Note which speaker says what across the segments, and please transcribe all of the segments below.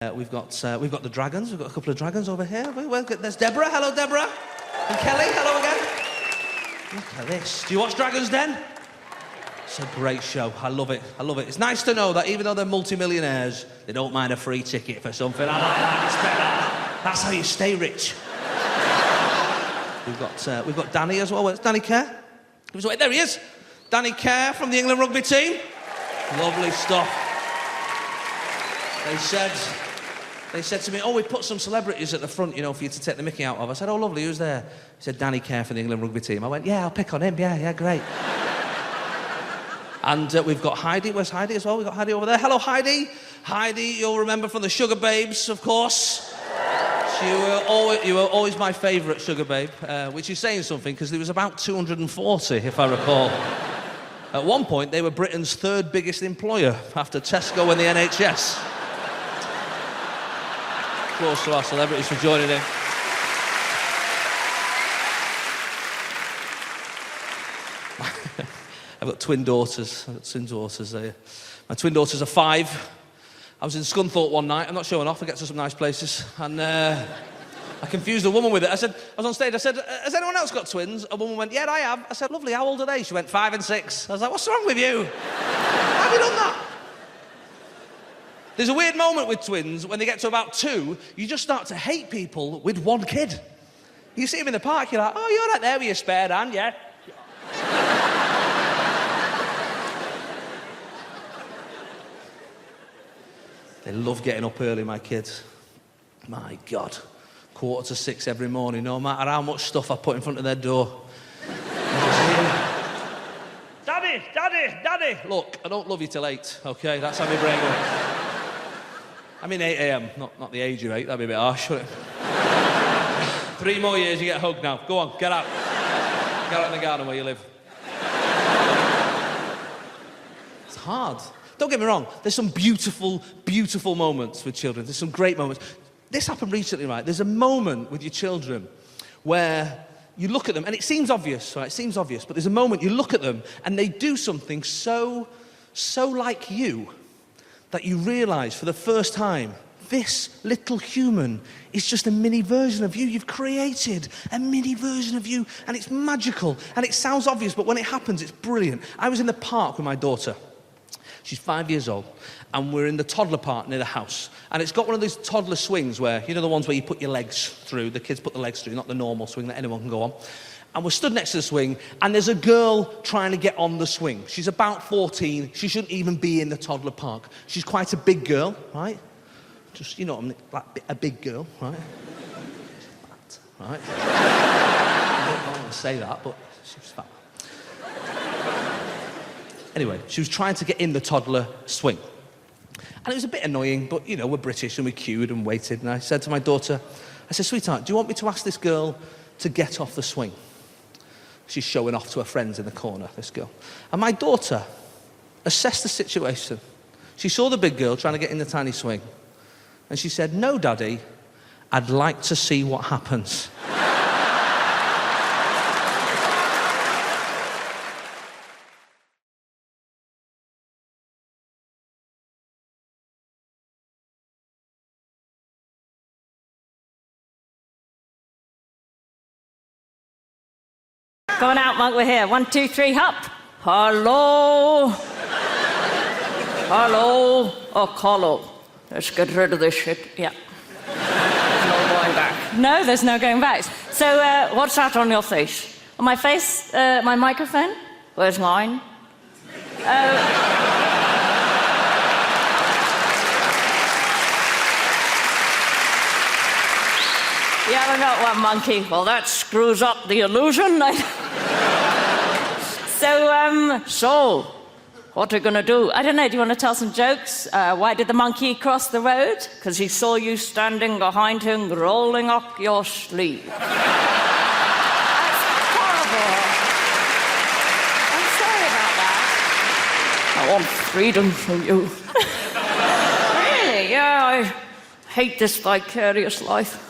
Speaker 1: We've got the dragons. We've got a couple of dragons over here. There's Deborah. Hello, Deborah. And Kelly. Hello again. Look at this. Do you watch Dragons Den? It's a great show. I love it. I love it. It's nice to know that even though they're multi-millionaires, they don't mind a free ticket for something. I like that. It's better. That's how you stay rich. We've got Danny as well. Where's Danny Kerr? There he is. Danny Kerr from the England rugby team. Lovely stuff. They said to me, oh, we put some celebrities at the front, you know, for you to take the mickey out of. I said, oh, lovely, who's there? He said, Danny Kerr from the England rugby team. I went, yeah, I'll pick on him. Yeah, great. And we've got Heidi. Where's Heidi as well? We've got Heidi over there. Hello, Heidi. Heidi, you'll remember from the Sugar Babes, of course. You were always my favourite Sugar Babe, which is saying something, because there was about 240, if I recall. At one point, they were Britain's third biggest employer, after Tesco and the NHS. Applause to our celebrities for joining in. I've got twin daughters. My twin daughters are 5. I was in Scunthorpe one night. I'm not showing off. I get to some nice places. And I confused a woman with it. I was on stage. I said, has anyone else got twins? A woman went, yeah, I have. I said, lovely, how old are they? She went, 5 and 6. I was like, what's wrong with you? How have you done that? There's a weird moment with twins when they get to about 2, you just start to hate people with one kid. You see them in the park, you're like, oh, you're right there with your spare hand, yeah. They love getting up early, my kids. My God. 5:45 every morning, no matter how much stuff I put in front of their door. Daddy! Look, I don't love you till 8, okay? That's how my brain works. I mean 8 a.m, not the age of 8, that'd be a bit harsh, wouldn't it? 3 more years, you get hugged now. Go on, get out. Get out in the garden where you live. It's hard. Don't get me wrong, there's some beautiful, beautiful moments with children. There's some great moments. This happened recently, right? There's a moment with your children where you look at them, and it seems obvious, right? It seems obvious, but there's a moment you look at them, and they do something so like you, that you realise for the first time, this little human is just a mini version of you. You've created a mini version of you, and it's magical, and it sounds obvious, but when it happens, it's brilliant. I was in the park with my daughter. She's 5 years old, and we're in the toddler park near the house, and it's got one of those toddler swings where, you know, the ones where you put your legs through, the kids put the legs through, not the normal swing that anyone can go on. And we're stood next to the swing, and there's a girl trying to get on the swing. She's about 14. She shouldn't even be in the toddler park. She's quite a big girl, right? Just, you know, like a big girl, right? She's fat, right? I don't want to say that, but she's fat. Anyway, she was trying to get in the toddler swing. And it was a bit annoying, but, you know, we're British, and we queued and waited. And I said to my daughter, I said, sweetheart, do you want me to ask this girl to get off the swing? She's showing off to her friends in the corner, this girl. And my daughter assessed the situation. She saw the big girl trying to get in the tiny swing. And she said, no, Daddy, I'd like to see what happens.
Speaker 2: Going out, Monk, we're here. 1, 2, 3, hop. Hello. Hello. Oh, Carlo. Let's get rid of this shit. Yeah. No going back. No, there's no going back. So, what's that on your face? On my face? My microphone? Where's mine? You haven't got one, monkey. Well, that screws up the illusion. So, what are you going to do? I don't know, do you want to tell some jokes? Why did the monkey cross the road? Because he saw you standing behind him, rolling up your sleeve. That's horrible. I'm sorry about that. I want freedom from you. Really? Yeah, I hate this vicarious life.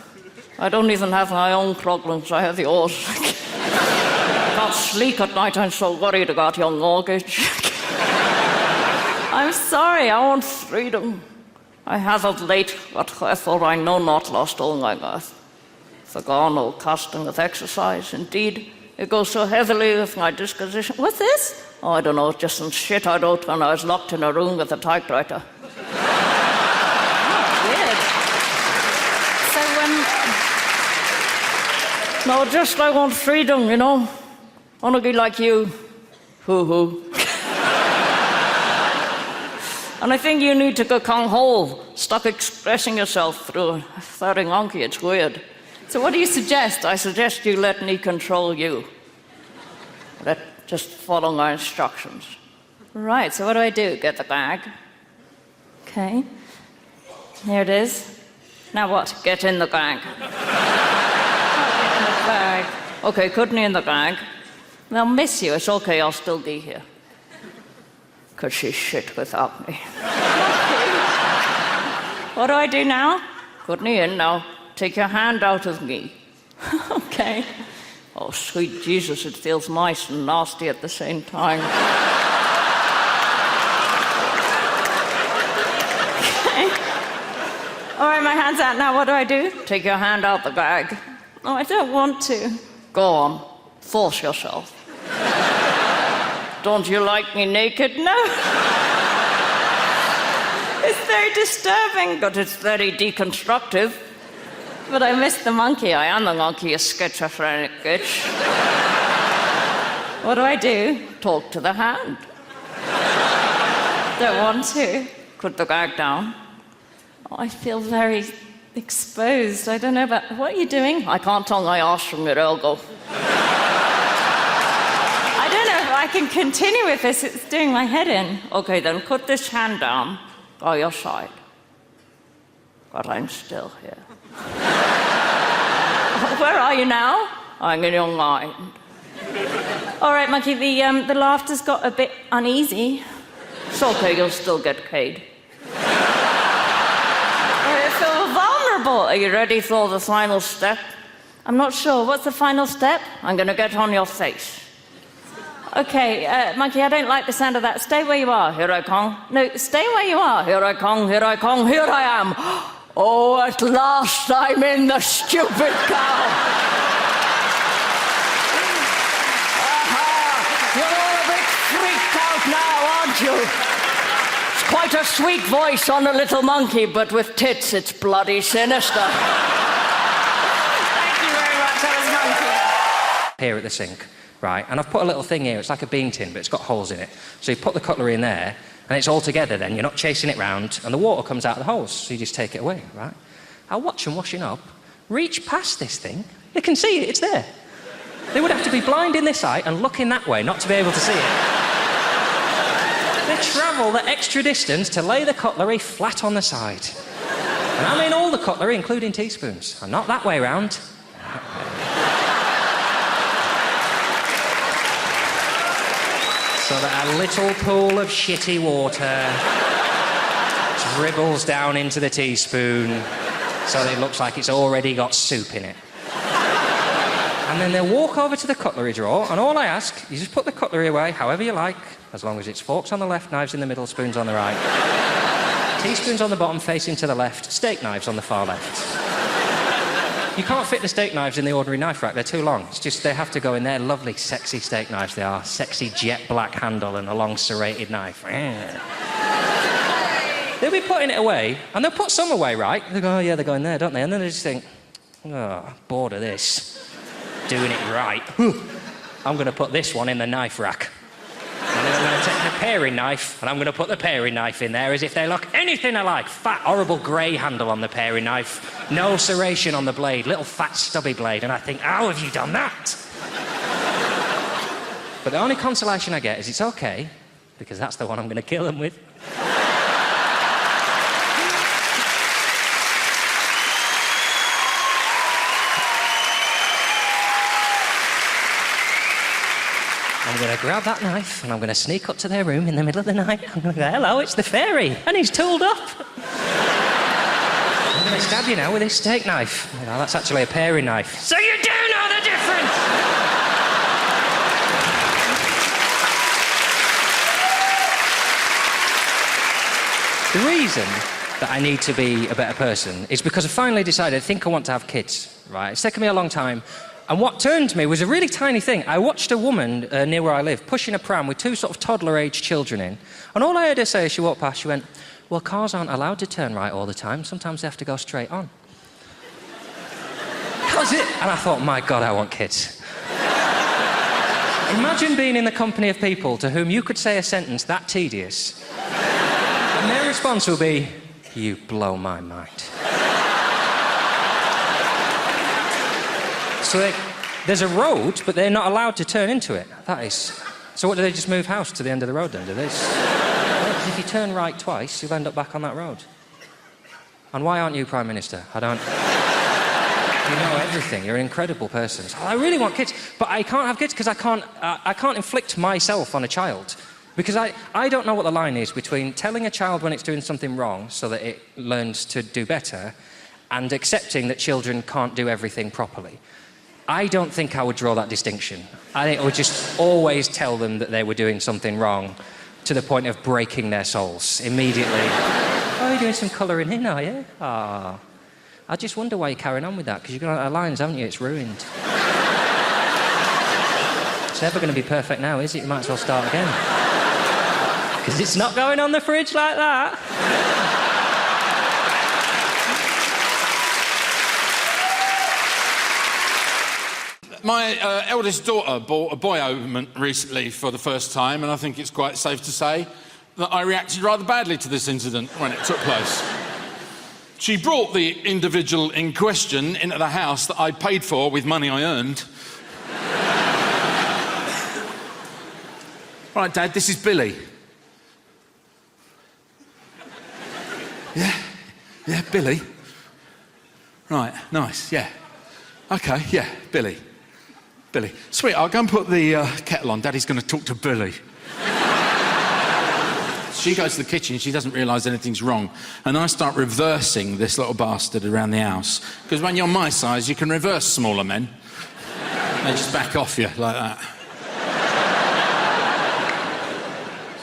Speaker 2: I don't even have my own problems, I have yours. I can't sleep at night, I'm so worried about your mortgage. I'm sorry, I want freedom. I have of late, what wherefore I know not, lost all my mirth. For gone all casting of exercise. Indeed, it goes so heavily with my disposition. What's this? Oh, I don't know, just some shit I wrote when I was locked in a room with a typewriter. Weird. So, no, just I want freedom, you know. I want to be like you. Hoo-hoo. And I think you need to go kung-ho. Stop expressing yourself through a third monkey. It's weird. So what do you suggest? I suggest you let me control you. Just follow my instructions. Right, so what do I do? Get the bag. Okay. Here it is. Now what? Get in the bag. Get in the bag. Okay, put me in the bag. They'll miss you. It's okay, I'll still be here. Because she's shit without me. What do I do now? Put me in now. Take your hand out of me. Okay. Oh, sweet Jesus, it feels nice and nasty at the same time. Okay. All right, my hand's out now. What do I do? Take your hand out the bag. Oh, I don't want to. Go on. Force yourself. Don't you like me naked? No. It's very disturbing, but it's very deconstructive. But I missed the monkey. I am the monkey, a schizophrenic bitch. What do I do? Talk to the hand. Don't want to. Put the bag down. Oh, I feel very exposed. I don't know about... What are you doing? I can't tell my arse from your elbow. I don't know if I can continue with this. It's doing my head in. Okay, then put this hand down by your side. But I'm still here. Where are you now? I'm in your mind. All right, Monkey, the laughter's got a bit uneasy. It's okay, you'll still get paid. I feel vulnerable. Are you ready for the final step? I'm not sure. What's the final step? I'm going to get on your face. Okay, Monkey, I don't like the sound of that. Stay where you are. Here I come. No, stay where you are. Here I come, here I come, here I am. Oh, at last I'm in the stupid cow. You're all a bit freaked out now, aren't you? It's quite a sweet voice on a little monkey, but with tits, it's bloody sinister. Thank you very much, that was Monkey.
Speaker 3: Here at the sink, right? And I've put a little thing here. It's like a bean tin, but it's got holes in it. So you put the cutlery in there, and it's all together then. You're not chasing it round, and the water comes out of the holes, so you just take it away, right? I watch them washing up, reach past this thing. They can see it, it's there. They would have to be blind in this eye and looking that way not to be able to see it. They travel the extra distance to lay the cutlery flat on the side. And I mean all the cutlery, including teaspoons. And not that way round. So that a little pool of shitty water dribbles down into the teaspoon so that it looks like it's already got soup in it. And then they'll walk over to the cutlery drawer, and all I ask, you just put the cutlery away however you like, as long as it's forks on the left, knives in the middle, spoons on the right. Teaspoons on the bottom facing to the left, steak knives on the far left. You can't fit the steak knives in the ordinary knife rack, they're too long. It's just they have to go in there. Lovely, sexy steak knives they are. Sexy jet black handle and a long serrated knife. They'll be putting it away, and they'll put some away, right? They go, oh yeah, they're going there, don't they? And then they just think, oh, bored of this. Doing it right. I'm going to put this one in the knife rack. And then I'm going to take the paring knife, and I'm going to put the paring knife in there as if they look anything alike. Fat, horrible grey handle on the paring knife. No serration on the blade. Little fat, stubby blade. And I think, how have you done that? But the only consolation I get is it's okay, because that's the one I'm going to kill them with. I'm going to grab that knife and I'm going to sneak up to their room in the middle of the night. I'm going to go, hello, it's the fairy. And he's tooled up. I'm going to stab you now with this steak knife. You know, that's actually a paring knife. So you do know the difference! The reason that I need to be a better person is because I finally decided I think I want to have kids, right? It's taken me a long time. And what turned me was a really tiny thing. I watched a woman near where I live pushing a pram with 2 sort of toddler-age children in. And all I heard her say as she walked past, she went, well, cars aren't allowed to turn right all the time. Sometimes they have to go straight on. That was it. And I thought, my God, I want kids. Imagine being in the company of people to whom you could say a sentence that tedious, and their response will be, you blow my mind. So there's a road, but they're not allowed to turn into it. That is... So what, do they just move house to the end of the road then, do they? If you turn right twice, you'll end up back on that road. And why aren't you Prime Minister? I don't... You know everything. You're an incredible person. So I really want kids, but I can't have kids because I can't inflict myself on a child. Because I don't know what the line is between telling a child when it's doing something wrong so that it learns to do better and accepting that children can't do everything properly. I don't think I would draw that distinction. I think I would just always tell them that they were doing something wrong to the point of breaking their souls immediately. Oh, you're doing some colouring in, are you? Ah. I just wonder why you're carrying on with that, because you've got out of lines, haven't you? It's ruined. It's never going to be perfect now, is it? You might as well start again. Because it's not going on the fridge like that.
Speaker 4: My eldest daughter bought a boy ointment recently for the first time, and I think it's quite safe to say that I reacted rather badly to this incident when it took place. She brought the individual in question into the house that I paid for with money I earned. Right, Dad, this is Billy. Yeah, Billy. Right, nice, yeah. Okay, yeah, Billy. Sweetheart, go and put the kettle on. Daddy's going to talk to Billy. She goes to the kitchen, she doesn't realise anything's wrong, and I start reversing this little bastard around the house. Because when you're my size, you can reverse smaller men. They just back off you like that.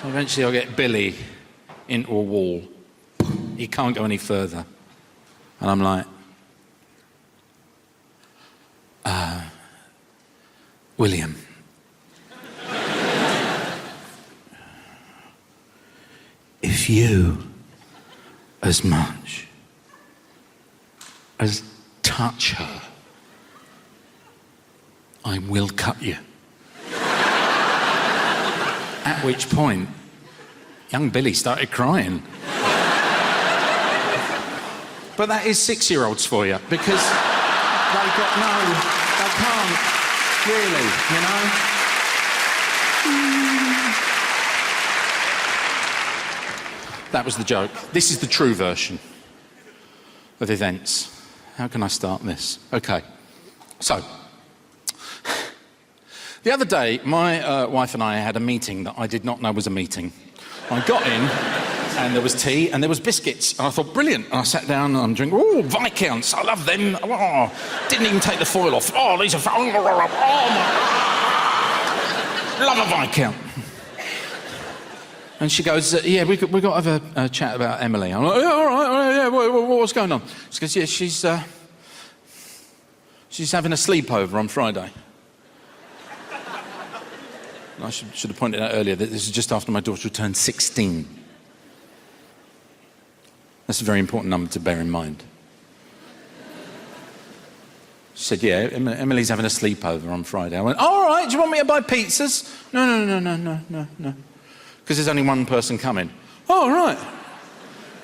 Speaker 4: So eventually I get Billy into a wall. He can't go any further. And I'm like, William. If you as much as touch her, I will cut you. At which point, young Billy started crying. But that is 6-year-olds for you, because they can't really, you know? That was the joke. This is the true version of events. How can I start this? Okay. So, the other day, my wife and I had a meeting that I did not know was a meeting. I got in, and there was tea, and there was biscuits. And I thought, brilliant. And I sat down and I'm drinking, oh, Viscounts, I love them. Oh, didn't even take the foil off. Oh, these are, oh my, love a Viscount. And she goes, yeah, we got to have a chat about Emily. I'm like, yeah, all right, yeah, what's going on? She goes, yeah, she's having a sleepover on Friday. And I should have pointed out earlier that this is just after my daughter turned 16. That's a very important number to bear in mind. She said, yeah, Emily's having a sleepover on Friday. I went, all right, do you want me to buy pizzas? No. Because there's only one person coming. Oh, right.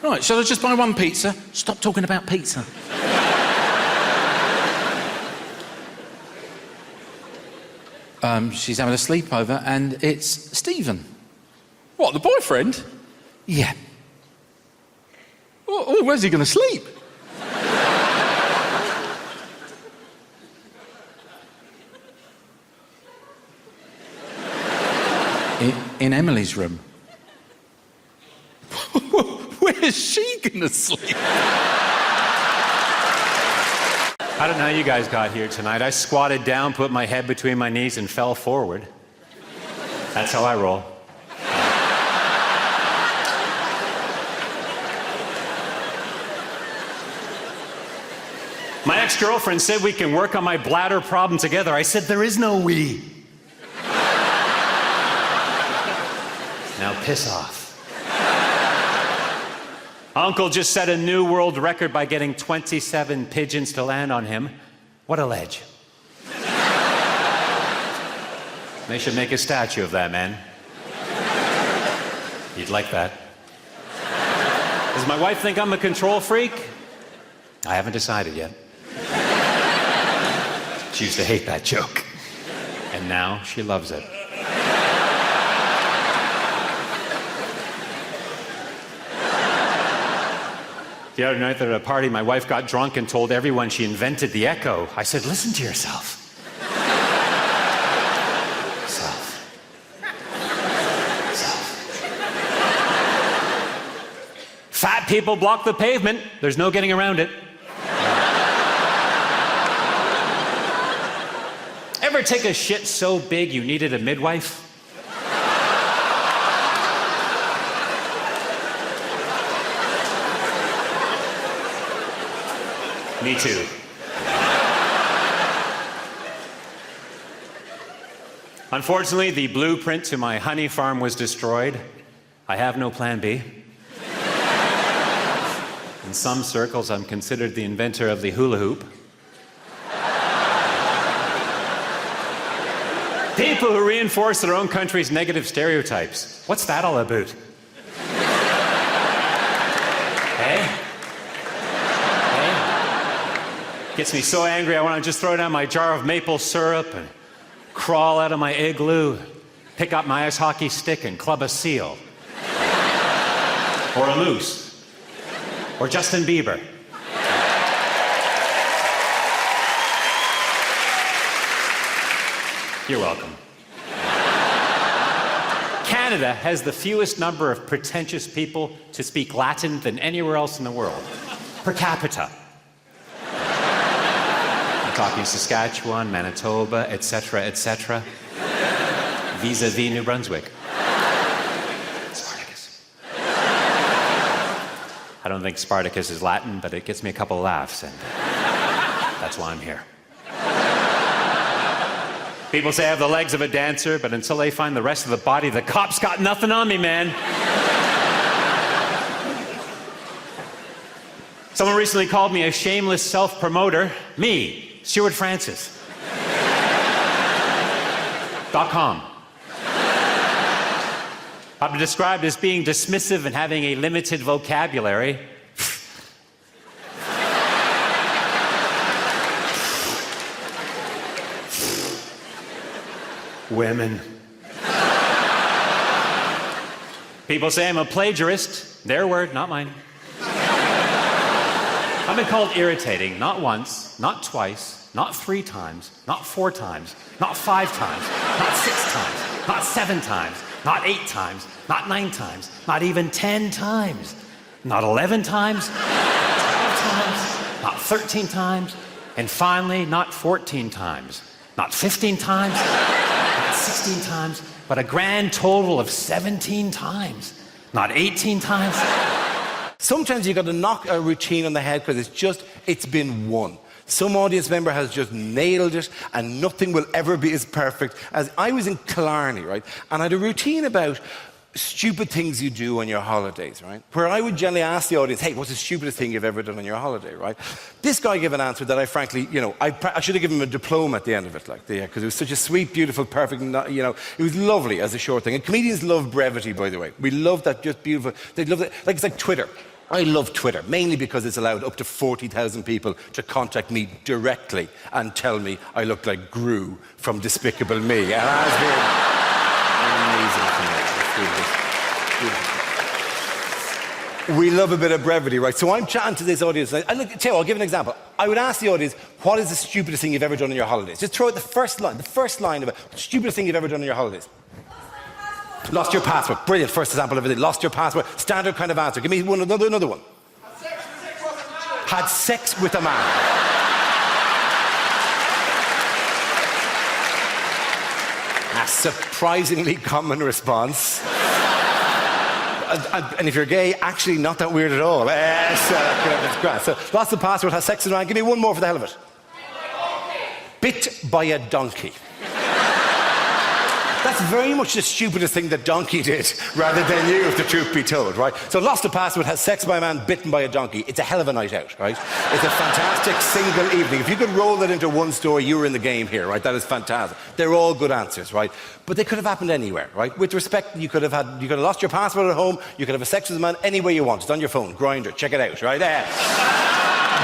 Speaker 4: Right, shall I just buy one pizza? Stop talking about pizza. She's having a sleepover and it's Stephen. What, the boyfriend? Yeah. Oh, where's he going to sleep? In Emily's room. Where's she gonna sleep?
Speaker 5: I don't know how you guys got here tonight. I squatted down, put my head between my knees, and fell forward. That's how I roll. My ex-girlfriend said we can work on my bladder problem together. I said, there is no we. Now piss off. Uncle just set a new world record by getting 27 pigeons to land on him. What a ledge. They should make a statue of that man. You'd like that. Does my wife think I'm a control freak? I haven't decided yet. She used to hate that joke. And now she loves it. The other night at a party, my wife got drunk and told everyone she invented the echo. I said, listen to yourself. Fat people block the pavement. There's no getting around it. Ever take a shit so big you needed a midwife? Me too. Unfortunately, the blueprint to my honey farm was destroyed. I have no plan B. In some circles, I'm considered the inventor of the hula hoop. People who reinforce their own country's negative stereotypes. What's that all about? Hey? Hey? Gets me so angry I want to just throw down my jar of maple syrup and crawl out of my igloo, pick up my ice hockey stick and club a seal. Or a moose. Or Justin Bieber. You're welcome. Canada has the fewest number of pretentious people to speak Latin than anywhere else in the world, per capita. I'm talking Saskatchewan, Manitoba, etc., etc. Vis-a-vis New Brunswick. I don't think Spartacus is Latin, but it gets me a couple of laughs, and that's why I'm here. People say I have the legs of a dancer, but until they find the rest of the body, the cops got nothing on me, man. Someone recently called me a shameless self-promoter. Me, Stuart Francis. .com. I'm described as being dismissive and having a limited vocabulary. Women. People say I'm a plagiarist. Their word, not mine. I've been called irritating, not once, not twice, not 3 times, not 4 times, not 5 times, not 6 times, not 7 times, not 8 times, not 9 times, not even 10 times, not 11 times, 12 times, not 13 times, and finally, not 14 times, not 15 times, not 16 times, but a grand total of 17 times, not 18 times.
Speaker 1: Sometimes you've got to knock a routine on the head because it's been won. Some audience member has just nailed it and nothing will ever be as perfect as... I was in Killarney, right? And I had a routine about stupid things you do on your holidays, right? Where I would generally ask the audience, hey, what's the stupidest thing you've ever done on your holiday, right? This guy gave an answer that I frankly, I should have given him a diploma at the end of it, because it was such a sweet, beautiful, perfect, it was lovely as a short thing. And comedians love brevity, by the way. We love that, just beautiful. They love it. Like, it's like Twitter. I love Twitter, mainly because it's allowed up to 40,000 people to contact me directly and tell me I look like Gru from Despicable Me. And that's been amazing for me. We love a bit of brevity, right? So I'm chatting to this audience. And look, tell you, I'll give an example. I would ask the audience, what is the stupidest thing you've ever done on your holidays? Just throw out the first line of it. Stupidest thing you've ever done on your holidays. Lost your passport. Brilliant. First example of it. Lost your passport. Standard kind of answer. Give me another one. Had sex with a man. A surprisingly common response.
Speaker 6: and if you're gay, actually not that weird at all. It's grand. So lost the password, has sex with a man. Give me one more for the hell of it. Bit by a donkey. That's very much the stupidest thing that donkey did, rather than you, if the truth be told, right? So lost the password, has sex by a man, bitten by a donkey. It's a hell of a night out, right? It's a fantastic single evening. If you could roll that into one story, you were in the game here, right? That is fantastic. They're all good answers, right? But they could have happened anywhere, right? With respect, you could have lost your passport at home, you could have a sex with a man anywhere you want. It's on your phone, Grindr, check it out, right?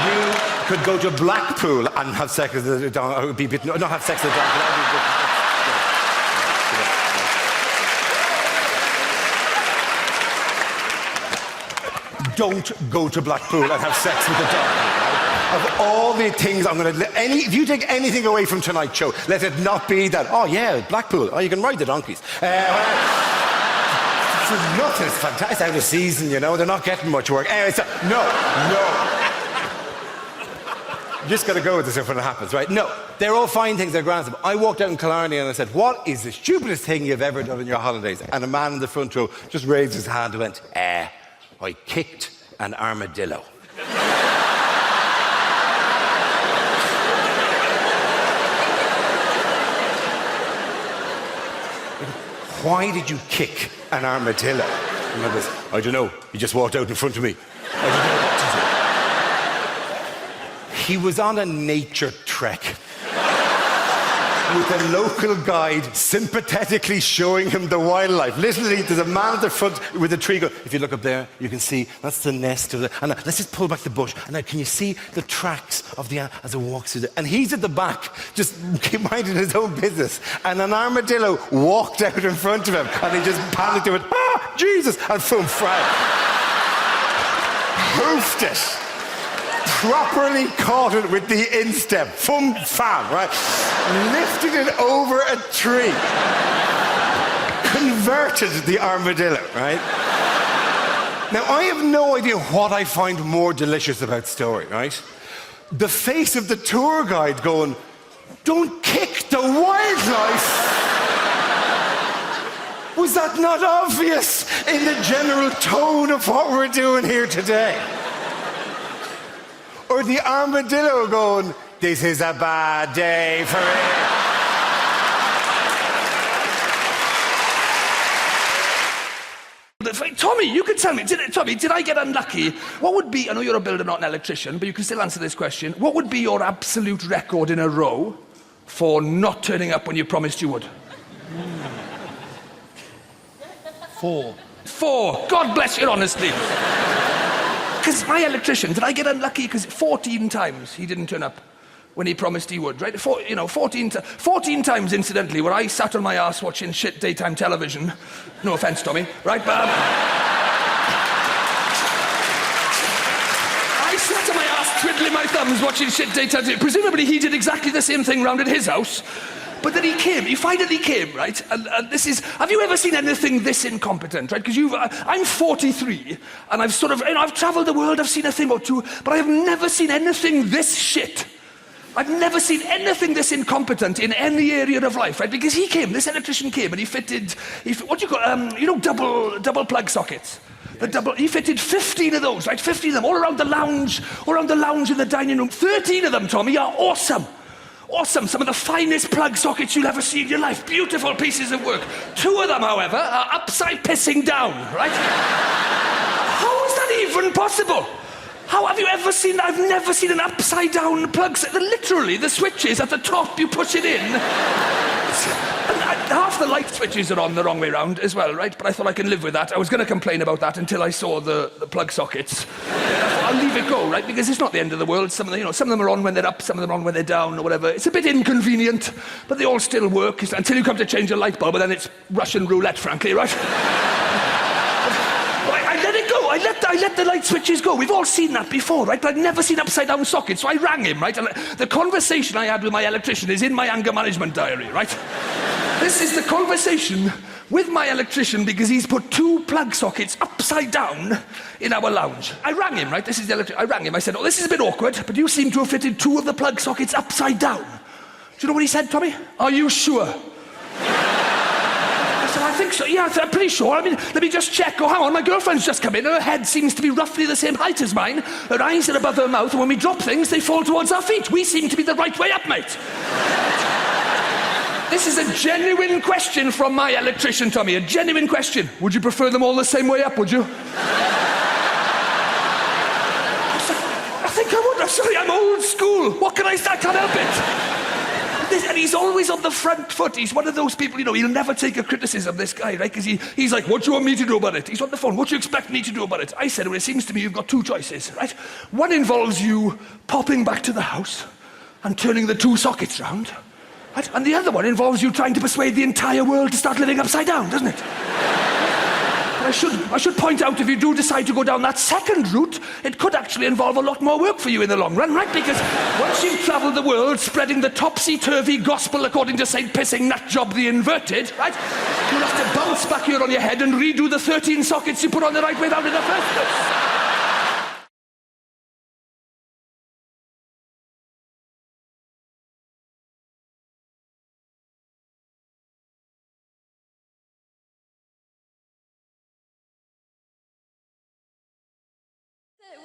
Speaker 6: You could go to Blackpool and have sex with a donkey, or be bitten, not have sex with a donkey. Don't go to Blackpool and have sex with a donkey, right? Of all the things I'm going to... if you take anything away from tonight's show, let it not be that, oh yeah, Blackpool, oh, you can ride the donkeys. For nothing, it's fantastic. It's out of season, you know, they're not getting much work. No. You just got to go with this stuff when it happens, right? No, they're all fine things, they're grand stuff. I walked out in Killarney and I said, what is the stupidest thing you've ever done in your holidays? And a man in the front row just raised his hand and went, I kicked an armadillo. Why did you kick an armadillo? And I goes, I don't know. He just walked out in front of me. I didn't know what to do. He was on a nature trek with a local guide sympathetically showing him the wildlife. Literally, there's a man at the front with a tree going, if you look up there, you can see that's the nest of the... And let's just pull back the bush. And now, can you see the tracks of the... as it walks through the... And he's at the back, just minding his own business. And an armadillo walked out in front of him. And he just panicked and went, Jesus! And boom, hoofed it. Properly caught it with the instep. Fum, fam, right? Lifted it over a tree. Converted the armadillo, right? Now, I have no idea what I find more delicious about story, right? The face of the tour guide going, don't kick the wildlife. Was that not obvious in the general tone of what we're doing here today? Or the armadillo going, this is a bad day for it.
Speaker 1: Tommy, you can tell me, did I get unlucky? What would be, I know you're a builder, not an electrician, but you can still answer this question. What would be your absolute record in a row for not turning up when you promised you would?
Speaker 7: 4.
Speaker 1: 4. God bless your honesty. Because my electrician, did I get unlucky? Because 14 times he didn't turn up when he promised he would, right? 14 times, incidentally, where I sat on my ass watching shit daytime television. No offence, Tommy, right? But I sat on my ass twiddling my thumbs watching shit daytime television. Presumably he did exactly the same thing round at his house. But then he finally came, right? And this is, have you ever seen anything this incompetent, right? Because I'm 43, and I've sort of, I've travelled the world, I've seen a thing or two, but I have never seen anything this shit. I've never seen anything this incompetent in any area of life, right? Because this electrician came, and he fitted what do you call, double plug sockets. He fitted 15 of those, right? 15 of them, all around the lounge in the dining room. 13 of them, Tommy, are awesome. Awesome, some of the finest plug sockets you'll ever see in your life. Beautiful pieces of work. 2 of them, however, are upside pissing down, right? How is that even possible? How have you ever seen... I've never seen an upside down plug... Literally, the switches at the top, you push it in. Half the light switches are on the wrong way round as well, right? But I thought I can live with that. I was going to complain about that until I saw the plug sockets. I'll leave it go, right? Because it's not the end of the world. Some of them are on when they're up, some of them are on when they're down, or whatever. It's a bit inconvenient, but they all still work until you come to change a light bulb, and then it's Russian roulette, frankly, right? I let it go. I let the light switches go. We've all seen that before, right? But I'd never seen upside-down sockets, so I rang him, right? And the conversation I had with my electrician is in my anger management diary, right? This is the conversation with my electrician because he's put 2 plug sockets upside down in our lounge. I rang him, right? This is the electrician. I rang him. I said, this is a bit awkward, but you seem to have fitted 2 of the plug sockets upside down. Do you know what he said, Tommy? Are you sure?
Speaker 7: said, I think so. Yeah, I'm pretty sure. I mean, let me just check. Oh, hang on, my girlfriend's just come in. Her head seems to be roughly the same height as mine. Her eyes are above her mouth, and when we drop things, they fall towards our feet. We seem to be the right way up, mate. This is a genuine question from my electrician, Tommy. A genuine question. Would you prefer them all the same way up, would you? I think I would. I'm sorry, I'm old school. What can I say? I can't help it. And he's always on the front foot. He's one of those people, you know, he'll never take a criticism, this guy, right? Because he's like, what do you want me to do about it? He's on the phone. What do you expect me to do about it? I said, well, it seems to me you've got two choices, right? One involves you popping back to the house and turning the two sockets round. Right? And the other one involves you trying to persuade the entire world to start living upside down, doesn't it? But I should point out, if you do decide to go down that second route, it could actually involve a lot more work for you in the long run, right? Because once you've travelled the world spreading the topsy-turvy gospel according to St. Pissing Nutjob the Inverted, right? You'll have to bounce back here on your head and redo the 13 sockets you put on the right way down in the first place.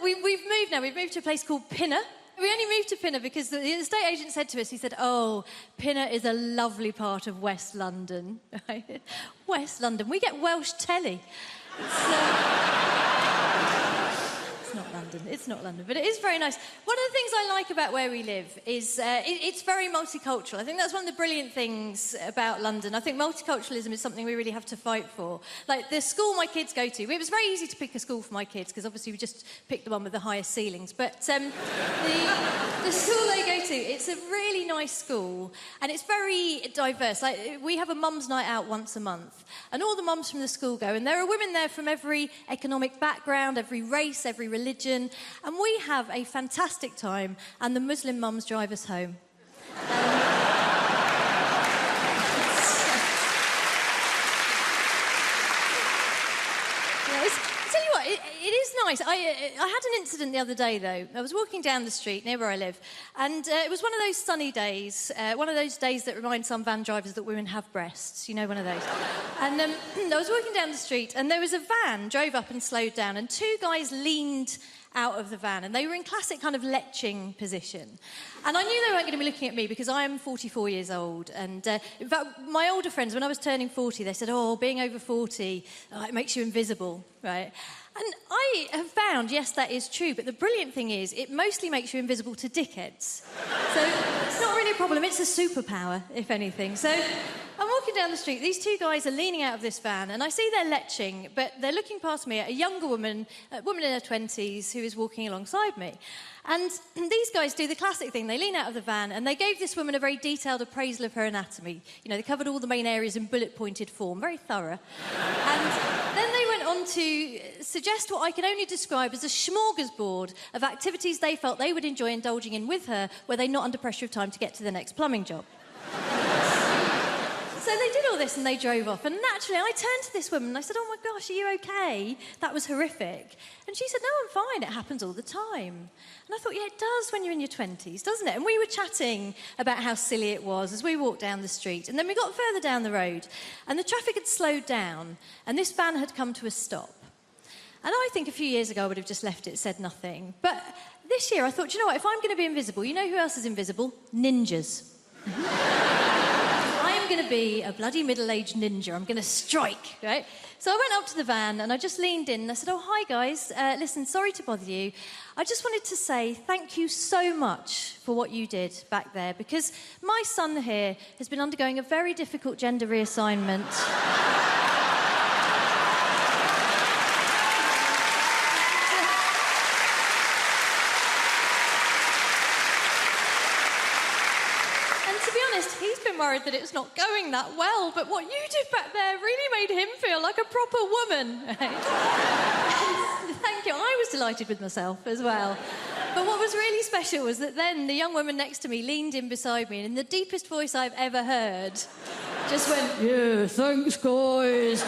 Speaker 8: We've moved now. We've moved to a place called Pinner. We only moved to Pinner because the estate agent said to us, he said, oh, Pinner is a lovely part of West London. West London. We get Welsh telly. It's not London. It's not London, but it is very nice. One of the things I like about where we live is it's very multicultural. I think that's one of the brilliant things about London. I think multiculturalism is something we really have to fight for. Like the school my kids go to, it was very easy to pick a school for my kids because obviously we just picked the one with the highest ceilings. But the school they go to, it's a really nice school and it's very diverse. Like we have a mum's night out once a month and all the mums from the school go and there are women there from every economic background, every race, every religion, and we have a fantastic time and the Muslim mums drive us home. It is nice. I had an incident the other day, though. I was walking down the street near where I live, and it was one of those sunny days, one of those days that remind some van drivers that women have breasts. You know, one of those. And I was walking down the street, and there was a van drove up and slowed down, and two guys leaned out of the van, and they were in classic kind of leching position. And I knew they weren't going to be looking at me because I am 44 years old. And in fact, my older friends, when I was turning 40, they said, oh, being over 40, it makes you invisible, right? And I have found, yes, that is true, but the brilliant thing is it mostly makes you invisible to dickheads. So it's not really a problem, it's a superpower, if anything. So I'm walking down the street, these two guys are leaning out of this van, and I see they're leching, but they're looking past me at a younger woman, a woman in her 20s, who is walking alongside me. And these guys do the classic thing. They lean out of the van and they gave this woman a very detailed appraisal of her anatomy. You know, they covered all the main areas in bullet-pointed form, very thorough. And then they went on to suggest what I can only describe as a smorgasbord of activities they felt they would enjoy indulging in with her were they not under pressure of time to get to the next plumbing job. So they did all this and they drove off. And naturally, I turned to this woman and I said, oh my gosh, are you okay? That was horrific. And she said, no, I'm fine. It happens all the time. And I thought, yeah, it does when you're in your 20s, doesn't it? And we were chatting about how silly it was as we walked down the street. And then we got further down the road and the traffic had slowed down and this van had come to a stop. And I think a few years ago I would have just left it, said nothing. But this year I thought, you know what, if I'm going to be invisible, you know who else is invisible? Ninjas. I'm going to be a bloody middle-aged ninja. I'm going to strike, right? So I went up to the van and I just leaned in and I said, oh, hi, guys. Listen, sorry to bother you. I just wanted to say thank you so much for what you did back there because my son here has been undergoing a very difficult gender reassignment. He's been worried that it's not going that well, but what you did back there really made him feel like a proper woman. Thank you. I was delighted with myself as well. But what was really special was that then the young woman next to me leaned in beside me and in the deepest voice I've ever heard, just went, yeah, thanks, guys.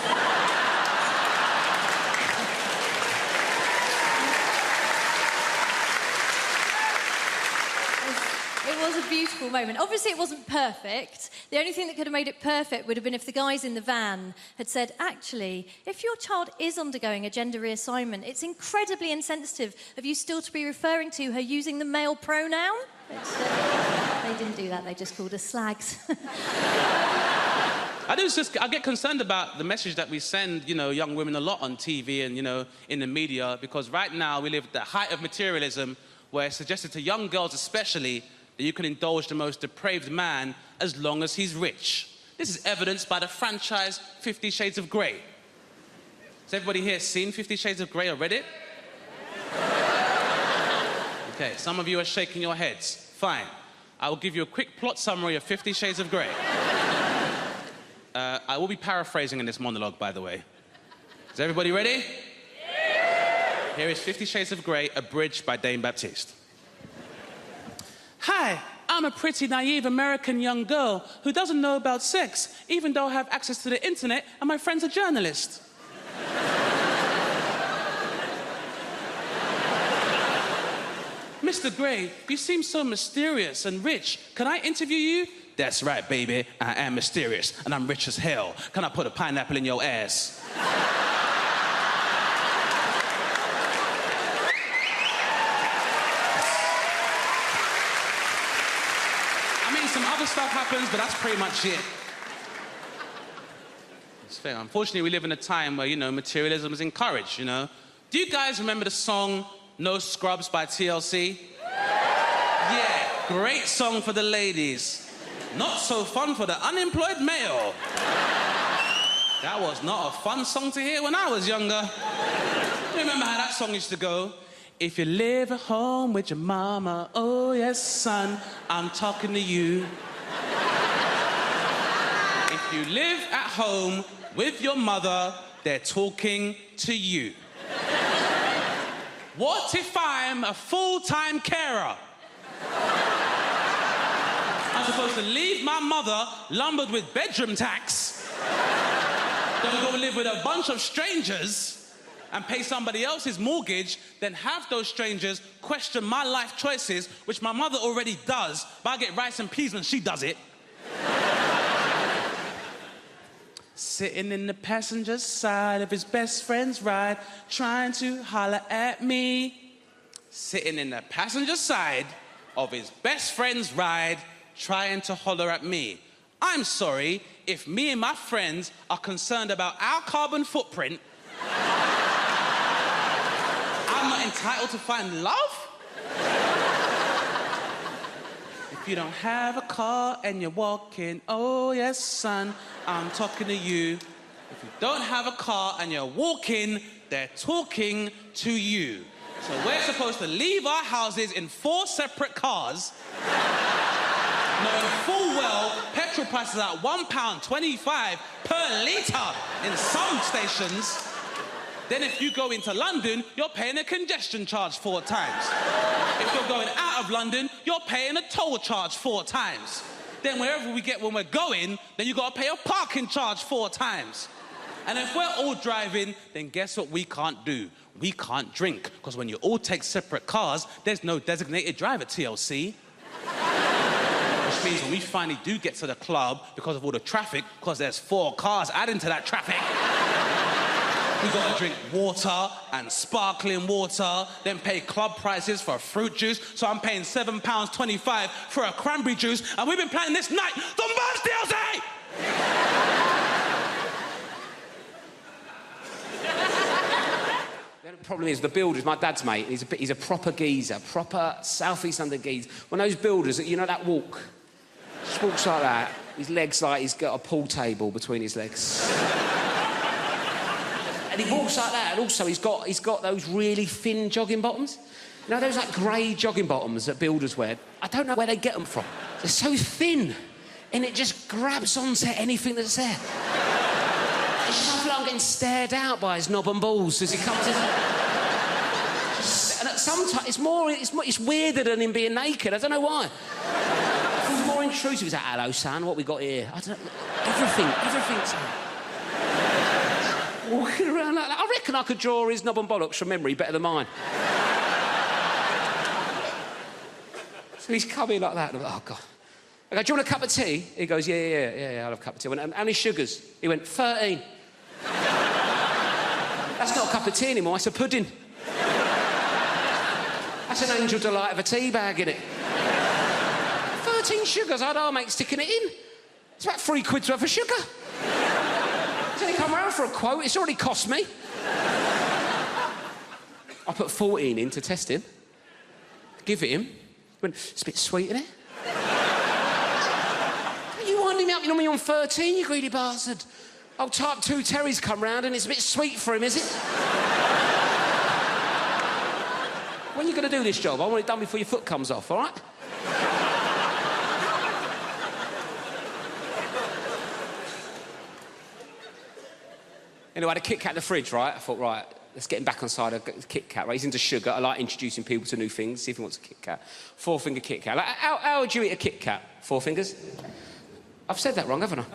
Speaker 8: It was a beautiful moment. Obviously, it wasn't perfect. The only thing that could have made it perfect would have been if the guys in the van had said, actually, if your child is undergoing a gender reassignment, it's incredibly insensitive of you still to be referring to her using the male pronoun. They didn't do that. They just called us slags.
Speaker 1: I get concerned about the message that we send, young women a lot on TV and, in the media, because right now we live at the height of materialism, where it's suggested to young girls especially that you can indulge the most depraved man as long as he's rich. This is evidenced by the franchise 50 Shades of Grey. Has everybody here seen 50 Shades of Grey or read it? Okay, some of you are shaking your heads. Fine. I will give you a quick plot summary of 50 Shades of Grey. I will be paraphrasing in this monologue, by the way. Is everybody ready? Yeah! Here is 50 Shades of Grey, abridged by Dame Baptiste. Hi, I'm a pretty naive American young girl who doesn't know about sex, even though I have access to the internet and my friend's a journalist. Mr. Grey, you seem so mysterious and rich. Can I interview you? That's right, baby. I am mysterious, and I'm rich as hell. Can I put a pineapple in your ass? Some other stuff happens, but that's pretty much it. It's fair. Unfortunately, we live in a time where, materialism is encouraged, Do you guys remember the song No Scrubs by TLC? Yeah, great song for the ladies. Not so fun for the unemployed male. That was not a fun song to hear when I was younger. You remember how that song used to go? If you live at home with your mama, oh yes, son, I'm talking to you. If you live at home with your mother, they're talking to you. What if I'm a full-time carer? I'm supposed to leave my mother lumbered with bedroom tax, then go live with a bunch of strangers and pay somebody else's mortgage, then have those strangers question my life choices, which my mother already does, but I get rice and peas when she does it. Sitting in the passenger side of his best friend's ride, trying to holler at me. Sitting in the passenger side of his best friend's ride, trying to holler at me. I'm sorry, if me and my friends are concerned about our carbon footprint, I'm not entitled to find love? If you don't have a car and you're walking, oh yes, son, I'm talking to you. If you don't have a car and you're walking, they're talking to you. So we're supposed to leave our houses in 4 separate cars, knowing full well petrol prices are at £1.25 per litre in some stations. Then if you go into London, you're paying a congestion charge 4 times. If you're going out of London, you're paying a toll charge 4 times. Then wherever we get when we're going, then you gotta pay a parking charge 4 times. And if we're all driving, then guess what we can't do? We can't drink, because when you all take separate cars, there's no designated driver, TLC. Which means when we finally do get to the club, because of all the traffic, because there's 4 cars adding to that traffic, we gotta drink water and sparkling water, then pay club prices for fruit juice. So I'm paying £7.25 for a cranberry juice, and we've been planning this night. The Mars DLC!
Speaker 9: The problem is the builders, my dad's mate, he's a proper geezer, proper South East London geezer. One of those builders that, that walk, just walks like that, his legs like he's got a pool table between his legs. And he walks like that, and also he's got those really thin jogging bottoms. Those like grey jogging bottoms that builders wear. I don't know where they get them from. They're so thin, and it just grabs onto anything that's there. It's just, I feel like I'm getting stared out by his knob and balls as he comes in. And at some time, it's weirder than him being naked. I don't know why. It feels more intrusive. He's like, hello, son, what we got here? I don't know. Everything's... Walking around like that. I reckon I could draw his knob and bollocks from memory better than mine. So he's coming like that. And I'm like, oh, God. I go, do you want a cup of tea? He goes, yeah, I'll have a cup of tea. I went, how many sugars? He went, 13. That's not a cup of tea anymore, it's a pudding. That's an Angel Delight of a tea bag, innit? 13 sugars, I'd our mate sticking it in. It's about £3 worth of sugar. He's only come round for a quote, it's already cost me. I put 14 in to test him. Give it him. He went, it's a bit sweet, isn't it? You winding me up, you know me on 13, you greedy bastard. Old type 2 Terry's come round and it's a bit sweet for him, is it? When are you going to do this job? I want it done before your foot comes off, all right? Anyway, I had a Kit Kat in the fridge, right? I thought, right, let's get him back on side of Kit Kat, right? He's into sugar. I like introducing people to new things, see if he wants a Kit Kat. 4-finger Kit Kat. Like, how would you eat a Kit Kat? 4 fingers? I've said that wrong, haven't I?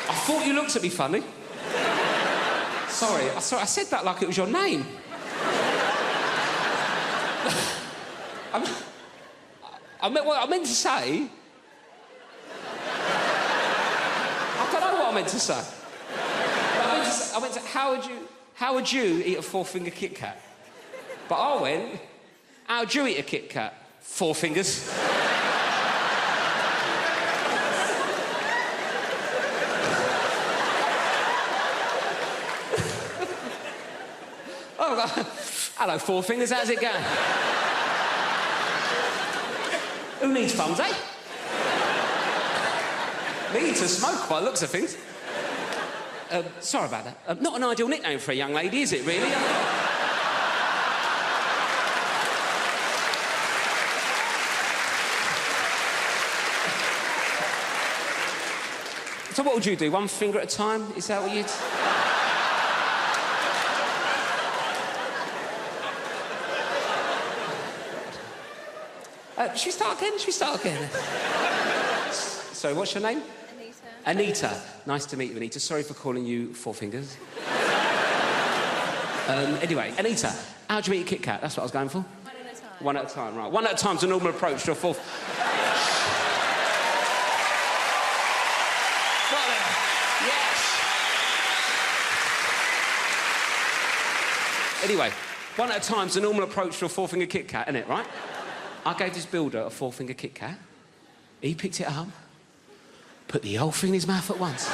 Speaker 9: I thought you looked at me funny. Sorry, I said that like it was your name. I meant to say... I don't know what I meant to say. I meant to how would you eat a 4-finger Kit Kat? But I went, how'd you eat a Kit Kat? 4 fingers. Oh, hello, 4 fingers, how's it going? Who needs thumbs, eh? Me to smoke by the looks of things. Sorry about that. Not an ideal nickname for a young lady, is it, really? So what would you do? 1 finger at a time? Is that what you'd... Should we start again? Sorry, what's your name? Anita. Nice to meet you, Anita. Sorry for calling you 4 fingers. Anyway, Anita, how'd you eat a Kit Kat? That's what I was going for.
Speaker 8: 1 at a time.
Speaker 9: 1 at a time, right. 1 at a time's a normal approach to a 4... Anyway, 1 at a time's the normal approach to a 4-finger Kit Kat, isn't it, right? I gave this builder a 4-finger Kit Kat. He picked it up, put the whole thing in his mouth at once.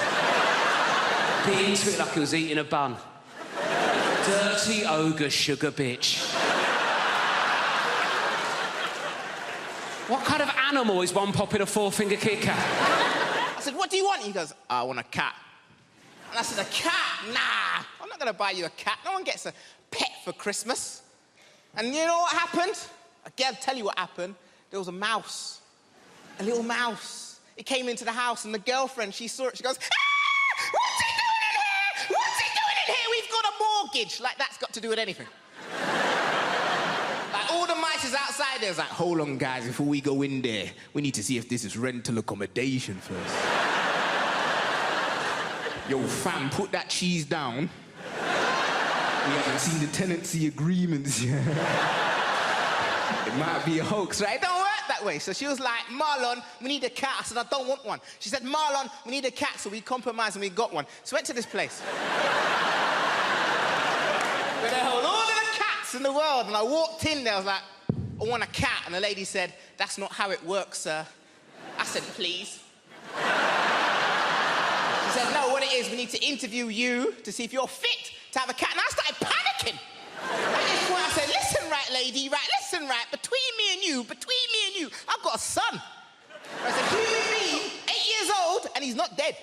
Speaker 9: Bit into it like he was eating a bun. Dirty ogre sugar bitch. What kind of animal is one popping a 4-finger Kit Kat?
Speaker 10: I said, what do you want? He goes, I want a cat. And I said, a cat? Nah, I'm not going to buy you a cat. No one gets a pet for Christmas. And you know what happened? I'll tell you what happened. There was a mouse. A little mouse. It came into the house and the girlfriend, she saw it. She goes, ah! What's he doing in here? What's he doing in here? We've got a mortgage. Like, that's got to do with anything. Like, all the mice is outside there. It's like, hold on, guys, before we go in there, we need to see if this is rental accommodation first. Yo, fam, put that cheese down. We haven't seen the tenancy agreements yet. It might be a hoax, right? It don't work that way. So she was like, Marlon, we need a cat. I said, I don't want one. She said, Marlon, we need a cat. So we compromised and we got one. So we went to this place. Where they hold all of the cats in the world. And I walked in there, I was like, I want a cat. And the lady said, that's not how it works, sir. I said, please. She said, no, what it is, we need to interview you to see if you're fit to have a cat. And I started panicking. At this point, I said, listen, right, lady, right, listen, right, between me and you, I've got a son. I said, human being, 8 years old, and he's not dead.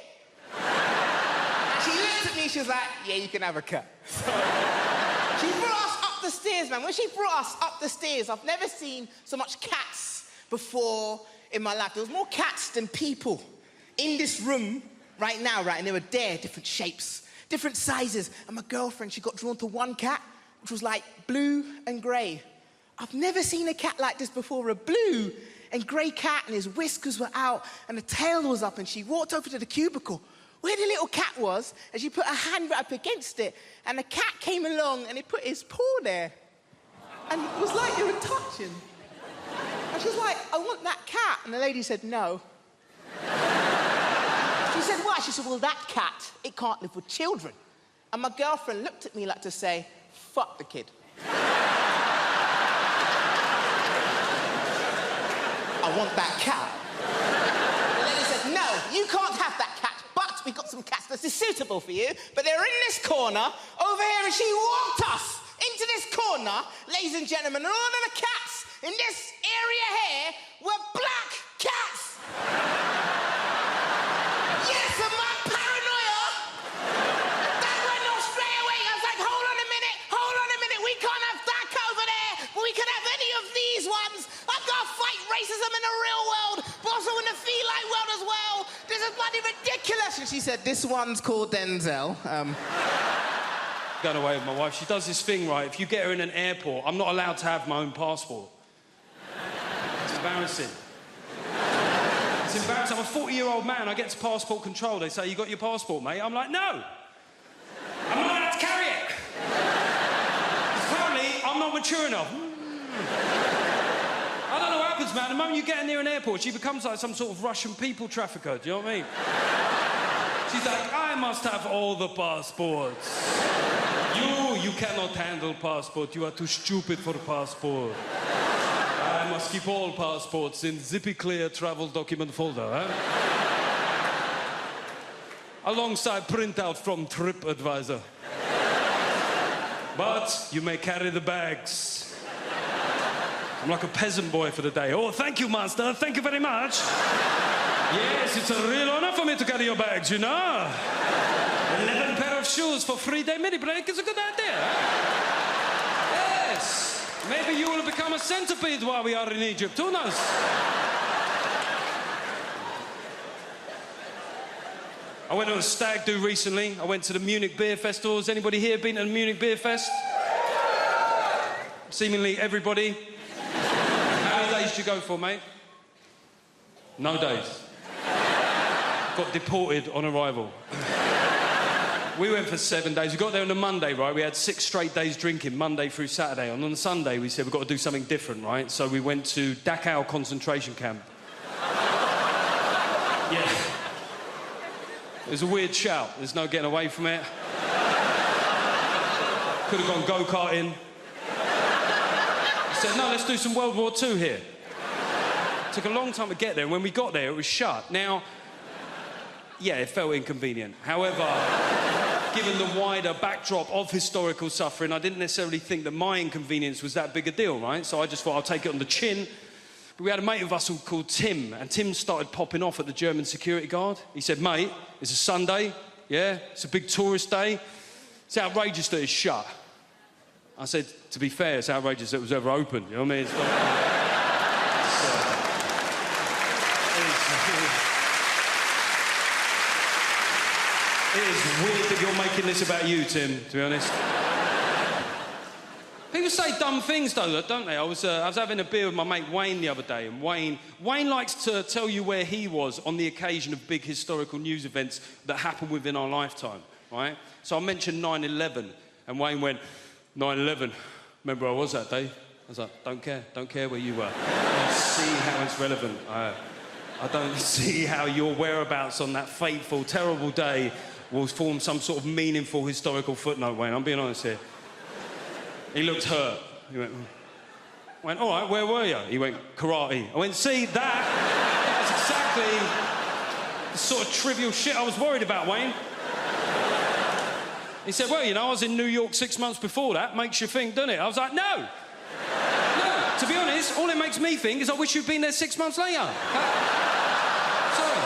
Speaker 10: And she looked at me, she was like, yeah, you can have a cat. She brought us up the stairs, man. When she brought us up the stairs, I've never seen so much cats before in my life. There was more cats than people in this room right now, right? And they were there, different shapes, different sizes. And my girlfriend, she got drawn to one cat, which was like blue and grey. I've never seen a cat like this before, a blue and grey cat, and his whiskers were out and the tail was up, and she walked over to the cubicle. where the little cat was, and she put her hand right up against it, and the cat came along and he put his paw there. And it was like they were touching. And she was like, I want that cat. And the lady said, no. She said, why? She said, well, that cat, it can't live with children. And my girlfriend looked at me like to say, fuck the kid. I want that cat. The lady said, no, you can't have that cat, but we've got some cats that is suitable for you, but they're in this corner over here, and she walked us into this corner, ladies and gentlemen, and all of the cats in this area here were black cats. Yes, and my paranoia, that went off straight away. I was like, hold on a minute, we can't have that over there, but we can have any of these ones. I've got to fight racism in the real world, but also in the feline world as well. This is bloody ridiculous. And she said, this one's called Denzel.
Speaker 9: Going away with my wife, she does this thing, right? If you get her in an airport, I'm not allowed to have my own passport. It's embarrassing. It's embarrassing. I'm a 40-year-old man. I get to passport control. They say, you got your passport, mate? I'm like, no. I'm not allowed to carry it. Apparently, I'm not mature enough. I don't know what happens, man. The moment you get near an airport, she becomes like some sort of Russian people trafficker. Do you know what I mean? She's like, I must have all the passports. You cannot handle passport. You are too stupid for passport. I must keep all passports in zippy clear travel document folder, huh? Alongside printout from TripAdvisor. But you may carry the bags. I'm like a peasant boy for the day. Oh, thank you, master. Thank you very much. Yes, it's a real honor for me to carry your bags, you know. 11 pair of shoes for 3-day mini break is a good idea, huh? Yes. Maybe you will become a centipede while we are in Egypt. Who knows? I went on a stag do recently. I went to the Munich Beer Festival. Has anybody here been to the Munich Beer Fest? Seemingly everybody. How many days did you go for, mate? No days. Got deported on arrival. We went for 7 days. We got there on a Monday, right? We had 6 straight days drinking, Monday through Saturday. And on the Sunday, we said, we've got to do something different, right? So we went to Dachau concentration camp. Yeah. It was a weird shout. There's no getting away from it. Could have gone go-karting. I said, no, let's do some World War II here. It took a long time to get there, and when we got there, it was shut. Now, yeah, it felt inconvenient. However, given the wider backdrop of historical suffering, I didn't necessarily think that my inconvenience was that big a deal, right? So I just thought I'll take it on the chin. But we had a mate of us called Tim, and Tim started popping off at the German security guard. He said, mate, it's a Sunday, yeah? It's a big tourist day. It's outrageous that it's shut. I said, to be fair, it's outrageous that it was ever open, you know what I mean? It's It is weird that you're making this about you, Tim, to be honest. People say dumb things, though, don't they? I was having a beer with my mate Wayne the other day, and Wayne likes to tell you where he was on the occasion of big historical news events that happened within our lifetime, right? So I mentioned 9/11, and Wayne went, 9/11, remember where I was that day? I was like, don't care where you were. I don't see how it's relevant. I don't see how your whereabouts on that fateful, terrible day will form some sort of meaningful historical footnote, Wayne. I'm being honest here. He looked hurt. He went, I went, all right, where were you? He went, karate. I went, see, that's exactly the sort of trivial shit I was worried about, Wayne. He said, well, you know, I was in New York 6 months before that. Makes you think, doesn't it? I was like, no. No. To be honest, all it makes me think is I wish you'd been there 6 months later. Sorry.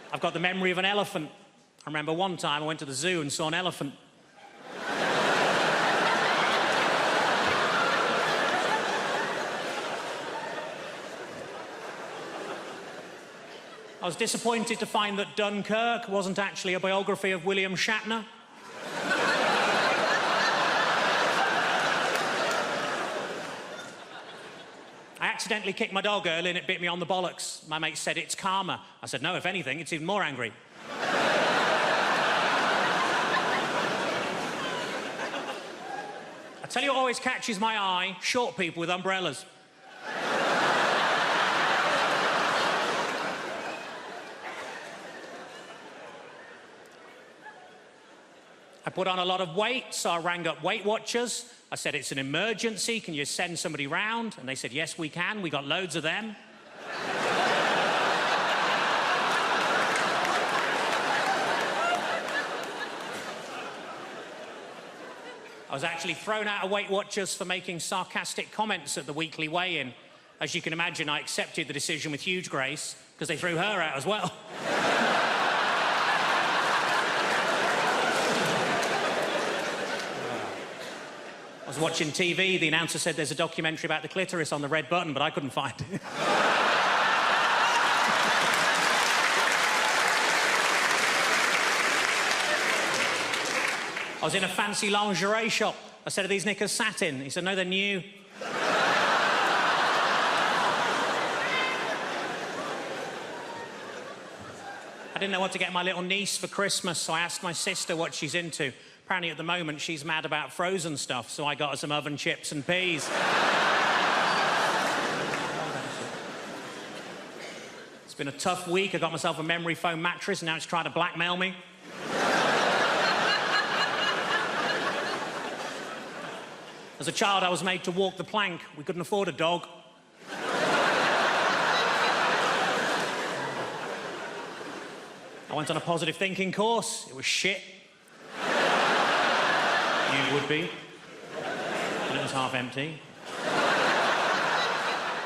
Speaker 11: I've got the memory of an elephant. I remember one time I went to the zoo and saw an elephant. I was disappointed to find that Dunkirk wasn't actually a biography of William Shatner. I accidentally kicked my dog early and it bit me on the bollocks. My mate said it's karma. I said, no, if anything, it's even more angry. I tell you what always catches my eye, short people with umbrellas. I put on a lot of weight, so I rang up Weight Watchers. I said, it's an emergency, can you send somebody round? And they said, yes, we can, we got loads of them. I was actually thrown out of Weight Watchers for making sarcastic comments at the weekly weigh-in. As you can imagine, I accepted the decision with huge grace, because they threw her out as well. I was watching TV, the announcer said there's a documentary about the clitoris on the red button, but I couldn't find it. I was in a fancy lingerie shop. I said, are these knickers satin? He said, no, they're new. I didn't know what to get my little niece for Christmas, so I asked my sister what she's into. Apparently at the moment she's mad about frozen stuff, so I got her some oven chips and peas. It's been a tough week. I got myself a memory foam mattress and now it's trying to blackmail me. As a child, I was made to walk the plank. We couldn't afford a dog. I went on a positive thinking course. It was shit. You would be. And it was half empty.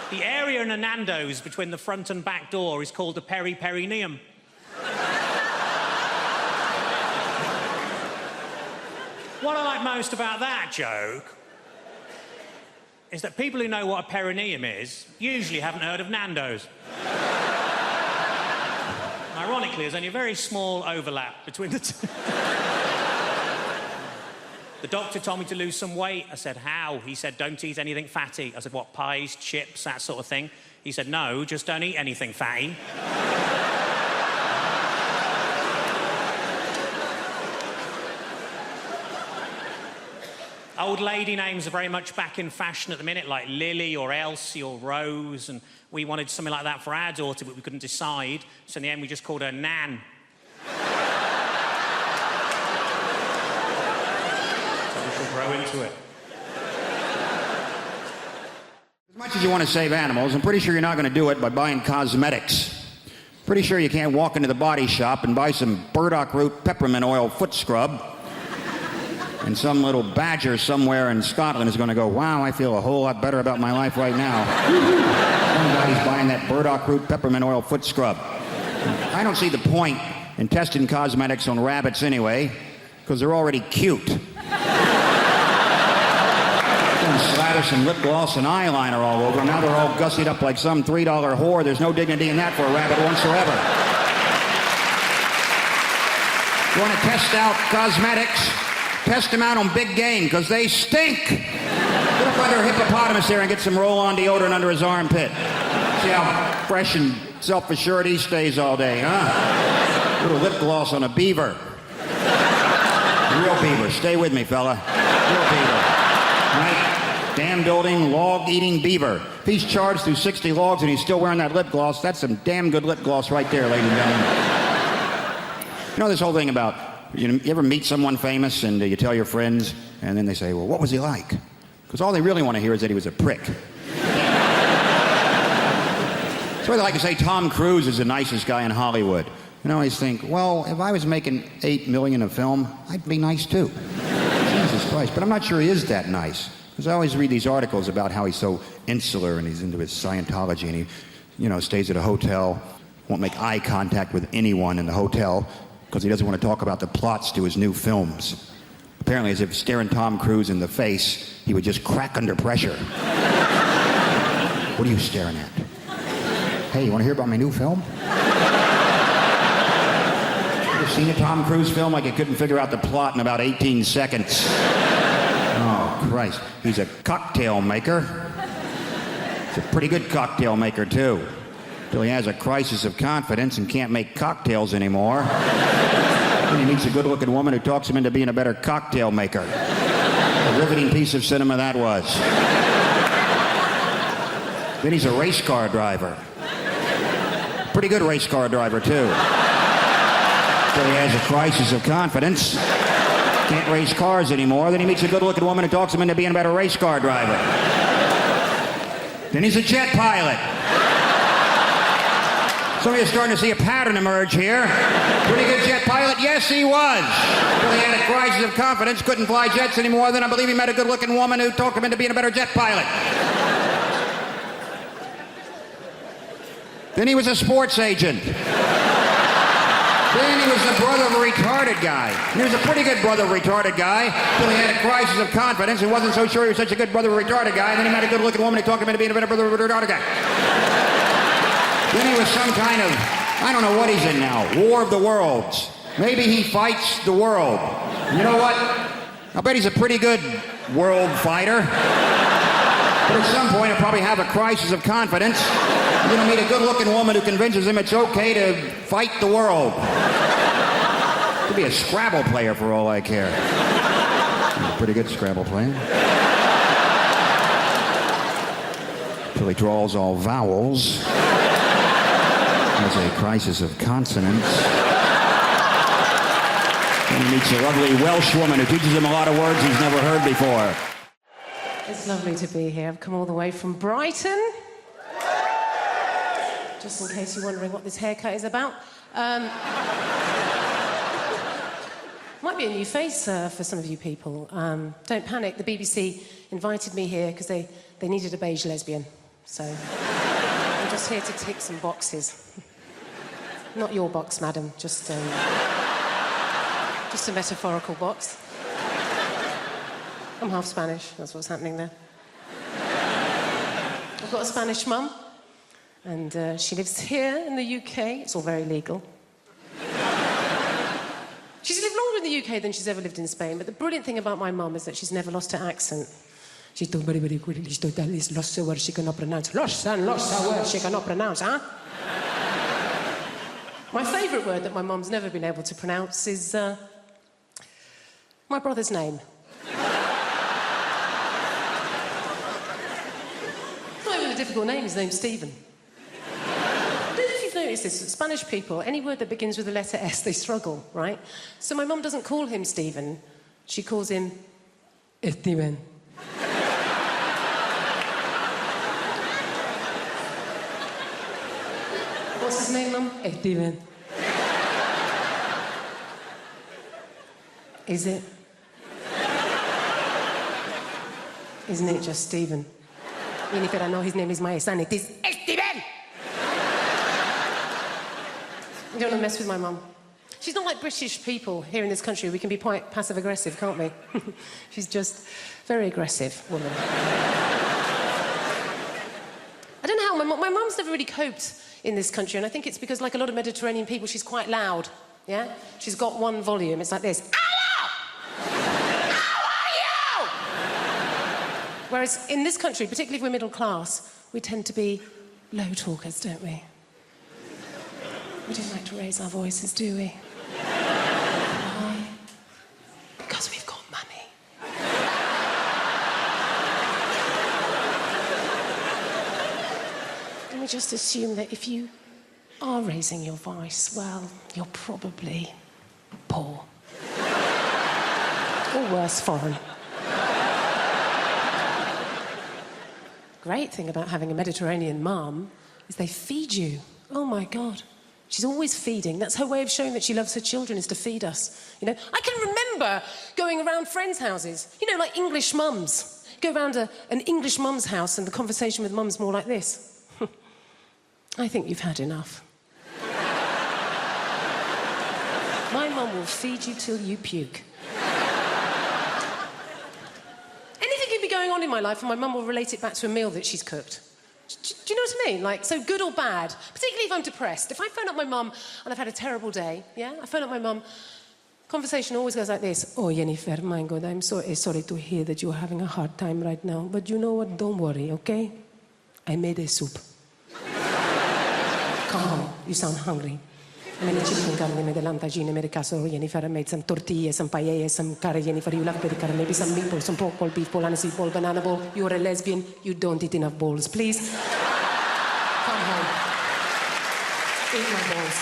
Speaker 11: The area in a Nando's between the front and back door is called the peri-perineum. What I like most about that joke is that people who know what a perineum is usually haven't heard of Nando's. Ironically, there's only a very small overlap between the two. The doctor told me to lose some weight. I said, how? He said, don't eat anything fatty. I said, what, pies, chips, that sort of thing? He said, no, just don't eat anything fatty. Old lady names are very much back in fashion at the minute, like Lily or Elsie or Rose, and we wanted something like that for our daughter, but we couldn't decide, so in the end we just called her Nan. So we shall grow into it.
Speaker 12: As much as you want to save animals, I'm pretty sure you're not going to do it by buying cosmetics. Pretty sure you can't walk into the body shop and buy some burdock root peppermint oil foot scrub, and some little badger somewhere in Scotland is going to go, wow, I feel a whole lot better about my life right now. Somebody's buying that burdock root peppermint oil foot scrub. I don't see the point in testing cosmetics on rabbits anyway, because they're already cute. Slather some lip gloss and eyeliner all over. Now they're all gussied up like some $3 whore. There's no dignity in that for a rabbit whatsoever. You want to test out cosmetics? Test them out on big game, because they stink. Get up under a hippopotamus there and get some roll-on deodorant under his armpit. See how fresh and self-assured he stays all day, huh? Little lip gloss on a beaver. Real beaver. Stay with me, fella. Real beaver. Right? Dam-building, log-eating beaver. If he's charged through 60 logs and he's still wearing that lip gloss, that's some damn good lip gloss right there, ladies and gentlemen. You know this whole thing about, you ever meet someone famous and you tell your friends, and then they say, well, what was he like? Because all they really want to hear is that he was a prick. So they like to say Tom Cruise is the nicest guy in Hollywood. And I always think, well, if I was making $8 million a film, I'd be nice too. Jesus Christ. But I'm not sure he is that nice. Because I always read these articles about how he's so insular and he's into his Scientology and he, stays at a hotel, won't make eye contact with anyone in the hotel because he doesn't want to talk about the plots to his new films. Apparently, as if staring Tom Cruise in the face, he would just crack under pressure. What are you staring at? Hey, you want to hear about my new film? Seen a Tom Cruise film like he couldn't figure out the plot in about 18 seconds? Oh, Christ. He's a cocktail maker. He's a pretty good cocktail maker, too. Till he has a crisis of confidence and can't make cocktails anymore. Then he meets a good-looking woman who talks him into being a better cocktail maker. A riveting piece of cinema that was. Then he's a race car driver. Pretty good race car driver, too. Till he has a crisis of confidence. Can't race cars anymore. Then he meets a good-looking woman who talks him into being a better race car driver. Then he's a jet pilot. Some of you are starting to see a pattern emerge here. Pretty good jet pilot? Yes, he was. Till he had a crisis of confidence, couldn't fly jets anymore. Then I believe he met a good-looking woman who talked him into being a better jet pilot. Then he was a sports agent. Then he was the brother of a retarded guy. He was a pretty good brother of a retarded guy till he had a crisis of confidence and wasn't so sure he was such a good brother of a retarded guy. Then he met a good-looking woman who talked him into being a better brother of a retarded guy. Then he was some kind of, I don't know what he's in now, War of the Worlds. Maybe he fights the world. You know what? I'll bet he's a pretty good world fighter. But at some point he'll probably have a crisis of confidence. He's going to meet a good-looking woman who convinces him it's okay to fight the world. Could be a Scrabble player for all I care. He's a pretty good Scrabble player. Till he draws all vowels. Has a crisis of consonants. And he meets a lovely Welsh woman who teaches him a lot of words he's never heard before.
Speaker 13: It's lovely to be here. I've come all the way from Brighton. Just in case you're wondering what this haircut is about. Might be a new face for some of you people. Don't panic. The BBC invited me here because they needed a beige lesbian. So I'm just here to tick some boxes. Not your box, madam. Just a metaphorical box. I'm half Spanish. That's what's happening there. I've got a Spanish mum. And she lives here in the UK. It's all very legal. She's lived longer in the UK than she's ever lived in Spain, but the brilliant thing about my mum is that she's never lost her accent. She's done very, very quickly. She's done lost the words she cannot pronounce. Lost the words she cannot pronounce, huh? My favourite word that my mum's never been able to pronounce is my brother's name. Not even a difficult name. His name's Stephen. I don't know if you've noticed this, Spanish people, any word that begins with the letter S, they struggle, right? So my mum doesn't call him Stephen, she calls him Steven. What's his name, Mum? Steven. Is it? Isn't it just Stephen? Even if I know his name is my son, it is Steven! You don't want to mess with my mum. She's not like British people here in this country. We can be quite passive-aggressive, can't we? She's just very aggressive woman. I don't know how my mum's never really coped in this country, and I think it's because, like a lot of Mediterranean people, she's quite loud, yeah? She's got one volume. It's like this. Hello! How are you? Whereas in this country, particularly if we're middle class, we tend to be low talkers, don't we? We don't like to raise our voices, do we? Why? Because we've got money. And we just assume that if you are raising your voice, well, you're probably poor. Or worse, foreign. Great thing about having a Mediterranean mum is they feed you. Oh, my God. She's always feeding. That's her way of showing that she loves her children, is to feed us. You know, I can remember going around friends' houses, you know, like English mums. Go around an English mum's house and the conversation with mum's more like this. I think you've had enough. My mum will feed you till you puke. Anything can be going on in my life and my mum will relate it back to a meal that she's cooked. Do you know what I mean? Like, so good or bad, particularly if I'm depressed. If I phone up my mum and I've had a terrible day, yeah? I phone up my mum, conversation always goes like this. Oh, Jennifer, my God, I'm so sorry to hear that you're having a hard time right now. But you know what? Don't worry, okay? I made a soup. Come home. You sound hungry. I made a chicken carne, made a lantagine, made a casserole, Jennifer. I made some tortillas, some paellas, some curry, Jennifer. You love curry, maybe some meatballs, some pork ball, beef ball, aniseed ball, banana ball. You're a lesbian. You don't eat enough balls. Please, come home. Eat my balls.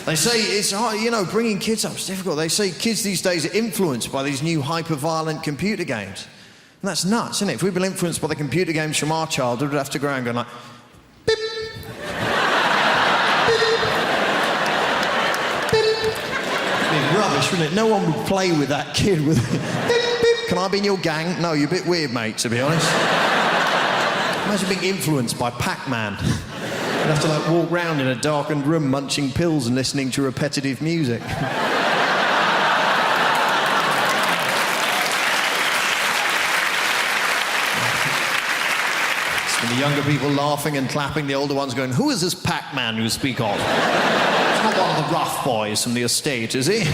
Speaker 14: They say it's hard, you know, bringing kids up is difficult. They say kids these days are influenced by these new hyper-violent computer games. And that's nuts, isn't it? If we've been influenced by the computer games from our childhood, we'd have to go around going like, beep, rubbish, wouldn't it? No one would play with that kid with beep, beep. Can I be in your gang? No, you're a bit weird, mate, to be honest. Imagine being influenced by Pac-Man. You'd have to, like, walk round in a darkened room munching pills and listening to repetitive music. The younger people laughing and clapping, the older ones going, who is this Pac-Man you speak of? It's not one of the rough boys from the estate, is he?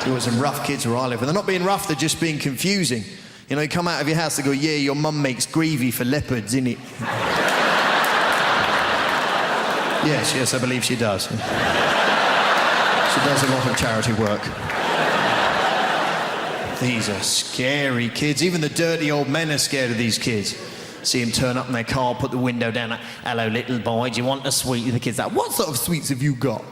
Speaker 14: There were some rough kids where I live, and they're not being rough, they're just being confusing. You know, you come out of your house, they go, yeah, your mum makes gravy for leopards, innit? Yes, I believe she does. She does a lot of charity work. These are scary kids. Even the dirty old men are scared of these kids. See them turn up in their car, put the window down, like, hello, little boy, do you want a sweet? The kid's like, what sort of sweets have you got?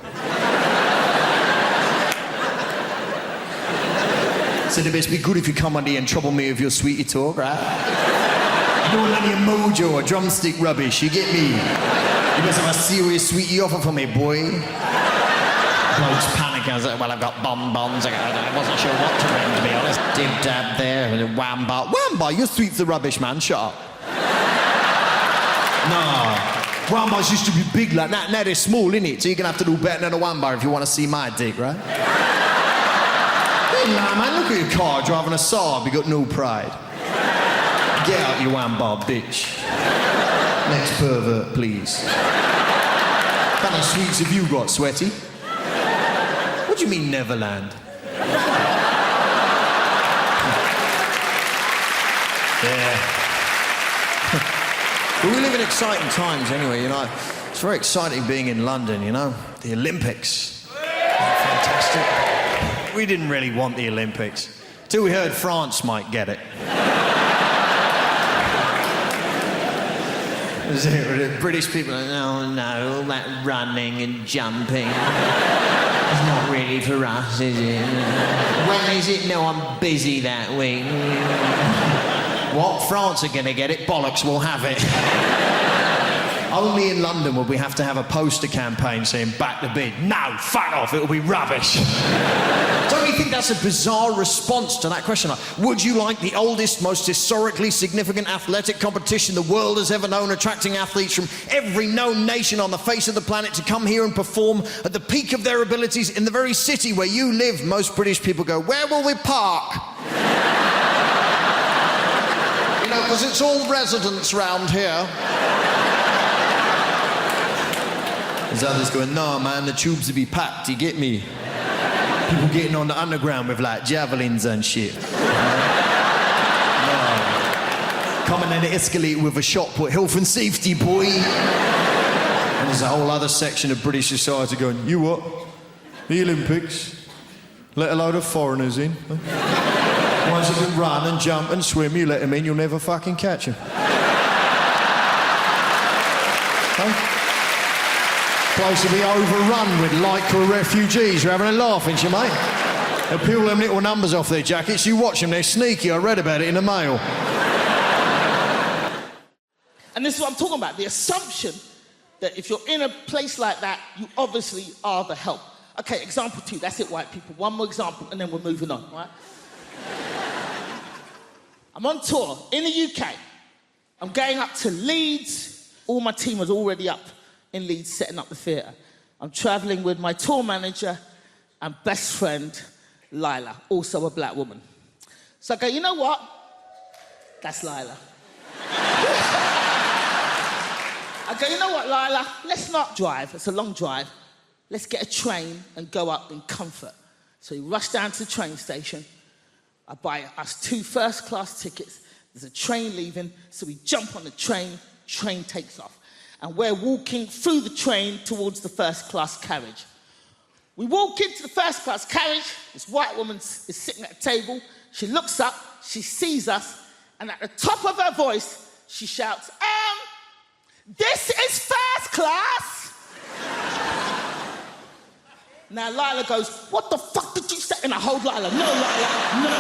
Speaker 14: Said it best be good if you come on here and trouble me with your sweetie talk, right? You don't want any mojo or drumstick rubbish, you get me? You must have a serious sweetie offer for me, boy. Blokes panicking. I was like, well, I've got bonbons. I wasn't sure what to bring, to be honest. Dib-dab there, and a wham-bar. Wham-bar, your sweets are rubbish, man. Shut up. No. Wham-bars used to be big like that. Now they're small, innit? So you're going to have to do better than a wham-bar if you want to see my dick, right? Hey, man, look at your car driving a Saab. You got no pride. Get out, you wham-bar, bitch. Next pervert, please. What kind of sweets have you got, Sweaty? What do you mean, Neverland? Yeah. But we live in exciting times anyway, you know. It's very exciting being in London, you know. The Olympics. Fantastic. We didn't really want the Olympics till we heard France might get it. The British people are, oh no, all that running and jumping. It's not really for us, is it? When is it? No, I'm busy that week. What? France are going to get it? Bollocks, we'll have it. Only in London would we have to have a poster campaign saying back the bid. No, fuck off, it'll be rubbish. Don't you think that's a bizarre response to that question? Like, would you like the oldest, most historically significant athletic competition the world has ever known, attracting athletes from every known nation on the face of the planet to come here and perform at the peak of their abilities in the very city where you live? Most British people go, where will we park? You know, because it's all residents round here. There's others going, no, man, the tubes will be packed, you get me? People getting on the underground with, like, javelins and shit. No. Coming in the escalator with a shot put, health and safety, boy. And there's a whole other section of British society going, you what? The Olympics? Let a load of foreigners in? Ones that can run and jump and swim, you let them in, you'll never fucking catch them. Huh? Place to be overrun with Lycra refugees. You're having a laugh, ain't you, mate? They'll peel them little numbers off their jackets. You watch them, they're sneaky. I read about it in the Mail.
Speaker 15: And this is what I'm talking about, the assumption that if you're in a place like that, you obviously are the help. Okay, example 2, that's it, white people. One more example, and then we're moving on, right? I'm on tour in the UK. I'm going up to Leeds. All my team was already up in Leeds setting up the theatre. I'm travelling with my tour manager and best friend, Lila, also a black woman. So I go, you know what? That's Lila. I go, you know what, Lila? Let's not drive. It's a long drive. Let's get a train and go up in comfort. So we rush down to the train station. I buy us 2 first-class tickets. There's a train leaving, so we jump on the train. Train takes off. And we're walking through the train towards the first-class carriage. We walk into the first-class carriage. This white woman is sitting at a table. She looks up, she sees us, and at the top of her voice, she shouts, this is first class! Now Lila goes, what the fuck did you say? And I hold Lila, no, Lila, no.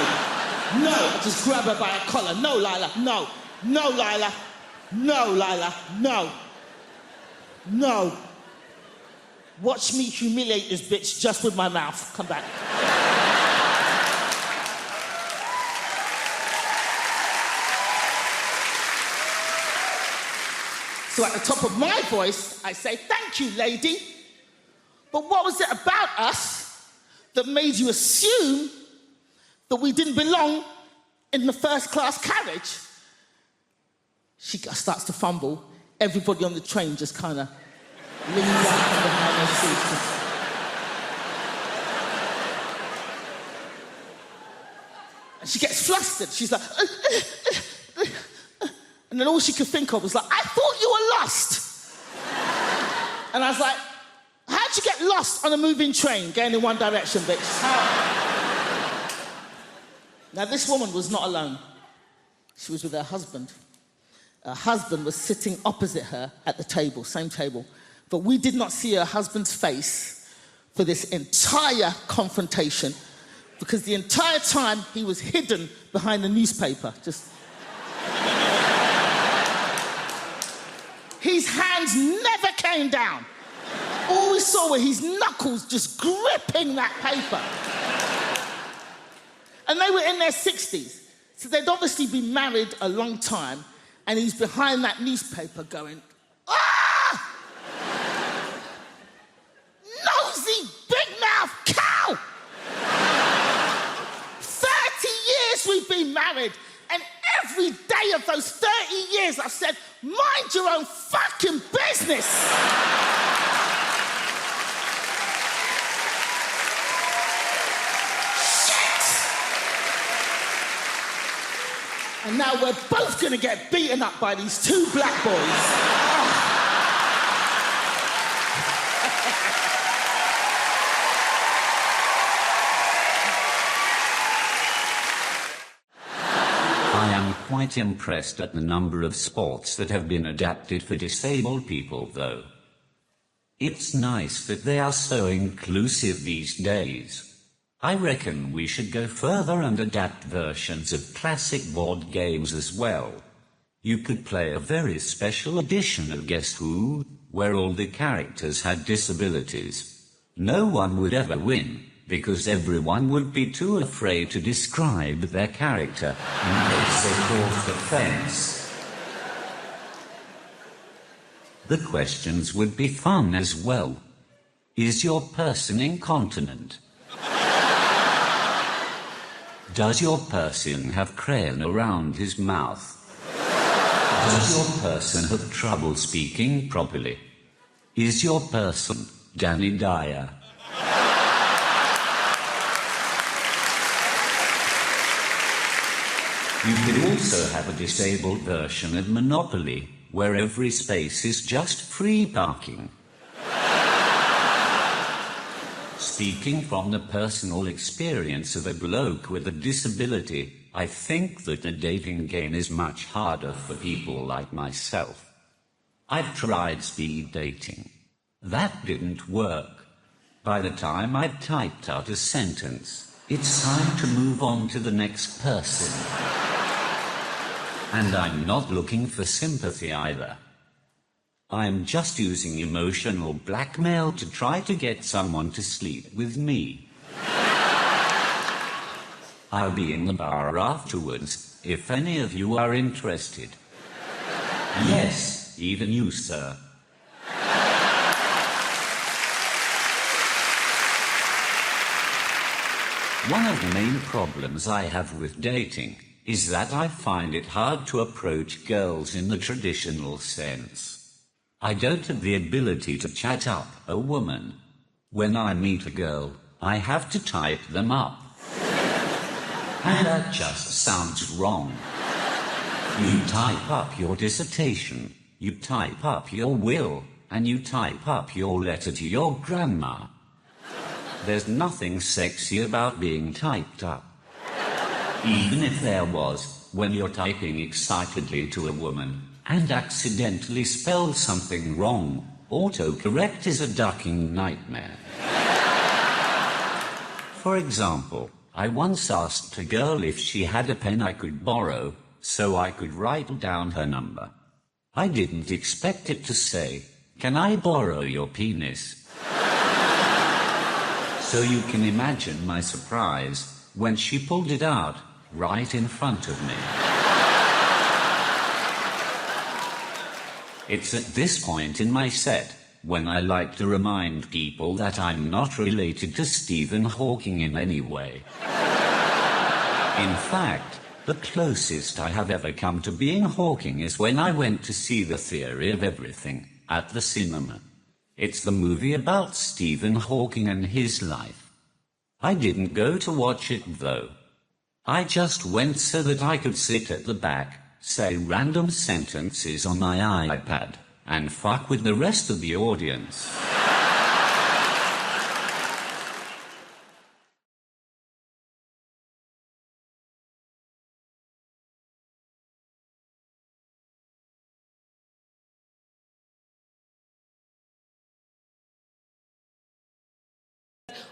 Speaker 15: No, I just grab her by her collar. No, Lila, no. No, Lila. No, Lila, no. No. Watch me humiliate this bitch just with my mouth. Come back. So at the top of my voice, I say, thank you, lady. But what was it about us that made you assume that we didn't belong in the first-class carriage? She starts to fumble. Everybody on the train just kind of leans out from behind their seats. And she gets flustered. She's like... And then all she could think of was like, I thought you were lost. And I was like, how'd you get lost on a moving train going in one direction, bitch? How? Now, this woman was not alone. She was with her husband. Her husband was sitting opposite her at the table, same table. But we did not see her husband's face for this entire confrontation because the entire time he was hidden behind the newspaper, just... His hands never came down. All we saw were his knuckles just gripping that paper. And they were in their 60s. So they'd obviously been married a long time, and he's behind that newspaper going, ah! Nosy, big-mouth cow! 30 years we've been married, and every day of those 30 years I've said, mind your own fucking business! Shit! And now we're both gonna get beaten up by these 2 black boys.
Speaker 16: I am quite impressed at the number of sports that have been adapted for disabled people, though. It's nice that they are so inclusive these days. I reckon we should go further and adapt versions of classic board games as well. You could play a very special edition of Guess Who, where all the characters had disabilities. No one would ever win, because everyone would be too afraid to describe their character in case they crossed the fence. The questions would be fun as well. Is your person incontinent? Does your person have crayon around his mouth? Does your person have trouble speaking properly? Is your person Danny Dyer? You could also have a disabled version of Monopoly, where every space is just free parking. Speaking from the personal experience of a bloke with a disability, I think that the dating game is much harder for people like myself. I've tried speed dating. That didn't work. By the time I'd typed out a sentence, it's time to move on to the next person. And I'm not looking for sympathy either. I'm just using emotional blackmail to try to get someone to sleep with me. I'll be in the bar afterwards, if any of you are interested. Yes, even you, sir. One of the main problems I have with dating is that I find it hard to approach girls in the traditional sense. I don't have the ability to chat up a woman. When I meet a girl, I have to type them up. And that just sounds wrong. You type up your dissertation, you type up your will, and you type up your letter to your grandma. There's nothing sexy about being typed up. Even if there was, when you're typing excitedly to a woman and accidentally spell something wrong, autocorrect is a ducking nightmare. For example, I once asked a girl if she had a pen I could borrow, so I could write down her number. I didn't expect it to say, "Can I borrow your penis?" So you can imagine my surprise when she pulled it out right in front of me. It's at this point in my set when I like to remind people that I'm not related to Stephen Hawking in any way. In fact, the closest I have ever come to being Hawking is when I went to see The Theory of Everything at the cinema. It's the movie about Stephen Hawking and his life. I didn't go to watch it, though. I just went so that I could sit at the back, say random sentences on my iPad, and fuck with the rest of the audience.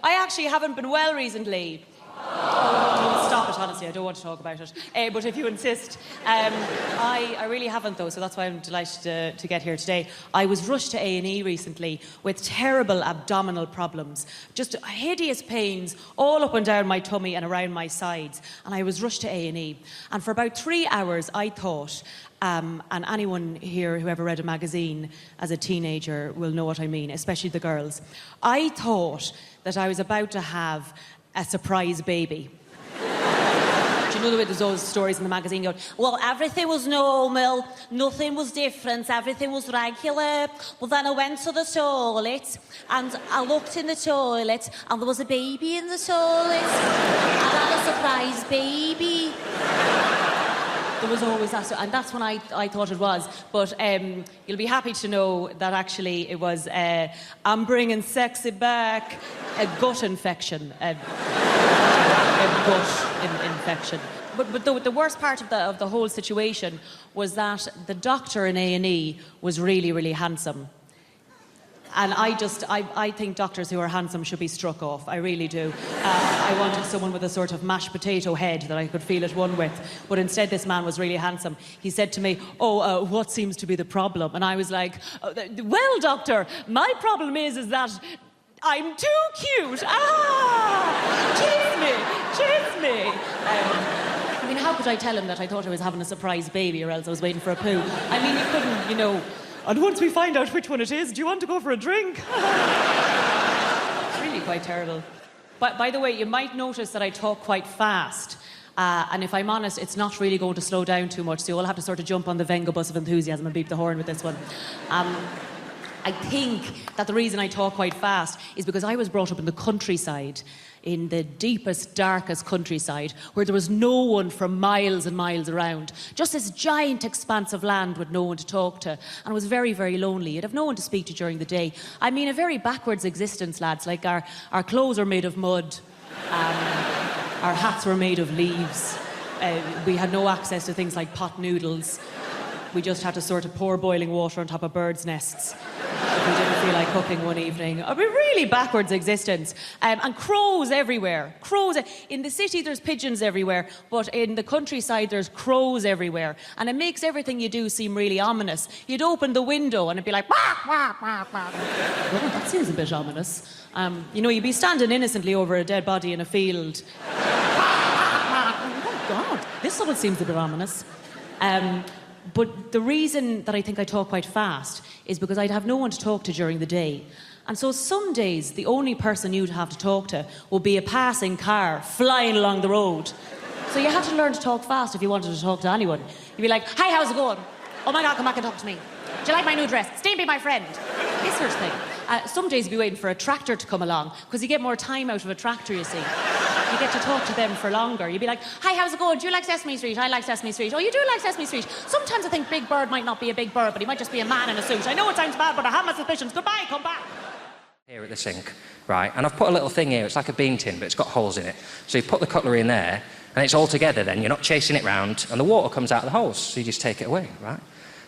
Speaker 17: I actually haven't been well recently. Stop it, honestly, I don't want to talk about it. But if you insist, I really haven't, though, so that's why I'm delighted to get here today. I was rushed to A&E recently with terrible abdominal problems, just hideous pains all up and down my tummy and around my sides, and I was rushed to A&E. And for about 3 hours, I thought, and anyone here who ever read a magazine as a teenager will know what I mean, especially the girls, I thought that I was about to have a surprise baby. Do you know the way there's those stories in the magazine going, well, everything was normal, nothing was different, everything was regular. Well, then I went to the toilet and I looked in the toilet and there was a baby in the toilet. I had a surprise baby. There was always that, and that's when I thought it was. But you'll be happy to know that actually it was, I'm bringing sexy back, a gut infection. A gut infection. But the worst part of the whole situation was that the doctor in A&E was really, really handsome. And I think doctors who are handsome should be struck off. I really do. I wanted someone with a sort of mashed potato head that I could feel at one with. But instead, this man was really handsome. He said to me, what seems to be the problem? And I was like, well, doctor, my problem is that I'm too cute. Cheers me. I mean, how could I tell him that I thought I was having a surprise baby or else I was waiting for a poo? I mean, you couldn't, you know... And once we find out which one it is, do you want to go for a drink? It's really quite terrible. But by the way, you might notice that I talk quite fast. And if I'm honest, it's not really going to slow down too much, so you'll have to sort of jump on the Venga bus of enthusiasm and beep the horn with this one. I think that the reason I talk quite fast is because I was brought up in the countryside, in the deepest, darkest countryside, where there was no one for miles and miles around. Just this giant expanse of land with no one to talk to. And it was very, very lonely. You'd have no one to speak to during the day. I mean, a very backwards existence, lads. Like, our clothes are made of mud. Our hats were made of leaves. We had no access to things like pot noodles. We just had to sort of pour boiling water on top of birds' nests. We didn't feel like cooking one evening. A really backwards existence. And crows everywhere. Crows. In the city, there's pigeons everywhere, but in the countryside, there's crows everywhere. And it makes everything you do seem really ominous. You'd open the window and it'd be like, wah, wah, wah, wah. Well, that seems a bit ominous. You know, you'd be standing innocently over a dead body in a field. Oh, God, this one seems a bit ominous. But the reason that I think I talk quite fast is because I'd have no one to talk to during the day. And so some days, the only person you'd have to talk to would be a passing car flying along the road. So you had to learn to talk fast if you wanted to talk to anyone. You'd be like, hi, how's it going? Oh my God, come back and talk to me. Do you like my new dress? Steve, be my friend. This sort of thing. Some days you'll be waiting for a tractor to come along, because you get more time out of a tractor, you see. You get to talk to them for longer. You'd be like, hi, how's it going? Do you like Sesame Street? I like Sesame Street. Oh, you do like Sesame Street? Sometimes I think Big Bird might not be a big bird, but he might just be a man in a suit. I know it sounds bad, but I have my suspicions. Goodbye, come back.
Speaker 3: Here at the sink, right? And I've put a little thing here. It's like a bean tin, but it's got holes in it. So you put the cutlery in there, and it's all together then. You're not chasing it round, and the water comes out of the holes, so you just take it away, right?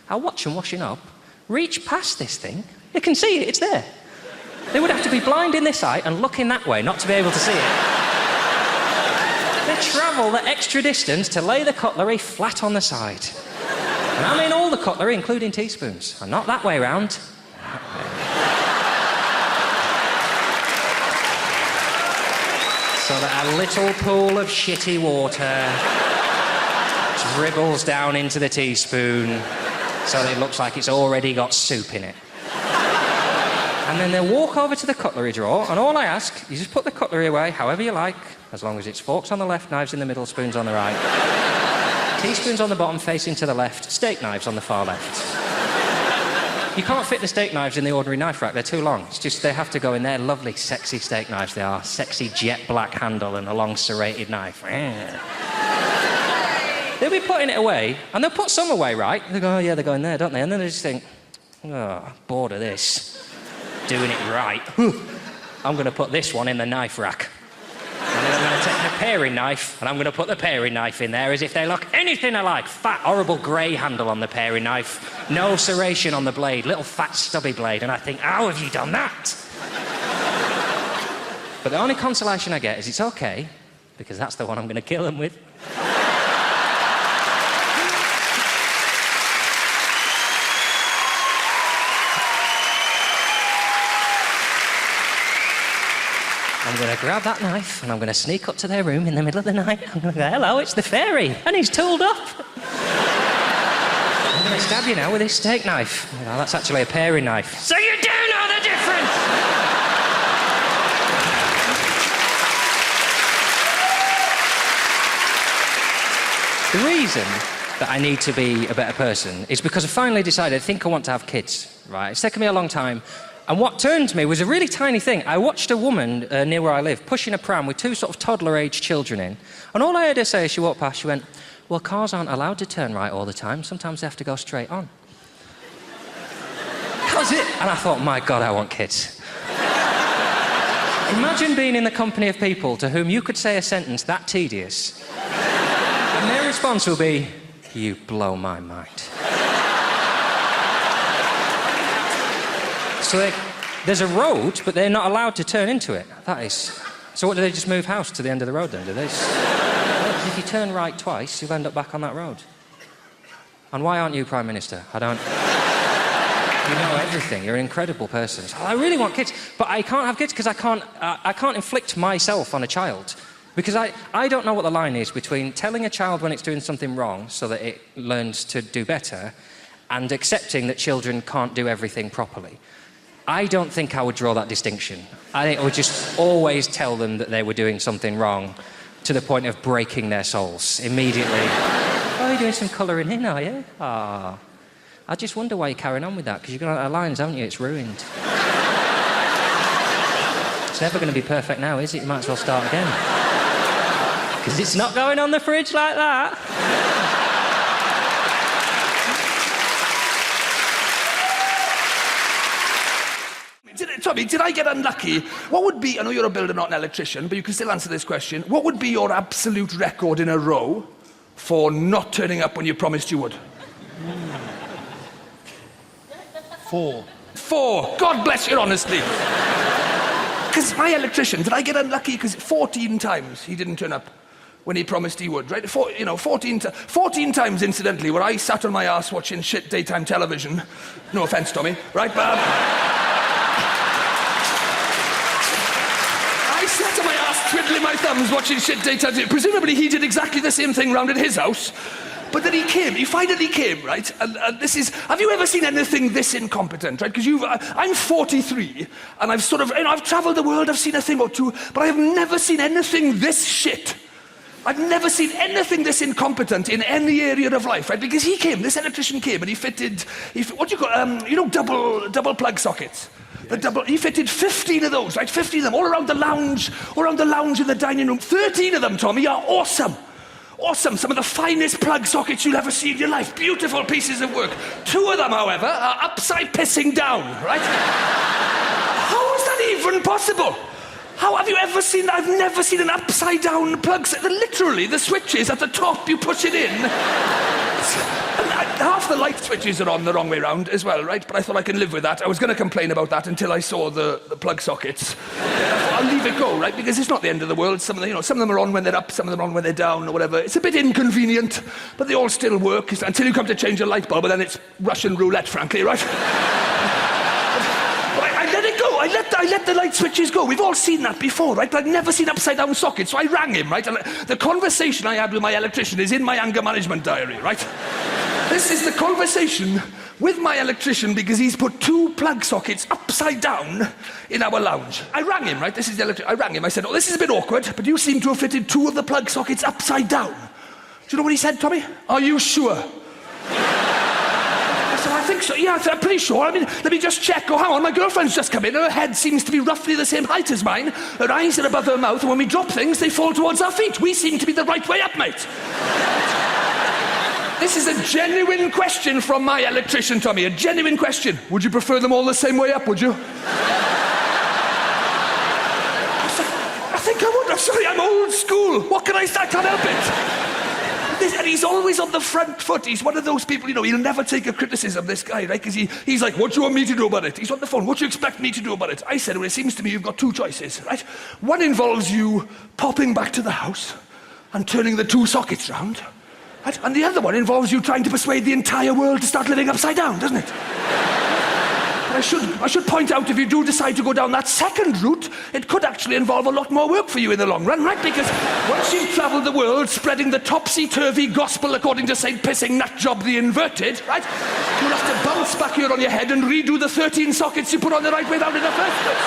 Speaker 3: I watch them washing up, reach past this thing. You can see it, it's there. They would have to be blind in this eye and looking that way not to be able to see it. They travel the extra distance to lay the cutlery flat on the side. And I mean all the cutlery, including teaspoons, and not that way round. So that a little pool of shitty water dribbles down into the teaspoon so that it looks like it's already got soup in it. And then they'll walk over to the cutlery drawer, and all I ask, you just put the cutlery away however you like, as long as it's forks on the left, knives in the middle, spoons on the right. Teaspoons on the bottom, facing to the left, steak knives on the far left. You can't fit the steak knives in the ordinary knife rack, they're too long. It's just they have to go in there. Lovely, sexy steak knives they are. Sexy jet black handle and a long serrated knife. They'll be putting it away, and they'll put some away, right? They go, oh yeah, they're going there, don't they? And then they just think, oh, bored of this. Doing it right. I'm going to put this one in the knife rack. And then I'm going to take the paring knife, and I'm going to put the paring knife in there as if they look anything alike. Fat, horrible grey handle on the paring knife. No serration on the blade. Little fat, stubby blade. And I think, how have you done that? But the only consolation I get is it's okay, because that's the one I'm going to kill them with. I'm going to grab that knife and I'm going to sneak up to their room in the middle of the night. I'm going to go, hello, it's the fairy, and he's tooled up. I'm going to stab you now with this steak knife. You know, that's actually a paring knife. So you do know the difference! The reason that I need to be a better person is because I finally decided I think I want to have kids, right? It's taken me a long time. And what turned me was a really tiny thing. I watched a woman near where I live pushing a pram with two sort of toddler-aged children in. And all I heard her say as she walked past, she went, well, cars aren't allowed to turn right all the time. Sometimes they have to go straight on. That was it. And I thought, my God, I want kids. Imagine being in the company of people to whom you could say a sentence that tedious, and their response will be, you blow my mind. So there's a road, but they're not allowed to turn into it. That is... So what, do they just move house to the end of the road then, do they? If you turn right twice, you'll end up back on that road. And why aren't you Prime Minister? I don't... You know everything. You're an incredible person. So I really want kids, but I can't have kids because I can't inflict myself on a child. Because I don't know what the line is between telling a child when it's doing something wrong so that it learns to do better and accepting that children can't do everything properly. I don't think I would draw that distinction. I think I would just always tell them that they were doing something wrong to the point of breaking their souls immediately. Oh, you're doing some colouring in, are you? Ah. I just wonder why you're carrying on with that, because you've got out of lines, haven't you? It's ruined. It's never going to be perfect now, is it? You might as well start again. Because it's not going on the fridge like that.
Speaker 7: Tommy, did I get unlucky? What would be, I know you're a builder, not an electrician, but you can still answer this question. What would be your absolute record in a row for not turning up when you promised you would?
Speaker 14: 4.
Speaker 7: 4. God bless your honesty. Because my electrician, did I get unlucky? Because 14 times he didn't turn up when he promised he would, right? 14 times, incidentally, where I sat on my ass watching shit daytime television. No offence, Tommy, right? But... I sat on my ass twiddling my thumbs watching shit daytime television. Presumably he did exactly the same thing round at his house. But then he finally came, right? And this is... Have you ever seen anything this incompetent, right? Because I'm 43, and I've sort of... I've travelled the world, I've seen a thing or two, but I have never seen anything this shit. I've never seen anything this incompetent in any area of life, right? Because this electrician came and he fitted, what do you call, double plug sockets. He fitted 15 of those, right? 15 of them, all around the lounge in the dining room. 13 of them, Tommy, are awesome. Awesome, some of the finest plug sockets you'll ever see in your life. Beautiful pieces of work. 2 of them, however, are upside pissing down, right? How is that even possible? How have you ever seen that? I've never seen an upside down plug set. Literally, the switches at the top, you push it in. Half the light switches are on the wrong way round as well, right? But I thought I can live with that. I was going to complain about that until I saw the plug sockets. I'll leave it go, right? Because it's not the end of the world. Some of them are on when they're up, some of them are on when they're down, or whatever. It's a bit inconvenient, but they all still work until you come to change a light bulb, and then it's Russian roulette, frankly, right? I let it go. I let the light switches go. We've all seen that before, right? I've never seen upside-down sockets, so I rang him, right? And the conversation I had with my electrician is in my anger management diary, right? This is the conversation with my electrician because he's put 2 plug sockets upside down in our lounge. I rang him, right? I rang him. I said, this is a bit awkward, but you seem to have fitted 2 of the plug sockets upside down. Do you know what he said, Tommy? Are you sure? I think so. Yeah, I'm pretty sure. I mean, let me just check. Oh, hang on, my girlfriend's just come in. Her head seems to be roughly the same height as mine. Her eyes are above her mouth, and when we drop things, they fall towards our feet. We seem to be the right way up, mate. This is a genuine question from my electrician, Tommy. A genuine question. Would you prefer them all the same way up, would you? I think I would. I'm sorry, I'm old school. What can I say? I can't help it. And he's always on the front foot. He's one of those people, he'll never take a criticism, this guy, right? Because he's like, what do you want me to do about it? He's on the phone, what do you expect me to do about it? I said, well, it seems to me you've got 2 choices, right? One involves you popping back to the house and turning the 2 sockets round, right? And the other one involves you trying to persuade the entire world to start living upside down, doesn't it? But I should point out, if you do decide to go down that second route, it could actually involve a lot more work for you in the long run, right? Because once you've travelled the world spreading the topsy-turvy gospel according to St. Pissing Nutjob the Inverted, right? You'll have to bounce back here on your head and redo the 13 sockets you put on the right way down in the first place.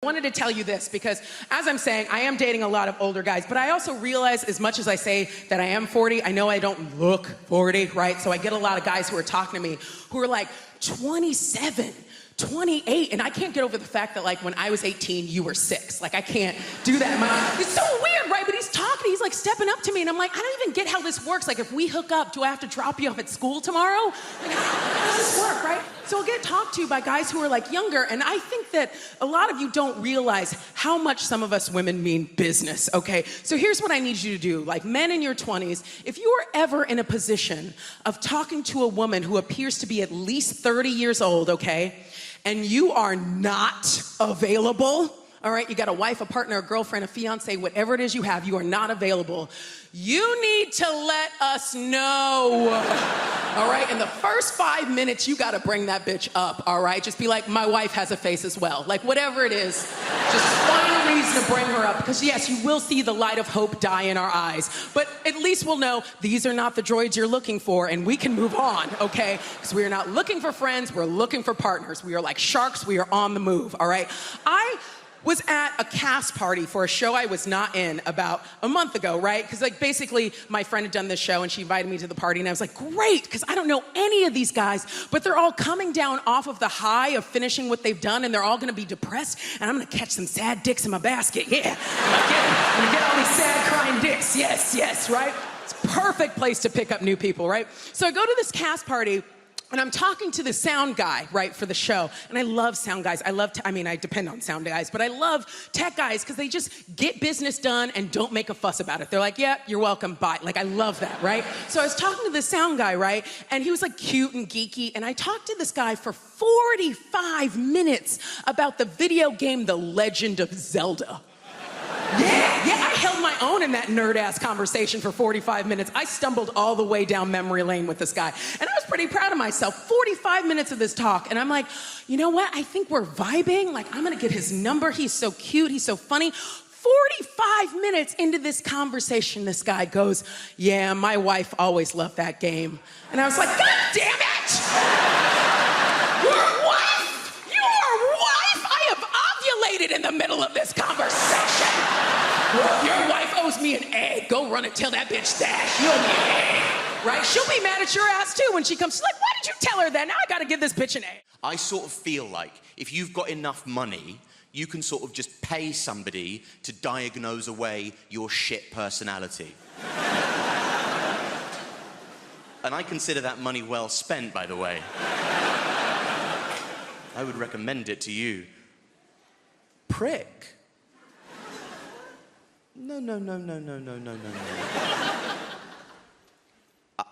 Speaker 18: I wanted to tell you this because, as I'm saying, I am dating a lot of older guys, but I also realize, as much as I say that I am 40, I know I don't look 40, right? So I get a lot of guys who are talking to me who are like 27, 28, and I can't get over the fact that, like, when I was 18, you were 6. Like, I can't do that. It's so weird, right? But he's talking, he's like stepping up to me, and I'm like, I don't even get how this works. Like, if we hook up, do I have to drop you off at school tomorrow? Like, how does this work, right? So I'll get talked to by guys who are like younger, and I think that a lot of you don't realize how much some of us women mean business, okay? So here's what I need you to do. Like, men in your 20s, if you are ever in a position of talking to a woman who appears to be at least 30 years old, okay, and you are not available, all right, you got a wife, a partner, a girlfriend, a fiance, whatever it is you have, you are not available, you need to let us know, all right? In the first 5 minutes, you gotta bring that bitch up, all right? Just be like, my wife has a face as well. Like, whatever it is, just find a reason to bring her up. Because yes, you will see the light of hope die in our eyes. But at least we'll know these are not the droids you're looking for, and we can move on, okay? Because we are not looking for friends, we're looking for partners. We are like sharks, we are on the move, all right? I was at a cast party for a show I was not in about a month ago, right? Because, like, basically, my friend had done this show, and she invited me to the party, and I was like, great, because I don't know any of these guys, but they're all coming down off of the high of finishing what they've done, and they're all going to be depressed, and I'm going to catch some sad dicks in my basket, yeah. I'm going to get all these sad, crying dicks, yes, right? It's a perfect place to pick up new people, right? So I go to this cast party, and I'm talking to the sound guy, right, for the show. And I love sound guys. I depend on sound guys, but I love tech guys because they just get business done and don't make a fuss about it. They're like, yeah, you're welcome, bye. Like, I love that, right? So I was talking to the sound guy, right? And he was like cute and geeky. And I talked to this guy for 45 minutes about the video game The Legend of Zelda. Yeah, I held my own in that nerd-ass conversation for 45 minutes. I stumbled all the way down memory lane with this guy. And I was pretty proud of myself. 45 minutes of this talk. And I'm like, you know what? I think we're vibing. Like, I'm going to get his number. He's so cute. He's so funny. 45 minutes into this conversation, this guy goes, yeah, my wife always loved that game. And I was like, God damn it! Your wife? Your wife? I have ovulated in the middle of this conversation. Your wife owes me an egg. Go run and tell that bitch that. She owe me an egg. Right? She'll be mad at your ass too when she comes. She's like, why did you tell her that? Now I gotta give this bitch an egg.
Speaker 19: I sort of feel like if you've got enough money, you can sort of just pay somebody to diagnose away your shit personality. And I consider that money well spent, by the way. I would recommend it to you. Prick. No.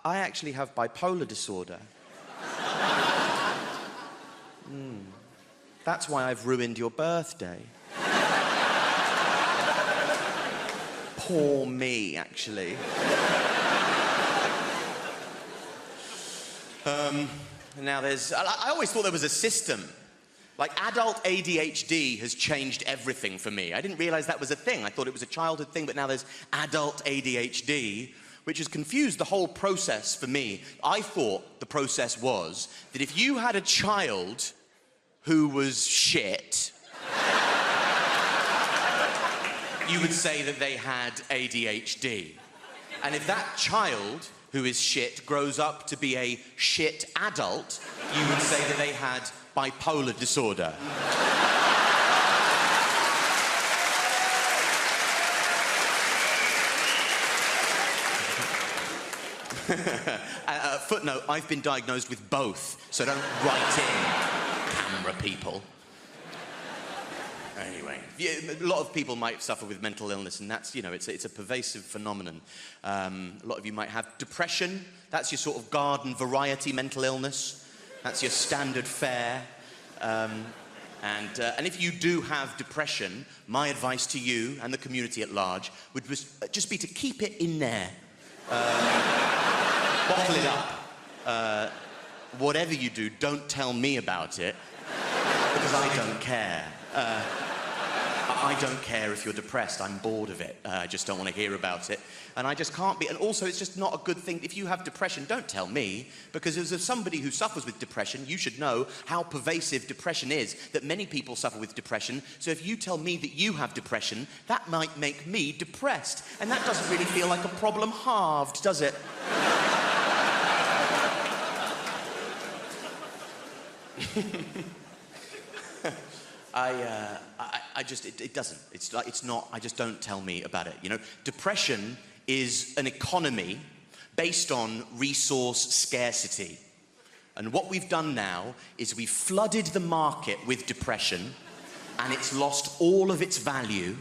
Speaker 19: I actually have bipolar disorder. That's why I've ruined your birthday. Poor me, actually. Now I always thought there was a system. Like, adult ADHD has changed everything for me. I didn't realize that was a thing. I thought it was a childhood thing, but now there's adult ADHD, which has confused the whole process for me. I thought the process was that if you had a child who was shit, you would say that they had ADHD. And if that child who is shit grows up to be a shit adult, you would say that they had bipolar disorder. Footnote, I've been diagnosed with both, so don't write in, camera people. Anyway, a lot of people might suffer with mental illness, and that's, it's a pervasive phenomenon. A lot of you might have depression. That's your sort of garden variety mental illness. That's your standard fare. And if you do have depression, my advice to you and the community at large would just be to keep it in there. Bottle it up. Whatever you do, don't tell me about it, because I don't care. I don't care if you're depressed. I'm bored of it. I just don't want to hear about it. And I just can't be. And also, it's just not a good thing. If you have depression, don't tell me, because as somebody who suffers with depression, you should know how pervasive depression is, that many people suffer with depression. So if you tell me that you have depression, that might make me depressed. And that doesn't really feel like a problem halved, does it? It doesn't. It's not, I just don't tell me about it, Depression is an economy based on resource scarcity. And what we've done now is we've flooded the market with depression, and it's lost all of its value,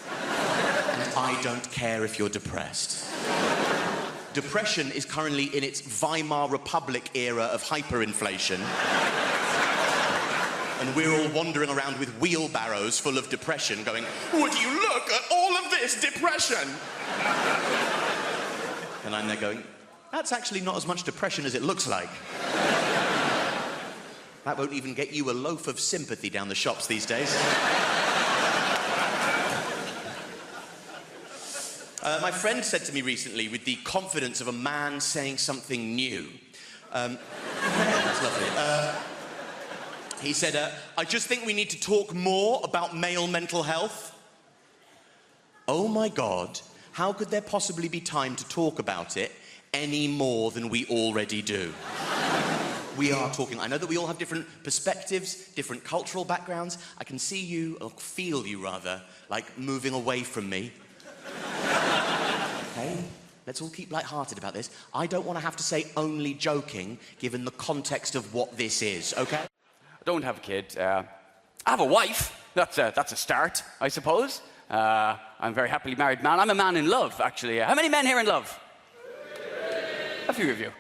Speaker 19: and I don't care if you're depressed. Depression is currently in its Weimar Republic era of hyperinflation. And we're all wandering around with wheelbarrows full of depression going, would you look at all of this depression? And I'm there going, that's actually not as much depression as it looks like. That won't even get you a loaf of sympathy down the shops these days. My friend said to me recently, with the confidence of a man saying something new, that's lovely. He said, I just think we need to talk more about male mental health. Oh my God, how could there possibly be time to talk about it any more than we already do? We are talking. I know that we all have different perspectives, different cultural backgrounds. I can see you, or feel you rather, like moving away from me. Okay? Let's all keep light-hearted about this. I don't want to have to say only joking, given the context of what this is, okay?
Speaker 20: I don't have a kid. I have a wife. That's a start, I suppose. I'm a very happily married man. I'm a man in love, actually. How many men here in love? A few of you.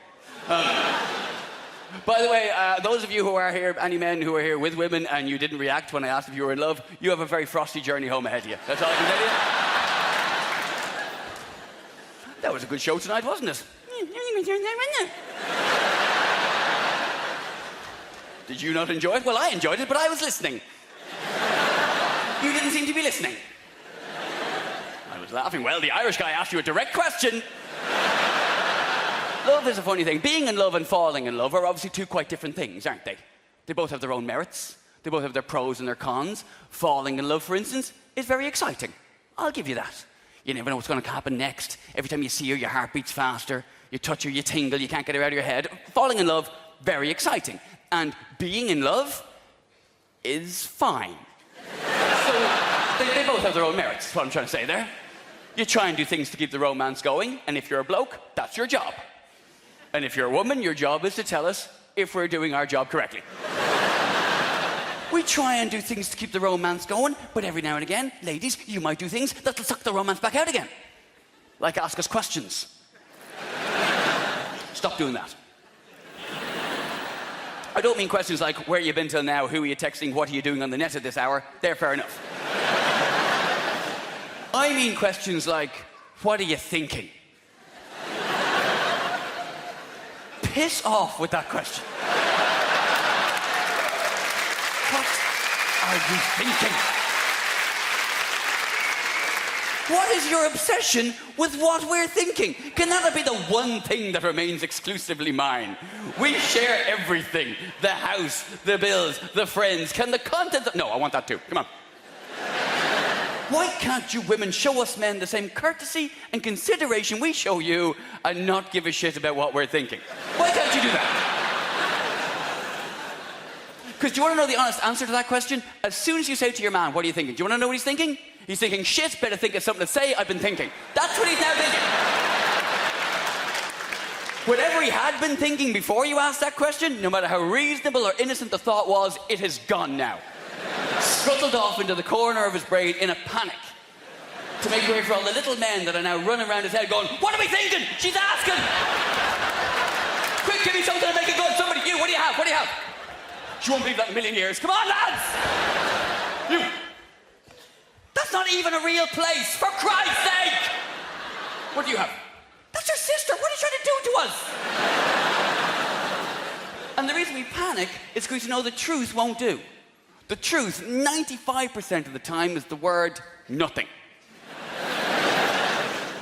Speaker 20: By the way, those of you who are here, any men who are here with women and you didn't react when I asked if you were in love, you have a very frosty journey home ahead of you. That's all I can tell you. That was a good show tonight, wasn't it? Did you not enjoy it? Well, I enjoyed it, but I was listening. You didn't seem to be listening. I was laughing. Well, the Irish guy asked you a direct question. Love is a funny thing. Being in love and falling in love are obviously two quite different things, aren't they? They both have their own merits. They both have their pros and their cons. Falling in love, for instance, is very exciting. I'll give you that. You never know what's going to happen next. Every time you see her, your heart beats faster. You touch her, you tingle, you can't get her out of your head. Falling in love, very exciting. And being in love is fine. So they both have their own merits, is what I'm trying to say there. You try and do things to keep the romance going, and if you're a bloke, that's your job. And if you're a woman, your job is to tell us if we're doing our job correctly. We try and do things to keep the romance going, but every now and again, ladies, you might do things that'll suck the romance back out again. Like ask us questions. Stop doing that. I don't mean questions like, where you been till now, who are you texting, what are you doing on the net at this hour? They're fair enough. I mean questions like, what are you thinking? Piss off with that question. What are you thinking? What is your obsession with what we're thinking? Can that be the one thing that remains exclusively mine? We share everything. The house, the bills, the friends. Can the content... No, I want that too. Come on. Why can't you women show us men the same courtesy and consideration we show you and not give a shit about what we're thinking? Why can't you do that? Because do you want to know the honest answer to that question? As soon as you say to your man, what are you thinking? Do you want to know what he's thinking? He's thinking, shit, better think of something to say, I've been thinking. That's what he's now thinking. Whatever he had been thinking before you asked that question, no matter how reasonable or innocent the thought was, it has gone now. Scuttled off into the corner of his brain in a panic to make way for all the little men that are now running around his head going, what are we thinking? She's asking! Quick, give me something to make it good. Somebody, you, what do you have? What do you have? She won't believe that in a million years. Come on, lads! You. That's not even a real place, for Christ's sake! What do you have? That's your sister. What are you trying to do to us? And the reason we panic is because, you know, the truth won't do. The truth, 95% of the time, is the word nothing.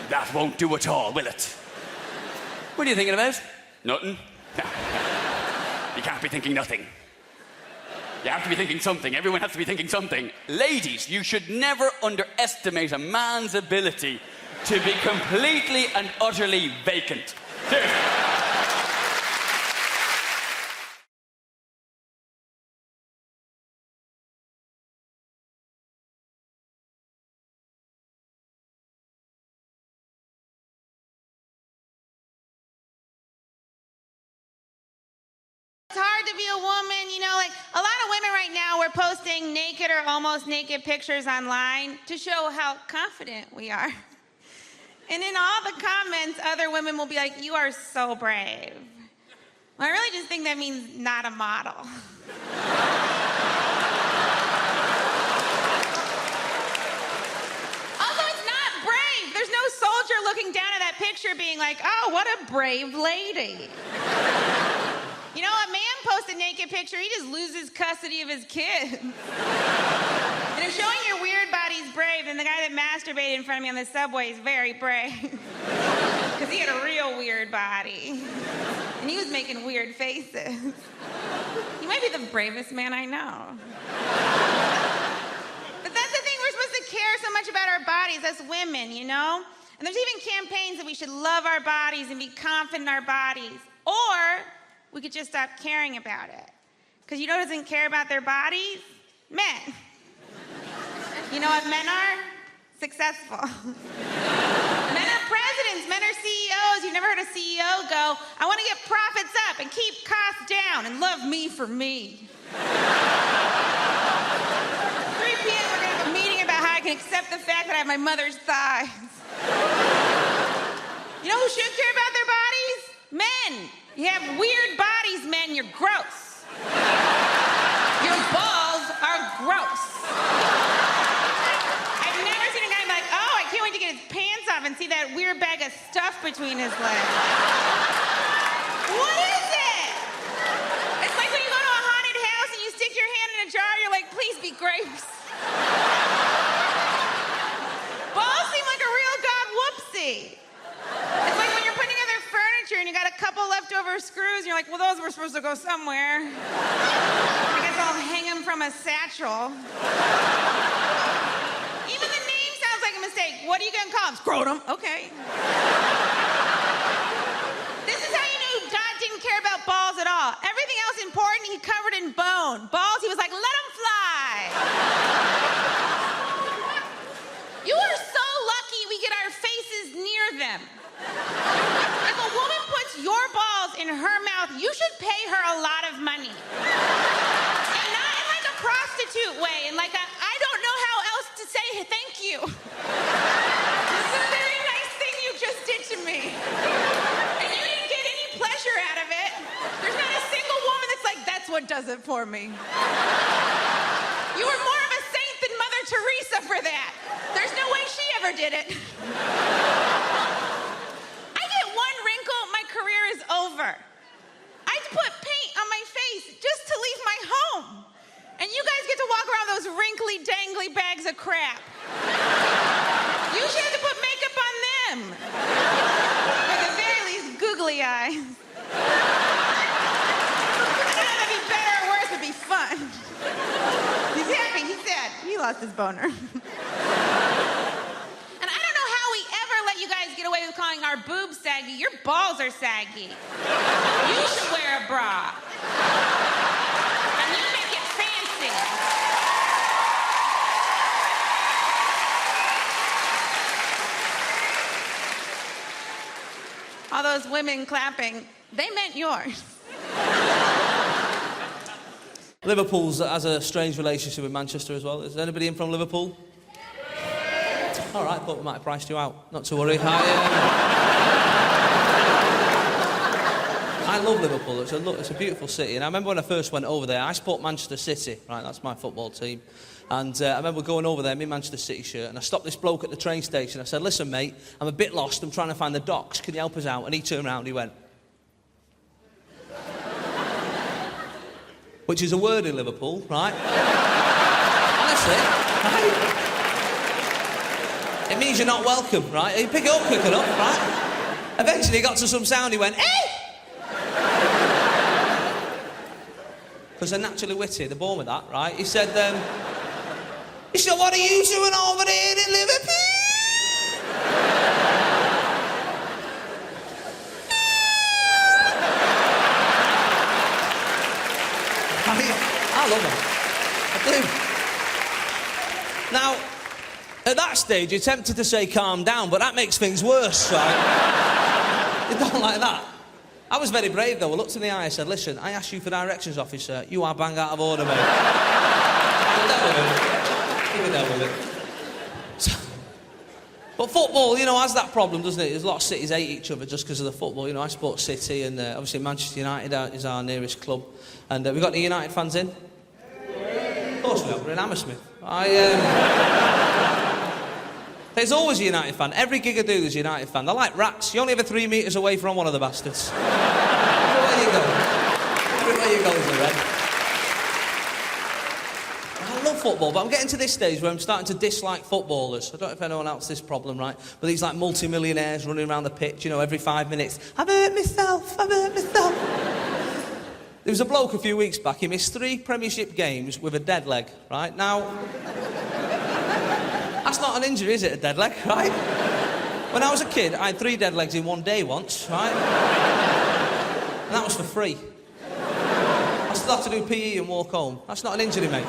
Speaker 20: That won't do at all, will it? What are you thinking about? Nothing? You can't be thinking nothing. You have to be thinking something. Everyone has to be thinking something. Ladies, you should never underestimate a man's ability to be completely and utterly vacant. Seriously.
Speaker 21: It's hard to be a woman, you know, like a lot of women right now, we're posting naked or almost naked pictures online to show how confident we are. And in all the comments, other women will be like, you are so brave. Well, I really just think that means not a model. Also, it's not brave. There's no soldier looking down at that picture being like, oh, what a brave lady. You know, a man posts a naked picture, he just loses custody of his kids. And if showing your weird body's brave, then the guy that masturbated in front of me on the subway is very brave. Because he had a real weird body. And he was making weird faces. He might be the bravest man I know. But that's the thing, we're supposed to care so much about our bodies as women, you know? And there's even campaigns that we should love our bodies and be confident in our bodies. Or we could just stop caring about it. Because you know who doesn't care about their bodies? Men. You know what men are? Successful. Men are presidents, men are CEOs. You've never heard a CEO go, I want to get profits up and keep costs down and love me for me. 3 p.m. we're going to have a meeting about how I can accept the fact that I have my mother's thighs. You know who should care about their bodies? Men. You have weird bodies, men. You're gross. Your balls are gross. I've never seen a guy like, oh, I can't wait to get his pants off and see that weird bag of stuff between his legs. What is it? It's like when you go to a haunted house and you stick your hand in a jar, you're like, please be grapes. Balls seem like a real god whoopsie. It's like when you're putting together furniture and you got a couple leftover screws and you're like, well, those were supposed to go somewhere. I guess I'll hang them from a satchel. Even the name sounds like a mistake. What are you gonna call him? Scrotum. Okay. This is how you knew Dad didn't care about balls at all. Everything else important, he covered in bone. Balls, he was like, let them fly. You are so lucky we get our faces near them. If a woman puts your balls in her mouth, you should pay her a lot of money. And not in like a prostitute way, and like a, I don't know how else to say thank you. This is a very nice thing you just did to me. And you didn't get any pleasure out of it. There's not a single woman that's like, that's what does it for me. You were more of a saint than Mother Teresa for that. There's no way she ever did it. I get one wrinkle, my career is over. I had to put paint on my face just to leave my home. And you guys get to walk around those wrinkly, dangly bags of crap. You should have to put makeup on them. Or at the very least, googly eyes. I don't know if it'd be better or worse, it'd be fun. He's happy, he's sad. He lost his boner. And I don't know how we ever let you guys get away with calling our boobs saggy. Your balls are saggy. You should wear a bra. And you make it fancy. All those women clapping, they meant yours.
Speaker 1: Liverpool's has a strange relationship with Manchester as well. Is anybody in from Liverpool? All right, thought we might have priced you out. Not to worry. I love Liverpool. It's a beautiful city. And I remember when I first went over there, I support Manchester City, right? That's my football team. And I remember going over there in my Manchester City shirt, and I stopped this bloke at the train station. I said, listen, mate, I'm a bit lost. I'm trying to find the docks. Can you help us out? And he turned around and he went... Which is a word in Liverpool, right? Honestly, right? It means you're not welcome, right? You pick it up quick enough, right? Eventually he got to some sound, he went, hey! Because they're naturally witty, they're born with that, right? He said, what are you doing over there in Liverpool? I love him. I do. Now, at that stage, you're tempted to say calm down, but that makes things worse, right? You don't like that. I was very brave, though. I looked in the eye, I said, listen, I asked you for directions, officer. You are bang out of order, mate. Keep it down with it. But football, you know, has that problem, doesn't it? There's a lot of cities hate each other just because of the football. You know, I support City, and obviously Manchester United is our nearest club. And we've got any United fans in? Of course we have. We're in Hammersmith. There's always a United fan. Every gig I do, there's a United fan. They're like rats. You're only ever 3 metres away from one of the bastards. Everywhere you go. Everywhere you go is a red. I love football, but I'm getting to this stage where I'm starting to dislike footballers. I don't know if anyone else has this problem, right? But these like multi-millionaires running around the pitch, you know, every 5 minutes. I've hurt myself. There was a bloke a few weeks back, he missed 3 Premiership games with a dead leg, right? Now, that's not an injury, is it, a dead leg, right? When I was a kid, I had 3 dead legs in one day once, right? And that was for free. I still have to do PE and walk home. That's not an injury, mate.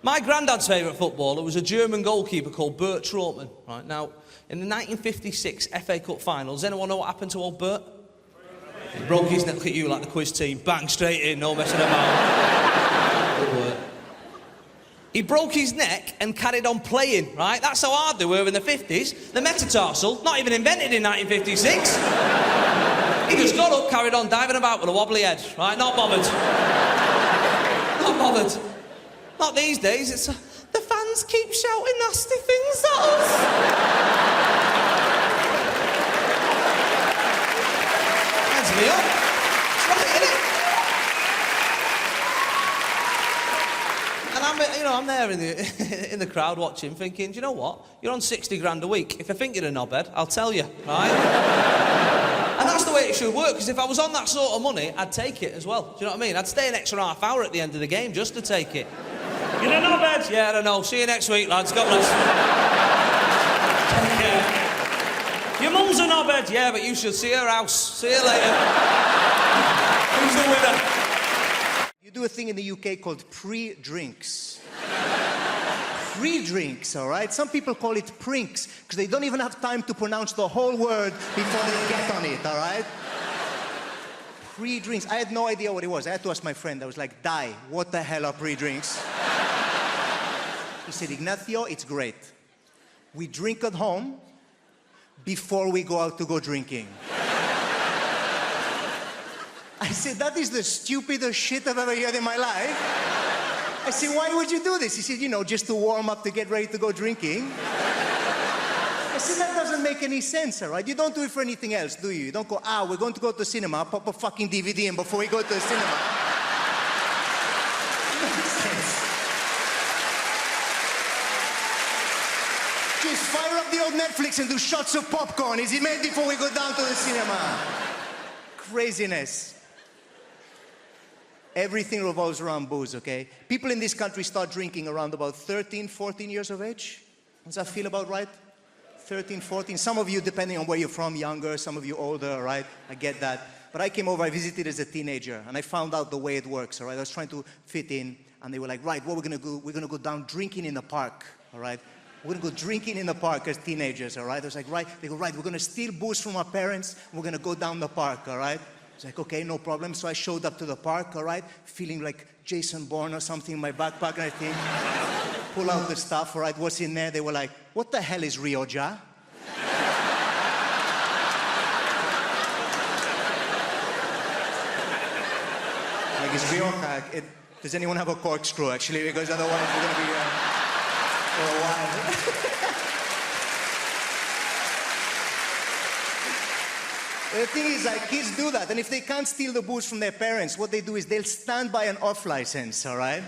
Speaker 1: My granddad's favourite footballer was a German goalkeeper called Bert Trautmann, right? Now, in the 1956 FA Cup final, does anyone know what happened to old Bert? He broke his neck. Look at you, like the quiz team. Bang, straight in, no messing about. Good work. He broke his neck and carried on playing, right? That's how hard they were in the 50s. The metatarsal, not even invented in 1956. He just got up, carried on diving about with a wobbly head, right? Not bothered. Not bothered. Not these days. It's the fans keep shouting nasty things at us. Me up. It's right, isn't it? And I'm there in the crowd watching, thinking, do you know what? You're on 60 grand a week. If I think you're a knobhead, I'll tell you, right? And that's the way it should work, because if I was on that sort of money, I'd take it as well. Do you know what I mean? I'd stay an extra half hour at the end of the game just to take it. You're a knobhead? Yeah, I don't know. See you next week, lads. God bless. Your mum's a knobhead. Yeah, but you should see her house. See you later. Who's the winner?
Speaker 2: You do a thing in the UK called pre-drinks. Pre-drinks, all right? Some people call it prinks because they don't even have time to pronounce the whole word before they get on it, all right? Pre-drinks. I had no idea what it was. I had to ask my friend. I was like, Di, what the hell are pre-drinks? He said, Ignacio, it's great. We drink at home before we go out to go drinking. I said, that is the stupidest shit I've ever heard in my life. I said, why would you do this? He said, you know, just to warm up to get ready to go drinking. I said, that doesn't make any sense, all right? You don't do it for anything else, do you? You don't go, we're going to go to the cinema, pop a fucking DVD in before we go to the cinema. Makes sense. Just fire up the old Netflix and do shots of popcorn. Is it made before we go down to the cinema? Craziness. Everything revolves around booze, okay? People in this country start drinking around about 13, 14 years of age. Does that feel about right? 13, 14. Some of you, depending on where you're from, younger, some of you older, all right? I get that. But I came over, I visited as a teenager, and I found out the way it works, all right? I was trying to fit in, and they were like, right, what we're gonna do, we're gonna go down drinking in the park, all right? We're gonna go drinking in the park as teenagers, all right? I was like, right, they go, right, we're gonna steal booze from our parents, and we're gonna go down the park, all right? I was like, okay, no problem. So I showed up to the park, all right, feeling like Jason Bourne or something in my backpack, and I think, pull out the stuff, all right, what's in there? They were like, what the hell is Rioja? Like, it's Rioja. Does anyone have a corkscrew, actually? Because otherwise we're going to be here for a while. The thing is, like, kids do that, and if they can't steal the booze from their parents, what they do is they'll stand by an off license, all right?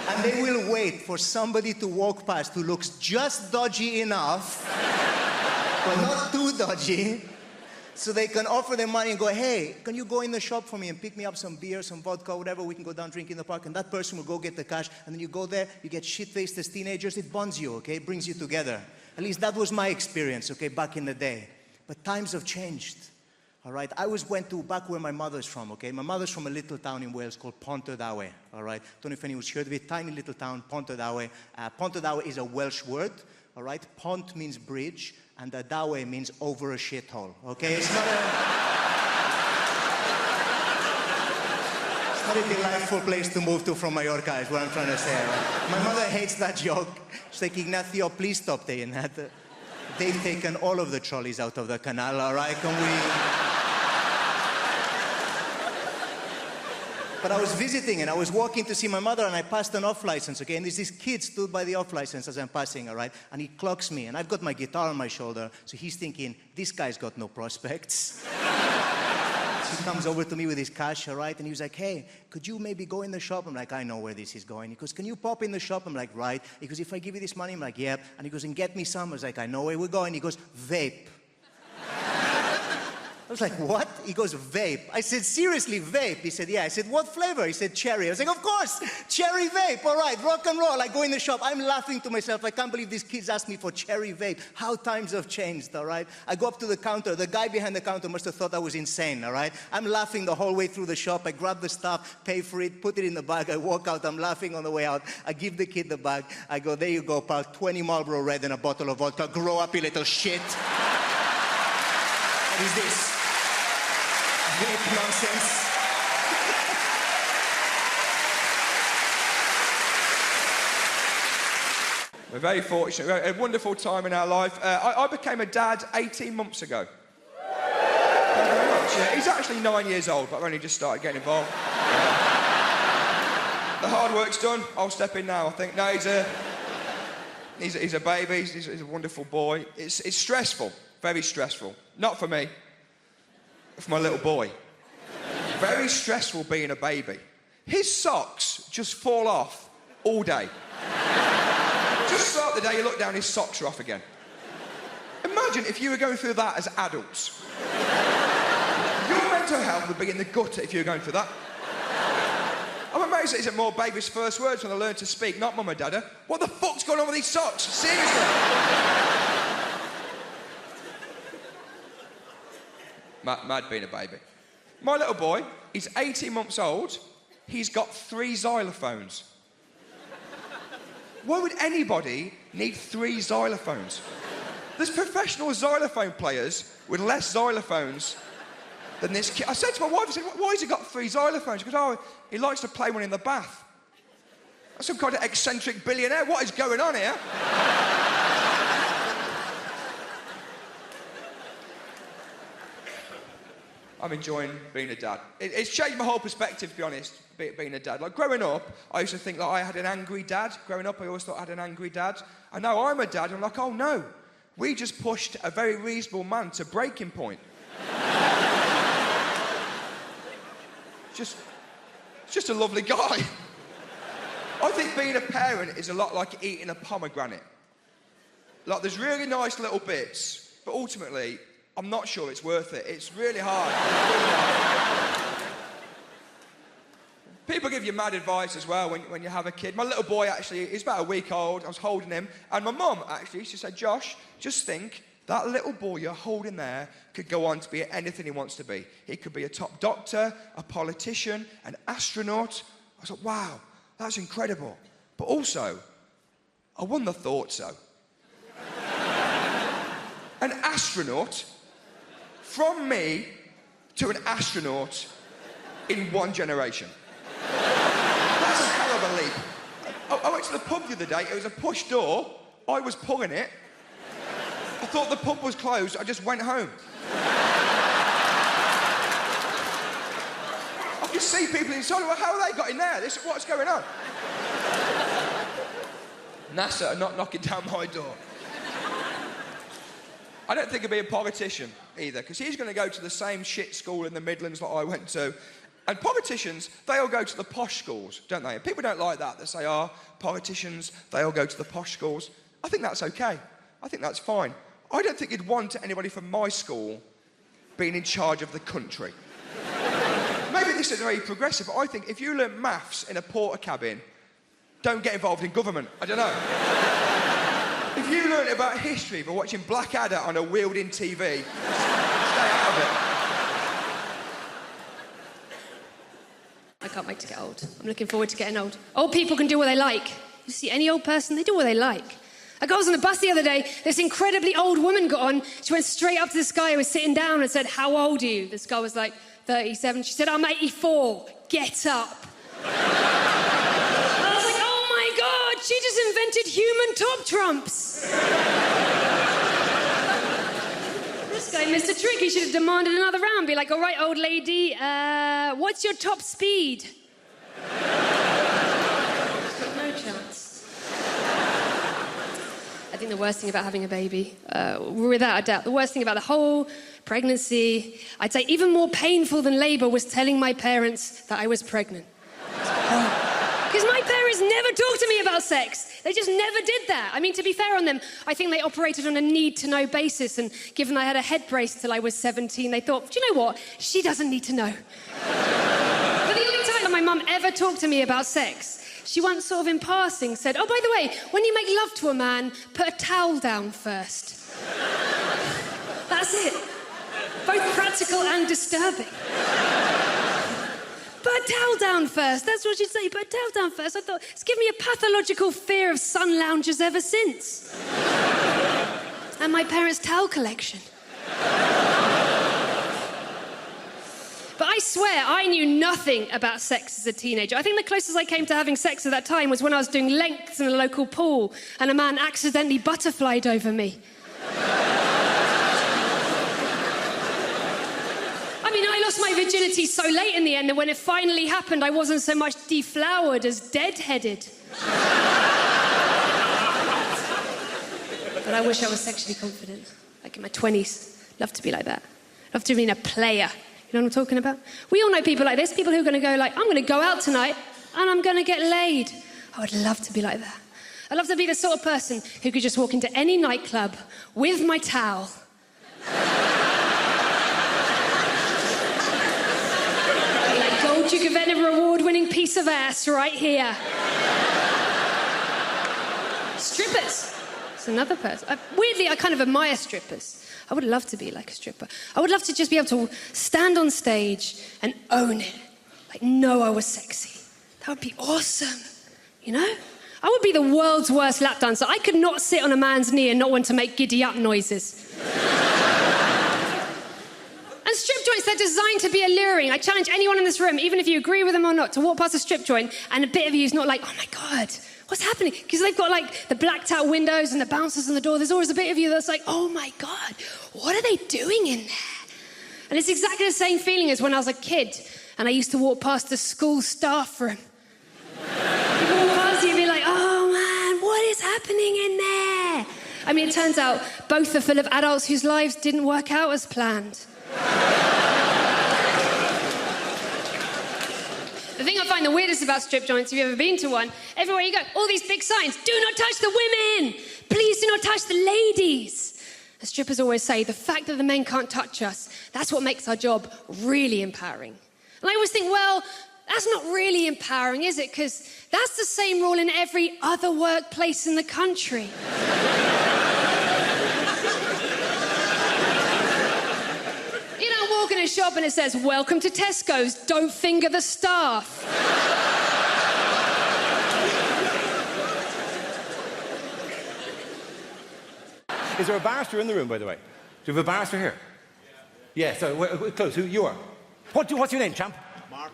Speaker 2: And they will wait for somebody to walk past who looks just dodgy enough, but not too dodgy, so they can offer them money and go, hey, can you go in the shop for me and pick me up some beer, some vodka, whatever, we can go down drink in the park, and that person will go get the cash, and then you go there, you get shit-faced as teenagers, it bonds you, okay? It brings you together. At least that was my experience, okay, back in the day. But times have changed, all right? I went to back where my mother's from, okay? My mother's from a little town in Wales called Pontardawe, all right? Don't know if anyone's heard of it. Tiny little town, Pontardawe. Pontardawe is a Welsh word, all right? Pont means bridge, and Dawe means over a shithole, okay? It's not a delightful place to move to from Mallorca, is what I'm trying to say, right? My mother hates that joke. She's like, Ignacio, please stop saying that. They've taken all of the trolleys out of the canal, all right? Can we... But I was visiting and I was walking to see my mother and I passed an off license, okay? And there's this kid stood by the off license as I'm passing, all right? And he clocks me and I've got my guitar on my shoulder, so he's thinking, this guy's got no prospects. So he comes over to me with his cash, all right? And he was like, hey, could you maybe go in the shop? I'm like, I know where this is going. He goes, can you pop in the shop? I'm like, right. He goes, if I give you this money? I'm like, yep. And he goes, and get me some. I was like, I know where we're going. He goes, vape. I was like, what? He goes, vape. I said, seriously, vape? He said, yeah. I said, what flavor? He said, cherry. I was like, of course, cherry vape. All right, rock and roll. I go in the shop. I'm laughing to myself. I can't believe these kids asked me for cherry vape. How times have changed, all right? I go up to the counter. The guy behind the counter must have thought I was insane, all right? I'm laughing the whole way through the shop. I grab the stuff, pay for it, put it in the bag. I walk out. I'm laughing on the way out. I give the kid the bag. I go, there you go, pal. 20 Marlboro Red and a bottle of vodka. Grow up, you little shit. What is this? Vape nonsense.
Speaker 7: We're very fortunate. We had a wonderful time in our life. I became a dad 18 months ago. Thank you very much. He's actually 9 years old, but I've only just started getting involved. The hard work's done. I'll step in now, I think. No, he's a baby. He's a wonderful boy. It's stressful, very stressful. Not for me. For my little boy. Very stressful being a baby. His socks just fall off all day. Just start the day, you look down, his socks are off again. Imagine if you were going through that as adults. Your mental health would be in the gutter if you were going through that. I'm amazed it isn't more baby's first words when they learn to speak, not mum and dada. What the fuck's going on with these socks? Seriously.
Speaker 4: Mad being a baby. My little boy, he's 18 months old. He's got 3 xylophones. Why would anybody need 3 xylophones? There's professional xylophone players with less xylophones than this kid. I said to my wife, I said, why has he got 3 xylophones? She goes, oh, he likes to play one in the bath. That's some kind of eccentric billionaire. What is going on here? I'm enjoying being a dad. It's changed my whole perspective, to be honest, being a dad. Like, growing up, I used to think that I had an angry dad. Growing up, I always thought I had an angry dad. And now I'm a dad, and I'm like, oh, no. We just pushed a very reasonable man to breaking point. just a lovely guy. I think being a parent is a lot like eating a pomegranate. Like, there's really nice little bits, but ultimately, I'm not sure it's worth it. It's really hard. People give you mad advice as well when you have a kid. My little boy, actually, he's about a week old. I was holding him. And my mum, actually, she said, Josh, just think, that little boy you're holding there could go on to be anything he wants to be. He could be a top doctor, a politician, an astronaut. I was like, wow, that's incredible. But also, I wouldn't have thought so. An astronaut, from me to an astronaut in one generation. That's a hell of a leap. I went to the pub the other day. It was a push door. I was pulling it. I thought the pub was closed. I just went home. I could see people inside. Well, how have they got in there? What's going on? NASA are not knocking down my door. I don't think he'll be a politician either, because he's going to go to the same shit school in the Midlands that I went to. And politicians, they all go to the posh schools, don't they? And people don't like that. They say, politicians, they all go to the posh schools. I think that's okay. I think that's fine. I don't think you'd want anybody from my school being in charge of the country. Maybe this is very progressive, but I think if you learn maths in a porter cabin, don't get involved in government. I don't know. If you learn about history by watching Blackadder on a wheeled-in TV, stay out of it.
Speaker 22: I can't wait to get old. I'm looking forward to getting old. Old people can do what they like. You see any old person, they do what they like. I was on the bus the other day, this incredibly old woman got on, she went straight up to this guy who was sitting down and said, how old are you? This guy was like, 37. She said, I'm 84. Get up. I was like, oh my God, she just invented human top trumps. This guy missed a trick. He should have demanded another round. Be like, all right, old lady, what's your top speed? No chance. I think the worst thing about having a baby, without a doubt, the worst thing about the whole pregnancy, I'd say even more painful than labour, was telling my parents that I was pregnant. Because my parents never talked to me about sex. They just never did that. I mean, to be fair on them, I think they operated on a need-to-know basis, and given I had a head brace till I was 17, they thought, do you know what? She doesn't need to know. But the only time that my mum ever talked to me about sex, she once sort of in passing said, oh, by the way, when you make love to a man, put a towel down first. That's it. Both practical and disturbing. Put a towel down first. That's what she'd say. Put a towel down first. I thought, it's given me a pathological fear of sun loungers ever since. And my parents' towel collection. But I swear, I knew nothing about sex as a teenager. I think the closest I came to having sex at that time was when I was doing lengths in a local pool and a man accidentally butterflied over me. I mean, I lost my virginity so late in the end that when it finally happened, I wasn't so much deflowered as dead-headed. But I wish I was sexually confident, like in my 20s. Love to be like that. Love to be a player. You know what I'm talking about? We all know people like this, people who are going to go like, I'm going to go out tonight and I'm going to get laid. I would love to be like that. I'd love to be the sort of person who could just walk into any nightclub with my towel. Like gold Duke of Edinburgh award-winning piece of ass right here. Strippers. It's another person. Weirdly, I kind of admire strippers. I would love to be like a stripper. I would love to just be able to stand on stage and own it. Like, know I was sexy. That would be awesome, you know? I would be the world's worst lap dancer. I could not sit on a man's knee and not want to make giddy-up noises. And strip joints, they're designed to be alluring. I challenge anyone in this room, even if you agree with them or not, to walk past a strip joint and a bit of you is not like, oh my God, what's happening? Because they've got like the blacked out windows and the bouncers on the door. There's always a bit of you that's like, oh my God, what are they doing in there? And it's exactly the same feeling as when I was a kid and I used to walk past the school staff room. You walk past, you'd be like, oh man, what is happening in there? I mean, it turns out both are full of adults whose lives didn't work out as planned. The thing I find the weirdest about strip joints, if you've ever been to one, everywhere you go, all these big signs, do not touch the women! Please do not touch the ladies! As strippers always say, the fact that the men can't touch us, that's what makes our job really empowering. And I always think, well, that's not really empowering, is it? Because that's the same rule in every other workplace in the country. In a shop and it says, welcome to Tesco's, don't finger the staff.
Speaker 5: Is there a barrister in the room, by the way? Do we have a barrister here? Yeah, so close. Who you are? What's your name, champ? Mark.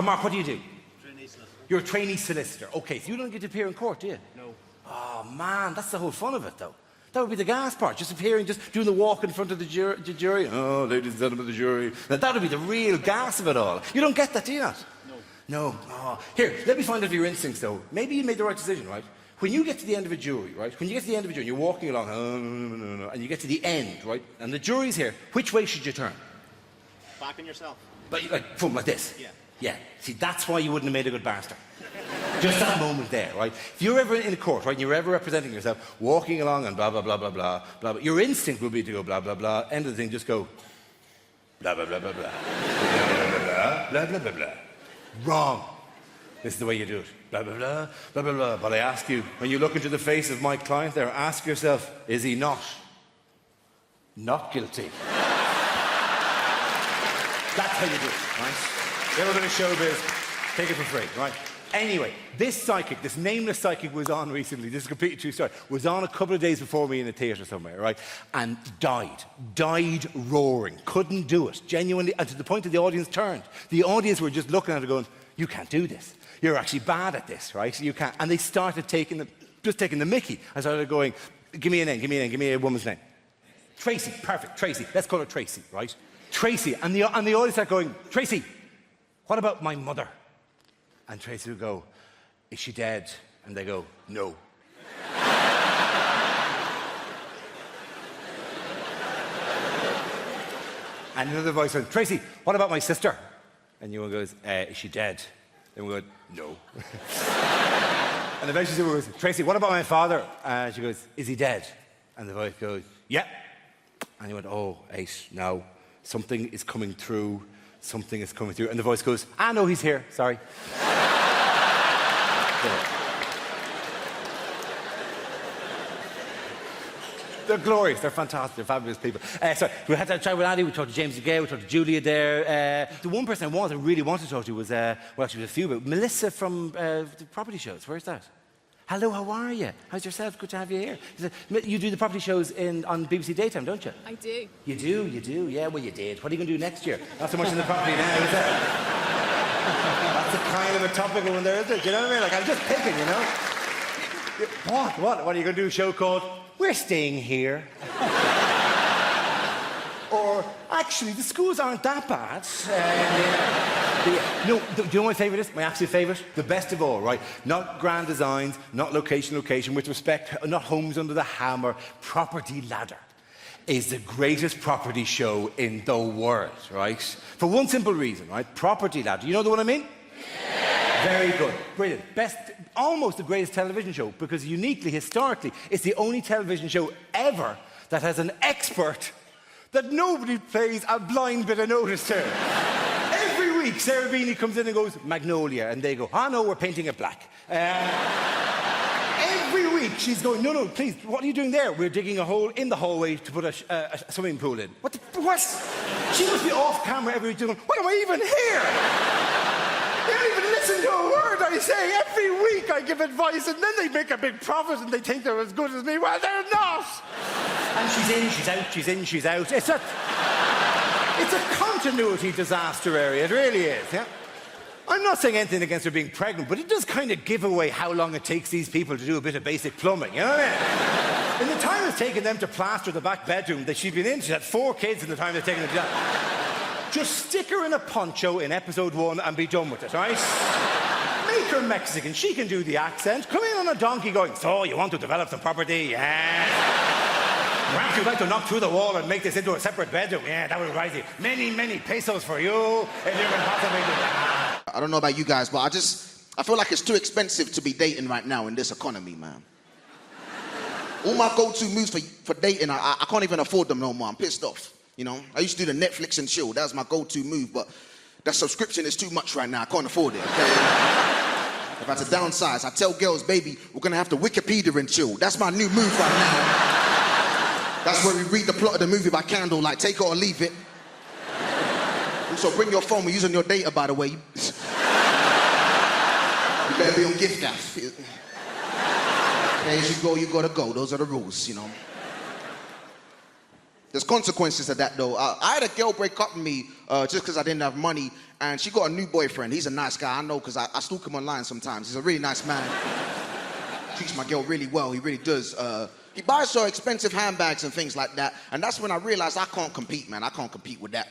Speaker 5: Mark, what do you do?
Speaker 6: Trainee solicitor.
Speaker 5: You're a trainee solicitor. Okay, so you don't get to appear in court, do you?
Speaker 6: No.
Speaker 5: Oh, man, that's the whole fun of it, though. That would be the gas part, just appearing, just doing the walk in front of the jury. Oh, ladies and gentlemen of the jury. Now, that would be the real gas of it all. You don't get that, do you not? No. No. Oh. Here, let me find out your instincts, though. Maybe you made the right decision, right? When you get to the end of a jury, right? When you get to the end of a jury, you're walking along, no, and you get to the end, right? And the jury's here. Which way should you turn?
Speaker 6: Back on yourself.
Speaker 5: Like like this?
Speaker 6: Yeah.
Speaker 5: Yeah. See, that's why you wouldn't have made a good barrister. Just that moment there, right? If you're ever in a court, right, and you're ever representing yourself, walking along and blah, blah, blah, blah, blah, blah, blah, your instinct will be to go blah, blah, blah, end of the thing, just go blah, blah, blah, blah, blah, blah, blah, blah, blah, blah, blah. Wrong. This is the way you do it. Blah, blah, blah, blah, blah, blah. But I ask you, when you look into the face of my client there, ask yourself, is he not guilty? That's how you do it, right? You're a bit of showbiz, take it for free, right? Anyway, this psychic, this nameless psychic was on recently, this is a completely true story, was on a couple of days before me in a theatre somewhere, right? And died roaring, couldn't do it, genuinely, and to the point that the audience turned. The audience were just looking at her going, you can't do this. You're actually bad at this, right? You can't. And they started taking the mickey. I started going, give me a name, give me a woman's name. Tracy, perfect, Tracy. Let's call her Tracy, right? Tracy. And the audience started going, Tracy, what about my mother? And Tracy would go, is she dead? And they go, no. And another voice went, Tracy, what about my sister? And you one goes, is she dead? And we go, no. And eventually someone goes, Tracy, what about my father? And she goes, is he dead? And the voice goes, yeah. And he went, oh, Ace, no. Something is coming through. Something is coming through. And the voice goes, no, he's here. Sorry. They're glorious, they're fantastic, they're fabulous people. So we had to chat with Andy, we talked to James again, we talked to Julia there. The one person I really wanted to talk to was, well, actually, was a few, but Melissa from the property shows. Where's that? Hello, how are you? How's yourself? Good to have you here. You do the property shows on BBC Daytime, don't you?
Speaker 23: I do.
Speaker 5: You do? Yeah, well, you did. What are you going to do next year? Not so much in the property now, is it? That's a kind of a topical one there, isn't it? Do you know what I mean? Like, I'm just picking, you know? What are you going to do? A show called We're Staying Here? Or, actually, the schools aren't that bad. No, do you know what my favourite is? My absolute favourite? The best of all, right? Not grand designs, not location, with respect, not homes under the hammer, Property Ladder is the greatest property show in the world, right? For one simple reason, right? Property Ladder. You know the one I mean? Yeah. Very good. Brilliant. Best, almost the greatest television show, because uniquely, historically, it's the only television show ever that has an expert that nobody pays a blind bit of notice to. Every week, Sarah Beanie comes in and goes, Magnolia, and they go, no, we're painting it black. Every week, she's going, no, please, what are you doing there? We're digging a hole in the hallway to put a swimming pool in. What? She must be off camera every week doing, what am I even here? They don't even listen to a word I say. Every week I give advice and then they make a big profit and they think they're as good as me. Well, they're not. And she's in, she's out, she's in, she's out. It's a continuity disaster area, it really is, yeah? I'm not saying anything against her being pregnant, but it does kind of give away how long it takes these people to do a bit of basic plumbing, you know what I mean? In the time it's taken them to plaster the back bedroom that she's been in, she's had 4 kids in the time it's taken them to do that. Just stick her in a poncho in episode 1 and be done with it, right? Make her Mexican, she can do the accent. Come in on a donkey going, so you want to develop some property? Yeah. Perhaps you'd like to knock through the wall and make this into a separate bedroom. Yeah, that would rise you many, many pesos for you if you can possibly do that.
Speaker 8: I don't know about you guys, but I feel like it's too expensive to be dating right now in this economy, man. All my go-to moves for dating, I can't even afford them no more. I'm pissed off, you know. I used to do the Netflix and chill. That was my go-to move, but that subscription is too much right now. I can't afford it, okay? If I had to downsize, I tell girls, baby, we're gonna have to Wikipedia and chill. That's my new move right now. That's where we read the plot of the movie by candlelight. Take it or leave it. Also, bring your phone. We're using your data, by the way. You better be on gift gaff. As you go, you gotta go. Those are the rules, you know. There's consequences to that, though. I had a girl break up with me just because I didn't have money, and she got a new boyfriend. He's a nice guy, I know, because I stalk him online sometimes. He's a really nice man. Treats my girl really well. He really does. He buys her expensive handbags and things like that, and that's when I realized I can't compete, man. I can't compete with that.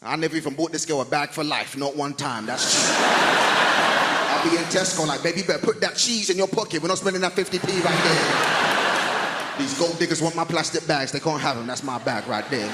Speaker 8: I never even bought this girl a bag for life, not one time. That's true. I'll be in Tesco like, baby, you better put that cheese in your pocket. We're not spending that 50p right there. These gold diggers want my plastic bags. They can't have them. That's my bag right there.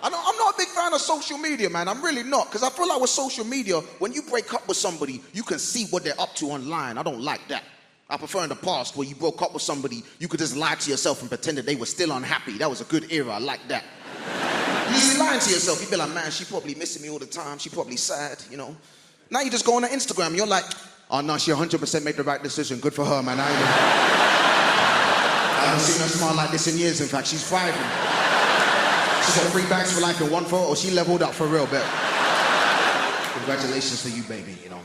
Speaker 8: I'm not a big fan of social media, man. I'm really not. Because I feel like with social media, when you break up with somebody, you can see what they're up to online. I don't like that. I prefer in the past where you broke up with somebody, you could just lie to yourself and pretend that they were still unhappy. That was a good era. I like that. You lying to yourself. You be like, man, she probably missing me all the time. She probably sad, you know. Now you just go on her Instagram and you're like, oh no, she 100% made the right decision. Good for her, man. I haven't seen her smile like this in years. In fact, she's thriving. She got 3 bags for life in one photo. She leveled up for real, bet. Congratulations to you, baby, you know.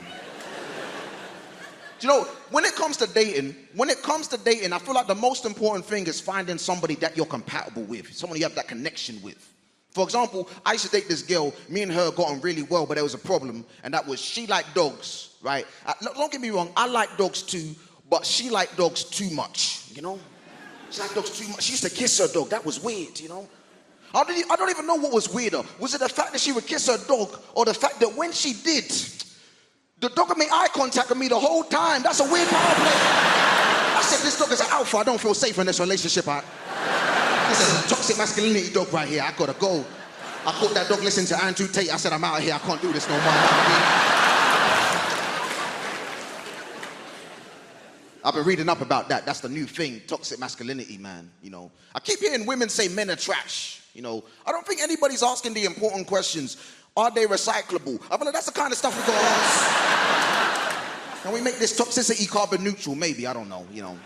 Speaker 8: You know, when it comes to dating, I feel like the most important thing is finding somebody that you're compatible with, someone you have that connection with. For example, I used to date this girl, me and her got on really well, but there was a problem, and that was she liked dogs, right? Don't get me wrong, I like dogs too, but she liked dogs too much, you know? She liked dogs too much. She used to kiss her dog. That was weird, you know? I don't even know what was weirder. Was it the fact that she would kiss her dog, or the fact that when she did, the dog would make eye contact with me the whole time? That's a weird power play. I said, this dog is an alpha. I don't feel safe in this relationship. This is a toxic masculinity dog right here. I gotta go. I caught that dog listening to Andrew Tate. I said, I'm out of here. I can't do this no more. I've been reading up about that. That's the new thing, toxic masculinity, man. You know, I keep hearing women say men are trash. You know, I don't think anybody's asking the important questions. Are they recyclable? I feel like that's the kind of stuff we gotta ask. Can we make this toxicity carbon neutral? Maybe, I don't know, you know.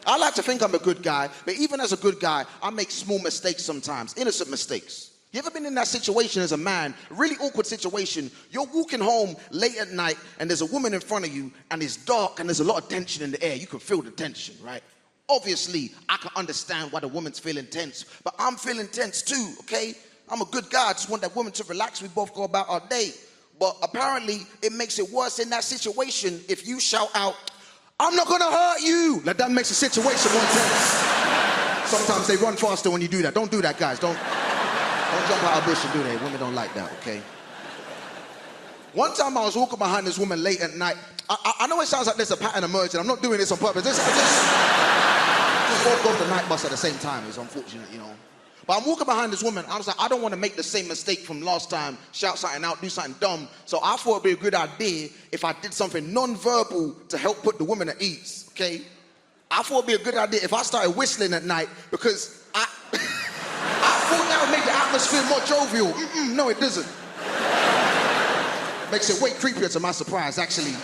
Speaker 8: I like to think I'm a good guy, but even as a good guy, I make small mistakes sometimes, innocent mistakes. You ever been in that situation as a man, a really awkward situation, you're walking home late at night and there's a woman in front of you and it's dark and there's a lot of tension in the air. You can feel the tension, right? Obviously, I can understand why the woman's feeling tense, but I'm feeling tense too, okay? I'm a good guy, I just want that woman to relax, we both go about our day. But apparently, it makes it worse in that situation if you shout out, I'm not gonna hurt you! Like that makes the situation more tense. Sometimes they run faster when you do that. Don't do that, guys, don't jump out of bush and do that. Women don't like that, okay? One time I was walking behind this woman late at night. I know it sounds like there's a pattern emerging. I'm not doing this on purpose. I just both go to the night bus at the same time. It's unfortunate, you know. But I'm walking behind this woman. I was like, I don't want to make the same mistake from last time, shout something out, do something dumb. So I thought it'd be a good idea if I did something non-verbal to help put the woman at ease, okay? I thought it'd be a good idea if I started whistling at night because I thought that would make the atmosphere more jovial. No, it doesn't. Makes it way creepier to my surprise, actually.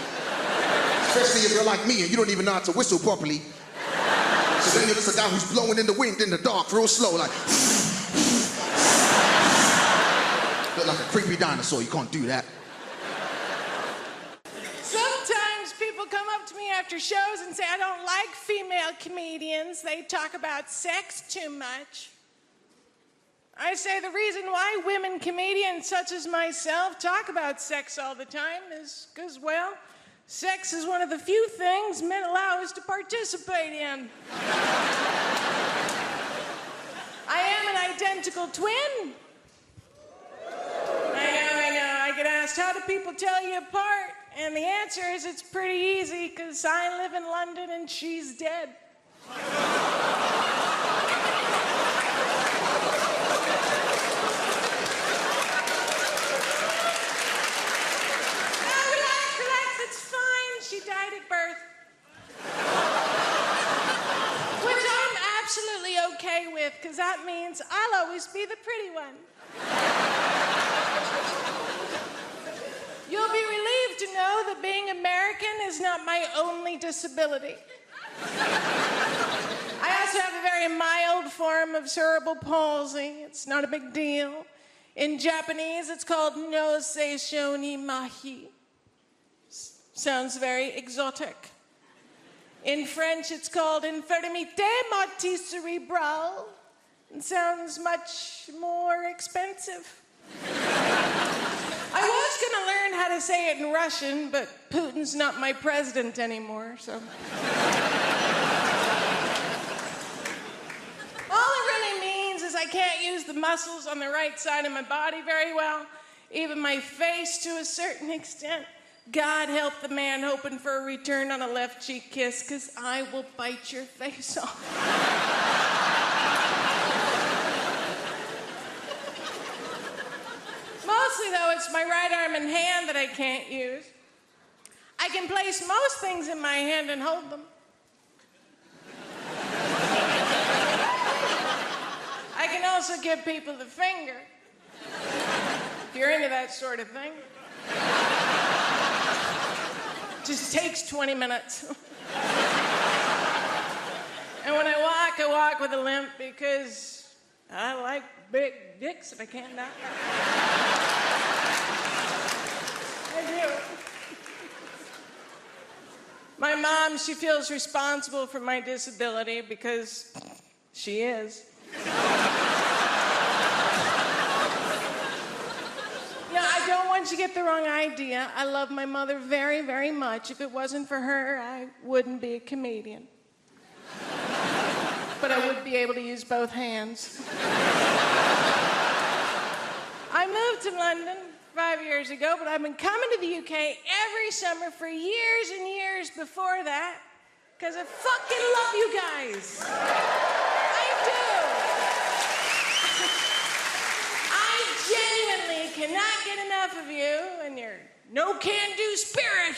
Speaker 8: Especially if you're like me and you don't even know how to whistle properly. So then you're just a guy who's blowing in the wind in the dark real slow, like... Look like a creepy dinosaur, you can't do that.
Speaker 9: Sometimes people come up to me after shows and say, I don't like female comedians. They talk about sex too much. I say the reason why women comedians such as myself talk about sex all the time is because, well, sex is one of the few things men allow us to participate in. I am an identical twin. I know. I get asked, how do people tell you apart? And the answer is it's pretty easy, because I live in London and she's dead. Relax, it's fine. She died at birth. Which I'm absolutely okay with, because that means I'll always be the pretty one. You'll be relieved to know that being American is not my only disability. I also have a very mild form of cerebral palsy. It's not a big deal. In Japanese, it's called no seishou ni mahi. Sounds very exotic. In French, it's called infirmité motrice cérébrale. It sounds much more expensive. I was going to learn how to say it in Russian, but Putin's not my president anymore, so... All it really means is I can't use the muscles on the right side of my body very well, even my face to a certain extent. God help the man hoping for a return on a left cheek kiss, because I will bite your face off. Mostly, though, it's my right arm and hand that I can't use. I can place most things in my hand and hold them. I can also give people the finger, if you're into that sort of thing. Just takes 20 minutes. And when I walk with a limp because I like big dicks if I can not. I do. My mom, she feels responsible for my disability because she is. Now, I don't want you to get the wrong idea. I love my mother very, very much. If it wasn't for her, I wouldn't be a comedian. But I would be able to use both hands. I moved to London 5 years ago, but I've been coming to the UK every summer for years and years before that, because I fucking love you guys. I do. I genuinely cannot get enough of you and your no-can-do spirit.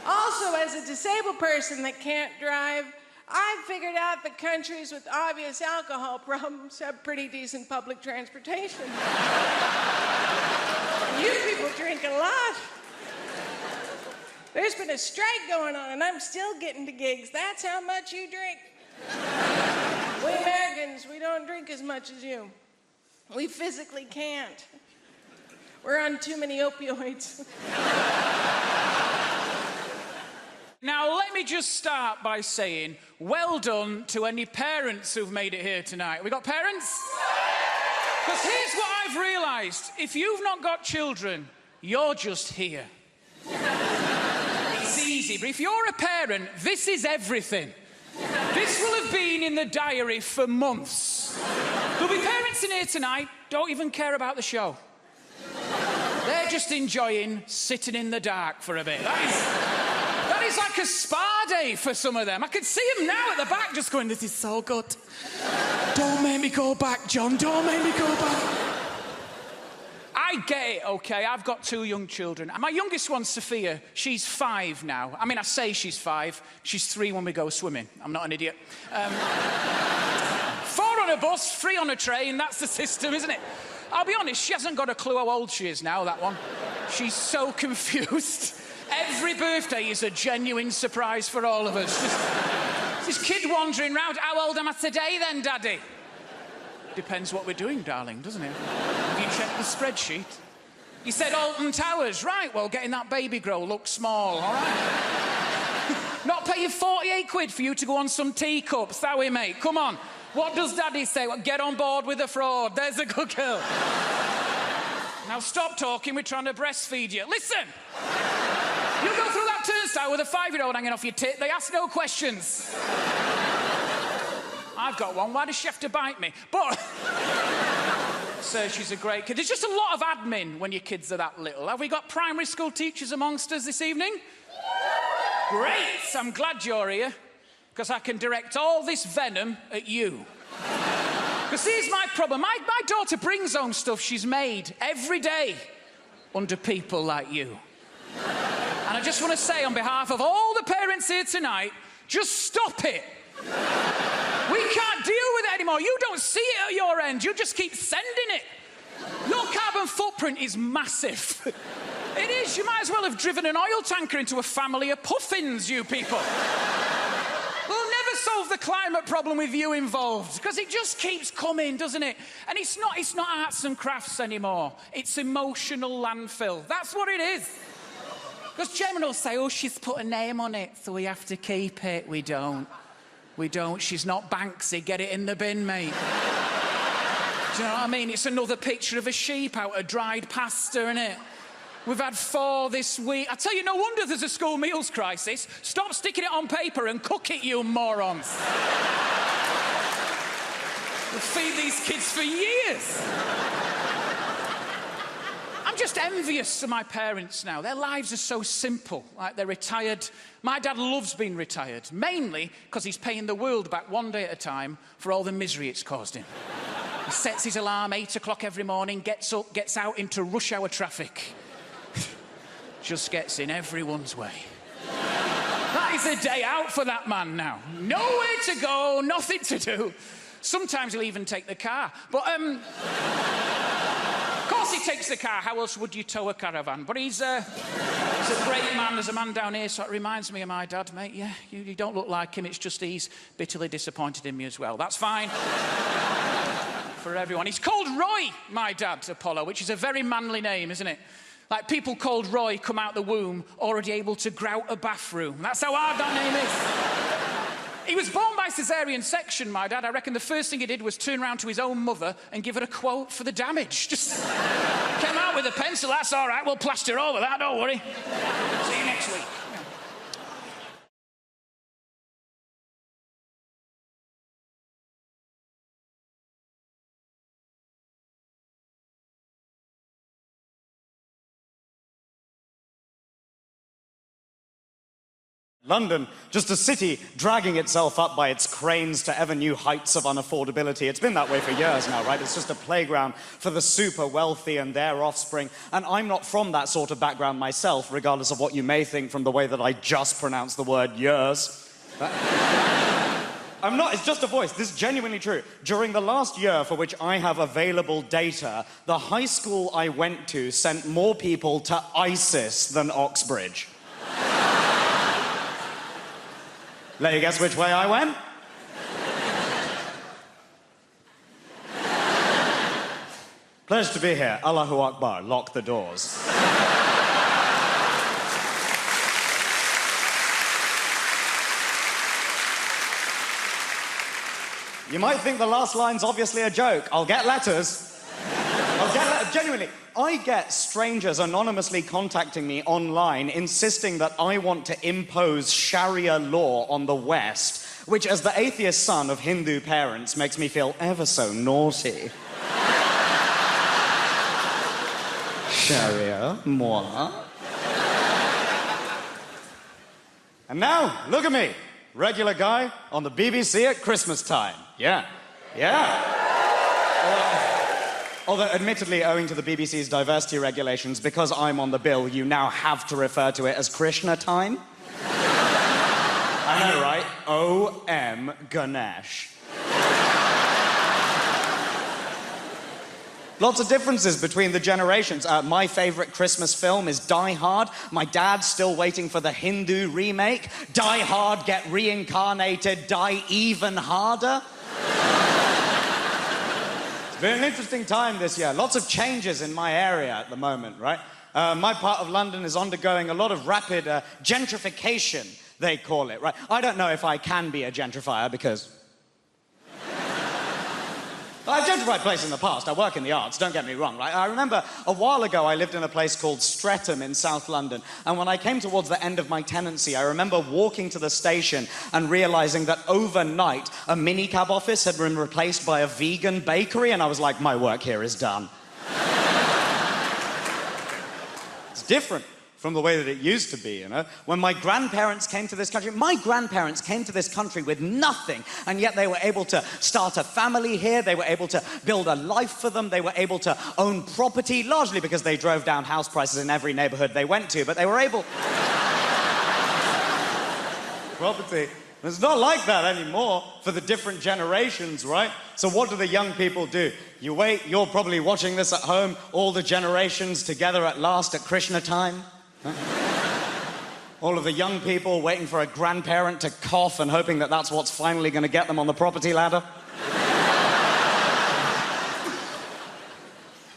Speaker 9: Also, as a disabled person that can't drive, I've figured out that countries with obvious alcohol problems have pretty decent public transportation. You people drink a lot. There's been a strike going on, and I'm still getting to gigs. That's how much you drink. We Americans, we don't drink as much as you. We physically can't. We're on too many opioids.
Speaker 10: Now, let me just start by saying, well done to any parents who've made it here tonight. We got parents? Because here's what I've realised. If you've not got children, you're just here. It's easy, but if you're a parent, this is everything. This will have been in the diary for months. There'll be parents in here tonight, don't even care about the show. They're just enjoying sitting in the dark for a bit. That is like a spa day for some of them. I can see them now at the back just going, this is so good. Don't make me go back, John. Don't make me go back. I get it, okay? I've got 2 young children. And my youngest one's Sophia. She's 5 now. I mean, I say she's 5. She's 3 when we go swimming. I'm not an idiot. 4 on a bus, 3 on a train. That's the system, isn't it? I'll be honest, she hasn't got a clue how old she is now, that one. She's so confused. Every birthday is a genuine surprise for all of us. This kid wandering round. How old am I today then, Daddy? Depends what we're doing, darling, doesn't it? Have you checked the spreadsheet? You said Alton Towers. Right, well, getting that baby grow looks small, all right? Not paying 48 quid for you to go on some teacups, that way, mate. Come on. What does Daddy say? Well, get on board with the fraud. There's a good girl. Now stop talking, we're trying to breastfeed you. Listen! You go through that turnstile with a 5-year-old hanging off your tit, they ask no questions. I've got one, why does she have to bite me? But... So she's a great kid. There's just a lot of admin when your kids are that little. Have we got primary school teachers amongst us this evening? Great, I'm glad you're here. Because I can direct all this venom at you. Because here's my problem. My daughter brings home stuff she's made every day under people like you. And I just want to say on behalf of all the parents here tonight, just stop it. We can't deal with it anymore. You don't see it at your end. You just keep sending it. Your carbon footprint is massive. It is. You might as well have driven an oil tanker into a family of puffins, you people. We'll never solve the climate problem with you involved, because it just keeps coming, doesn't it? And it's not arts and crafts anymore. It's emotional landfill. That's what it is. Because Gemma will say, oh, she's put a name on it, so we have to keep it. We don't. We don't. She's not Banksy. Get it in the bin, mate. Do you know what I mean? It's another picture of a sheep out of dried pasta, innit? We've had 4 this week. I tell you, no wonder there's a school meals crisis. Stop sticking it on paper and cook it, you morons. We'll feed these kids for years. I'm just envious of my parents now. Their lives are so simple. Like, they're retired. My dad loves being retired, mainly because he's paying the world back one day at a time for all the misery it's caused him. He sets his alarm 8 o'clock every morning, gets up, gets out into rush hour traffic. Just gets in everyone's way. That is a day out for that man now. Nowhere to go, nothing to do. Sometimes he'll even take the car. But, of course he takes the car. How else would you tow a caravan? But he's a great man. There's a man down here, so it reminds me of my dad, mate. Yeah, you don't look like him. It's just he's bitterly disappointed in me as well. That's fine. For everyone. He's called Roy, my dad, Apollo, which is a very manly name, isn't it? Like, people called Roy come out the womb already able to grout a bathroom. That's how hard that name is. He was born by caesarean section, my dad. I reckon the first thing he did was turn round to his own mother and give her a quote for the damage. Just came out with a pencil. That's all right, we'll plaster over that, don't worry. See you next week.
Speaker 11: London, just a city dragging itself up by its cranes to ever new heights of unaffordability. It's been that way for years now, right? It's just a playground for the super wealthy and their offspring. And I'm not from that sort of background myself, regardless of what you may think from the way that I just pronounced the word years. I'm not, it's just a voice. This is genuinely true. During the last year for which I have available data, the high school I went to sent more people to ISIS than Oxbridge. Let you guess which way I went? Pleasure to be here. Allahu Akbar. Lock the doors. You might think the last line's obviously a joke. I'll get letters. Genuinely, I get strangers anonymously contacting me online insisting that I want to impose Sharia law on the West, which, as the atheist son of Hindu parents, makes me feel ever so naughty. Sharia, moi. And now, look at me. Regular guy on the BBC at Christmas time. Yeah. Although, admittedly, owing to the BBC's diversity regulations, because I'm on the bill, you now have to refer to it as Krishna time. I know, right? O.M. Ganesh. Lots of differences between the generations. My favorite Christmas film is Die Hard. My dad's still waiting for the Hindu remake. Die Hard, get reincarnated, die even harder. It's been an interesting time this year. Lots of changes in my area at the moment, right? My part of London is undergoing a lot of rapid gentrification, they call it, right? I don't know if I can be a gentrifier because I've gentrified places in the past. I work in the arts, don't get me wrong, right? I remember a while ago I lived in a place called Streatham in South London, and when I came towards the end of my tenancy, I remember walking to the station and realising that overnight a minicab office had been replaced by a vegan bakery, and I was like, my work here is done. It's different from the way that it used to be, you know? When my grandparents came to this country, with nothing, and yet they were able to start a family here, they were able to build a life for them, they were able to own property, largely because they drove down house prices in every neighborhood they went to, but they were able... Property. It's not like that anymore for the different generations, right? So what do the young people do? You wait, you're probably watching this at home, all the generations together at last at Krishna time. Huh? All of the young people waiting for a grandparent to cough and hoping that that's what's finally going to get them on the property ladder.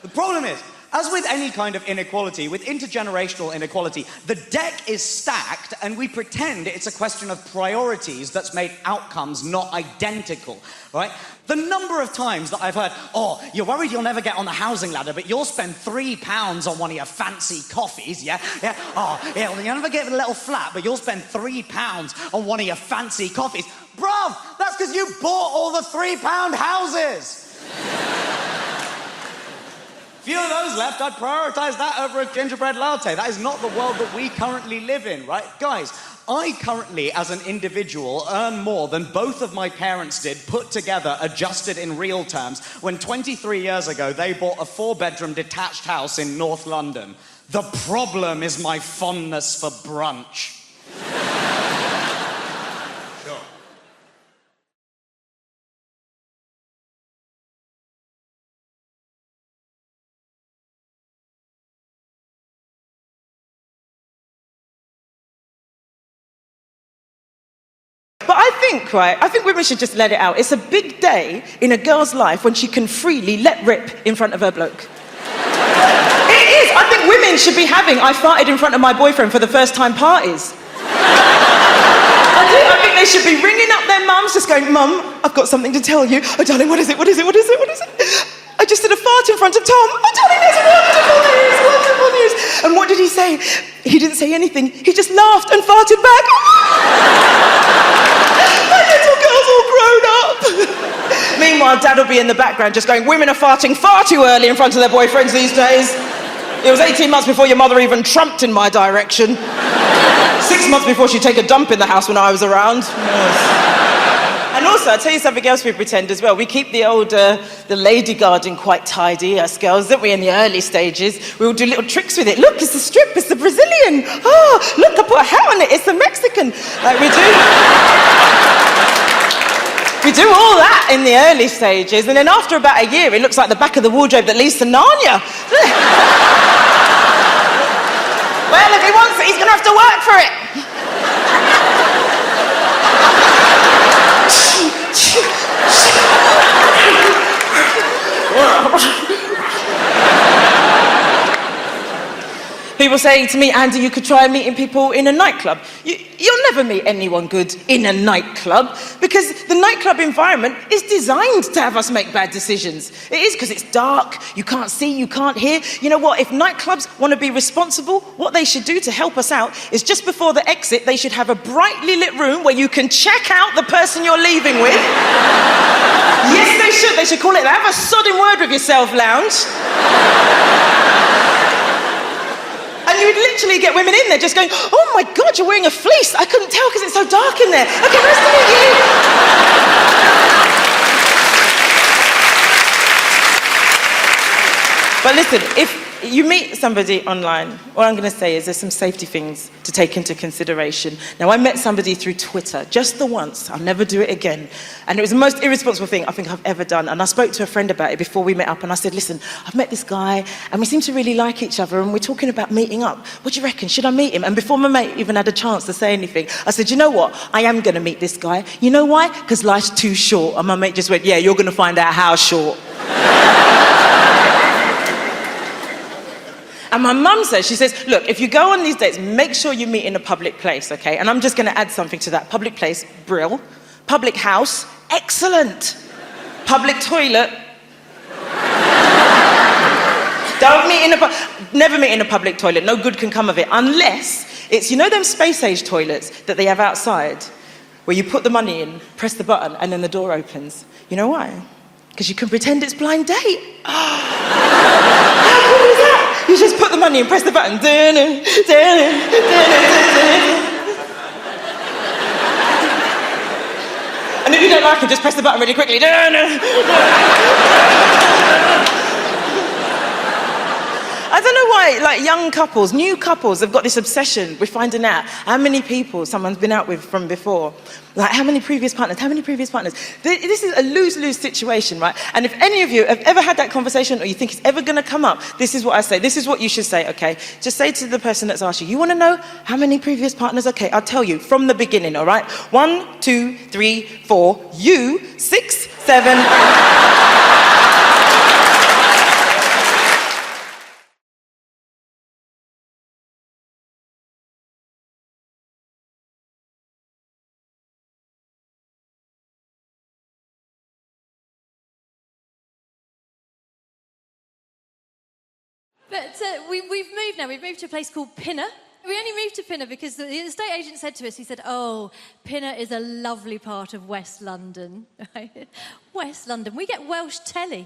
Speaker 11: The problem is, as with any kind of inequality, with intergenerational inequality, the deck is stacked and we pretend it's a question of priorities that's made outcomes not identical, right? The number of times that I've heard, oh, you're worried you'll never get on the housing ladder, but you'll spend £3 on one of your fancy coffees, yeah? Oh, yeah, well, you'll never get a little flat, but you'll spend £3 on one of your fancy coffees. Bruv, that's because you bought all the £3 houses. Few of those left, I'd prioritise that over a gingerbread latte. That is not the world that we currently live in, right? Guys, I currently, as an individual, earn more than both of my parents did, put together, adjusted in real terms, when 23 years ago they bought a 4-bedroom detached house in North London. The problem is my fondness for brunch.
Speaker 12: But I think women should just let it out. It's a big day in a girl's life when she can freely let rip in front of her bloke. It is. I think women should be having I farted in front of my boyfriend for the first time parties. I do. I think they should be ringing up their mums, just going, Mum, I've got something to tell you. Oh, darling, what is it? What is it? What is it? What is it? I just did a fart in front of Tom. Oh, darling, that's wonderful news, wonderful news. And what did he say? He didn't say anything. He just laughed and farted back. My little girl's all grown up. Meanwhile, Dad will be in the background just going, women are farting far too early in front of their boyfriends these days. It was 18 months before your mother even trumped in my direction. 6 months before she'd take a dump in the house when I was around. Yes. And also, I'll tell you something else we pretend as well. We keep the lady garden quite tidy, us girls, don't we, in the early stages. We'll do little tricks with it. Look, it's the strip, it's the Brazilian. Oh, look, I put a hat on it, it's the Mexican. Like we do. We do all that in the early stages, and then after about a year, it looks like the back of the wardrobe that leads to Narnia. Well, if he wants it, he's going to have to work for it. People say to me, Andy, you could try meeting people in a nightclub. You'll never meet anyone good in a nightclub because the nightclub environment is designed to have us make bad decisions. It is because it's dark, you can't see, you can't hear. You know what, if nightclubs want to be responsible, what they should do to help us out is just before the exit, they should have a brightly lit room where you can check out the person you're leaving with. Yes, they should. They should call it the Have a Sodding Word with Yourself lounge. And you would literally get women in there just going, oh my God, you're wearing a fleece. I couldn't tell because it's so dark in there. Okay, nice to meet you. But listen, you meet somebody online, all I'm going to say is there's some safety things to take into consideration. Now, I met somebody through Twitter, just the once. I'll never do it again. And it was the most irresponsible thing I think I've ever done. And I spoke to a friend about it before we met up, and I said, listen, I've met this guy, and we seem to really like each other, and we're talking about meeting up. What do you reckon? Should I meet him? And before my mate even had a chance to say anything, I said, you know what? I am going to meet this guy. You know why? Because life's too short. And my mate just went, yeah, you're going to find out how short. And my mum says, she says, look, if you go on these dates, make sure you meet in a public place, okay? And I'm just going to add something to that. Public place, brill. Public house, excellent. Public toilet. Never meet in a public toilet. No good can come of it. Unless it's, you know them space-age toilets that they have outside? Where you put the money in, press the button, and then the door opens. You know why? Because you can pretend it's blind date. How cool is that? You just put the money and press the button. And if you don't like it, just press the button really quickly. I don't know why, like young couples, new couples have got this obsession with finding out how many people someone's been out with from before. Like, how many previous partners? This is a lose-lose situation, right? And if any of you have ever had that conversation or you think it's ever going to come up, this is what I say. This is what you should say, okay? Just say to the person that's asked you, you want to know how many previous partners? Okay, I'll tell you from the beginning, all right? 1, 2, 3, 4, you, 6, 7...
Speaker 13: But we've moved now. We've moved to a place called Pinner. We only moved to Pinner because the estate agent said to us, he said, oh, Pinner is a lovely part of West London. Right? West London. We get Welsh telly.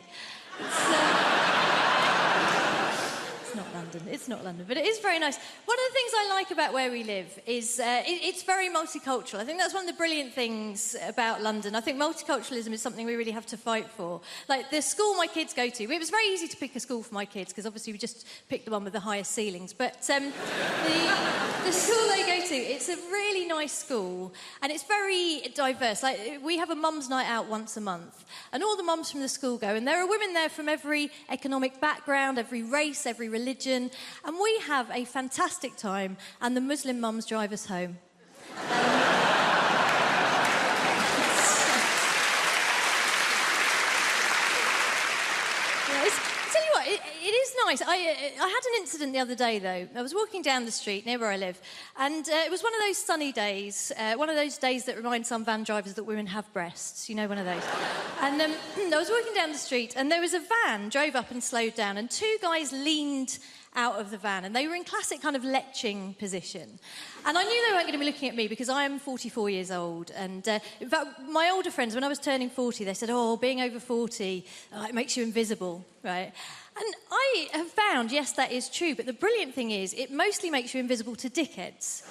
Speaker 13: It's not London. It's not London. But it is very nice. One of the things I like about where we live is it's very multicultural. I think that's one of the brilliant things about London. I think multiculturalism is something we really have to fight for. Like the school my kids go to, it was very easy to pick a school for my kids because obviously we just picked the one with the highest ceilings. But the school they go to, it's a really nice school and it's very diverse. Like we have a mum's night out once a month and all the mums from the school go and there are women there from every economic background, every race, every religion, and we have a fantastic time and the Muslim mums drive us home. Tell you what, it is nice. I had an incident the other day, though. I was walking down the street near where I live, and it was one of those sunny days, one of those days that remind some van drivers that women have breasts. You know, one of those. And I was walking down the street, and there was a van drove up and slowed down, and two guys leaned out of the van, and they were in classic kind of leching position. And I knew they weren't going to be looking at me because I am 44 years old. And in fact, my older friends, when I was turning 40, they said, oh, being over 40, it makes you invisible, right? And I have found, yes, that is true, but the brilliant thing is it mostly makes you invisible to dickheads.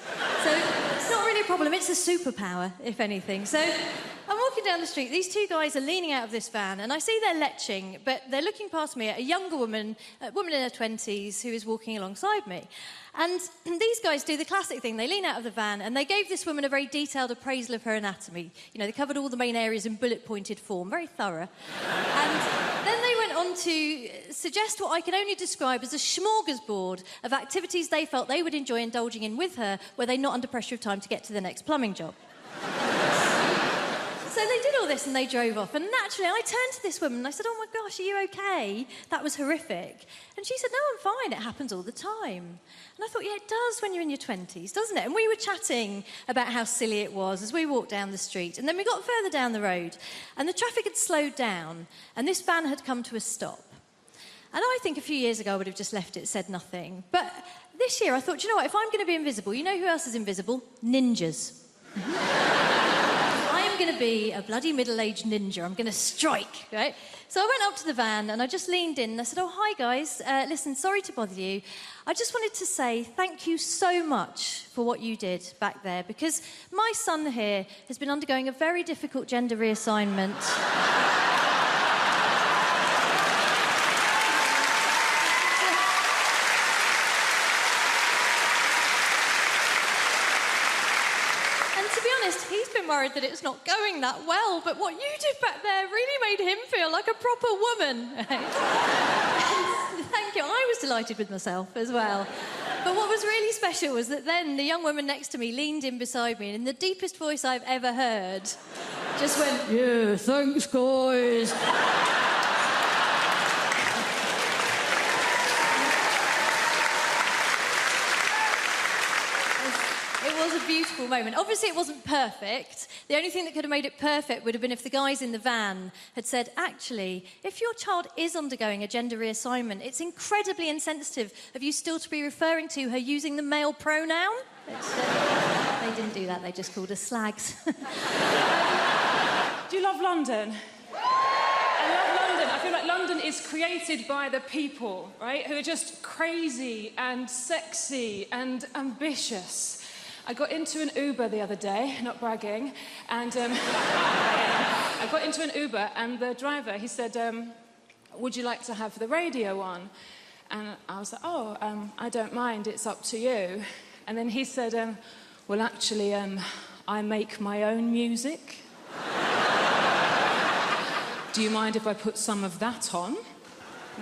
Speaker 13: So it's not really a problem, it's a superpower, if anything. So I'm walking down the street, these two guys are leaning out of this van, and I see they're leching, but they're looking past me at a younger woman, a woman in her 20s, who is walking alongside me. And these guys do the classic thing. They lean out of the van and they gave this woman a very detailed appraisal of her anatomy. You know, they covered all the main areas in bullet-pointed form, very thorough. And then they went on to suggest what I can only describe as a smorgasbord of activities they felt they would enjoy indulging in with her, were they not under pressure of time to get to the next plumbing job. So they did all this and they drove off. And naturally, I turned to this woman and I said, oh my gosh, are you okay? That was horrific. And she said, no, I'm fine. It happens all the time. And I thought, yeah, it does when you're in your 20s, doesn't it? And we were chatting about how silly it was as we walked down the street. And then we got further down the road and the traffic had slowed down and this van had come to a stop. And I think a few years ago I would have just left it, said nothing. But this year I thought, you know what, if I'm going to be invisible, you know who else is invisible? Ninjas. I am going to be a bloody middle-aged ninja. I'm going to strike, right? So I went up to the van and I just leaned in and I said, oh, hi, guys. Listen, sorry to bother you. I just wanted to say thank you so much for what you did back there because my son here has been undergoing a very difficult gender reassignment. And to be honest, he's been worried that it's not going that well, but what you did back there really made him feel like a proper woman. Thank you. I was delighted with myself as well. But what was really special was that then the young woman next to me leaned in beside me and in the deepest voice I've ever heard, just went, "Yeah, thanks, guys." It was a beautiful moment. Obviously, it wasn't perfect. The only thing that could have made it perfect would have been if the guys in the van had said, actually, if your child is undergoing a gender reassignment, it's incredibly insensitive of you still to be referring to her using the male pronoun. They didn't do that. They just called us slags.
Speaker 15: Do you love London? I love London. I feel like London is created by the people, right, who are just crazy and sexy and ambitious. I got into an Uber the other day, not bragging, and I got into an Uber and the driver, he said, would you like to have the radio on? And I was like, oh, I don't mind, it's up to you. And then he said, well, actually, I make my own music. Do you mind if I put some of that on?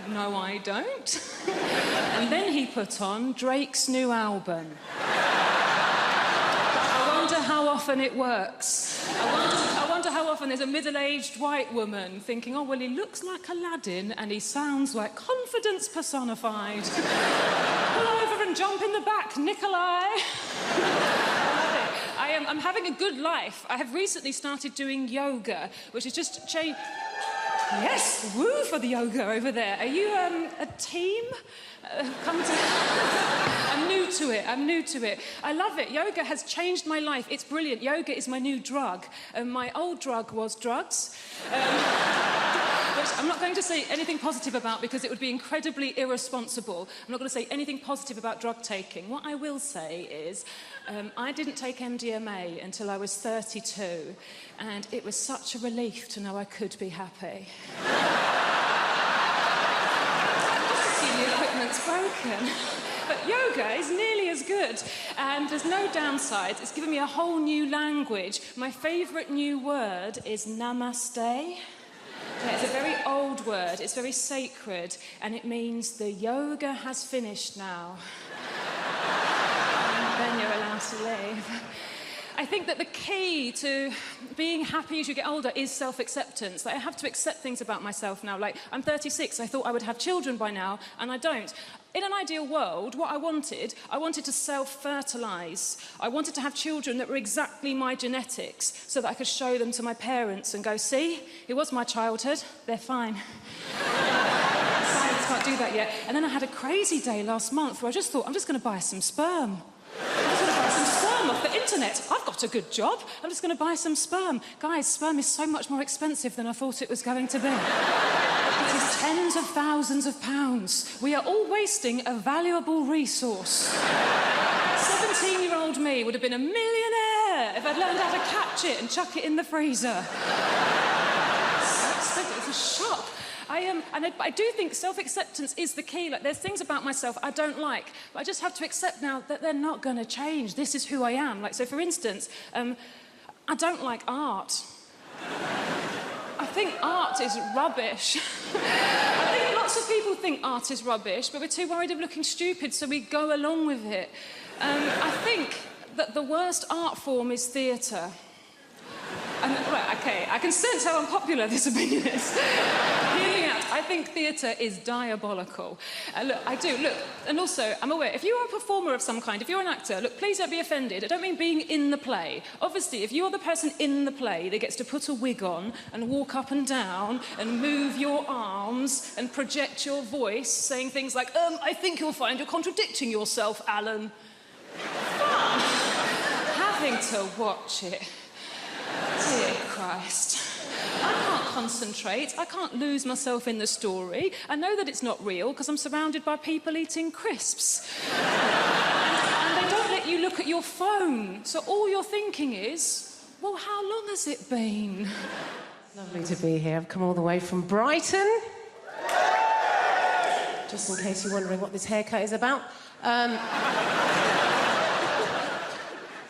Speaker 15: No, I don't. And then he put on Drake's new album. I wonder how often it works. I wonder how often there's a middle-aged white woman thinking, oh, well, he looks like Aladdin and he sounds like confidence personified. Pull over and jump in the back, Nikolai. I'm having a good life. I have recently started doing yoga, which is just change. Yes, woo for the yoga over there. Are you a team? Come to... I'm new to it. I love it. Yoga has changed my life. It's brilliant. Yoga is my new drug. My old drug was drugs. Which I'm not going to say anything positive about because it would be incredibly irresponsible. I'm not going to say anything positive about drug taking. What I will say is I didn't take MDMA until I was 32, and it was such a relief to know I could be happy. The equipment's broken. But yoga is nearly as good, and there's no downsides. It's given me a whole new language. My favourite new word is namaste. Yeah, it's a very old word, it's very sacred, and it means the yoga has finished now. And then you're allowed to leave. I think that the key to being happy as you get older is self-acceptance. Like, I have to accept things about myself now. Like, I'm 36, I thought I would have children by now, and I don't. In an ideal world, what I wanted to self-fertilise. I wanted to have children that were exactly my genetics so that I could show them to my parents and go, see, it was my childhood, they're fine. Science can't do that yet. And then I had a crazy day last month where I just thought, I'm just going to buy some sperm. I'm just going to buy some sperm off the internet. I've got a good job. I'm just going to buy some sperm. Guys, sperm is so much more expensive than I thought it was going to be. It is tens of thousands of pounds. We are all wasting a valuable resource. 17-year-old me would have been a millionaire if I'd learned how to catch it and chuck it in the freezer. It's a shock. And I do think self-acceptance is the key. Like, there's things about myself I don't like, but I just have to accept now that they're not going to change. This is who I am. Like, so for instance, I don't like art. I think art is rubbish. I think lots of people think art is rubbish, but we're too worried of looking stupid, so we go along with it. I think that the worst art form is theatre. Right, okay, I can sense how unpopular this opinion is. Hear me out. I think theatre is diabolical. Look, I do, look, and also, I'm aware, if you are a performer of some kind, if you're an actor, look, please don't be offended. I don't mean being in the play. Obviously, if you're the person in the play that gets to put a wig on and walk up and down and move your arms and project your voice, saying things like, I think you'll find you're contradicting yourself, Alan. Fun. Having to watch it. Dear Christ. I can't concentrate. I can't lose myself in the story. I know that it's not real because I'm surrounded by people eating crisps. And they don't let you look at your phone. So all you're thinking is, well, how long has it been?
Speaker 18: Lovely to be here. I've come all the way from Brighton. Just in case you're wondering what this haircut is about.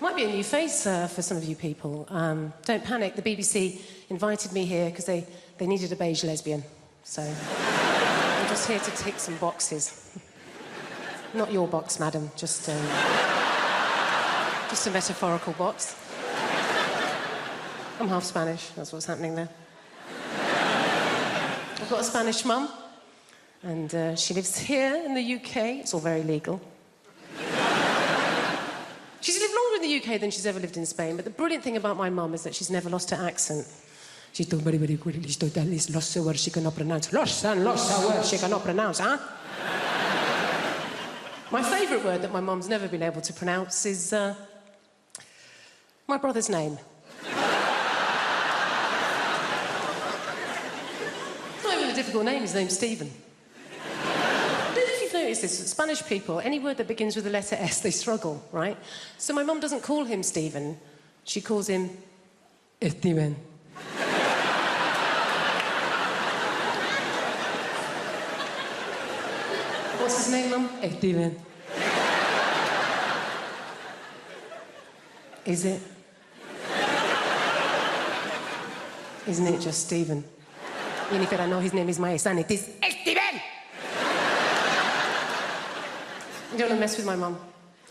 Speaker 16: Might be a new face for some of you people. Don't panic, the BBC invited me here because they needed a beige lesbian. So I'm just here to tick some boxes. Not your box, madam, just a metaphorical box. I'm half Spanish, that's what's happening there. I've got a Spanish mum, and she lives here in the UK. It's all very legal. She's lived longer in the UK than she's ever lived in Spain, but the brilliant thing about my mum is that she's never lost her accent. She talks very, very quickly. She does lots of words she cannot pronounce. Lots and lots of words she cannot pronounce, huh? My favourite word that my mum's never been able to pronounce is my brother's name. It's not even a difficult name, his name's Stephen. I don't know if you've noticed this, Spanish people, any word that begins with the letter S, they struggle, right? So my mum doesn't call him Stephen, she calls him Steven. What's his name, Mum? Steven. Is it? Isn't it just Stephen? Jennifer, I know his name is my son. It is Steven! You don't want to mess with my mum.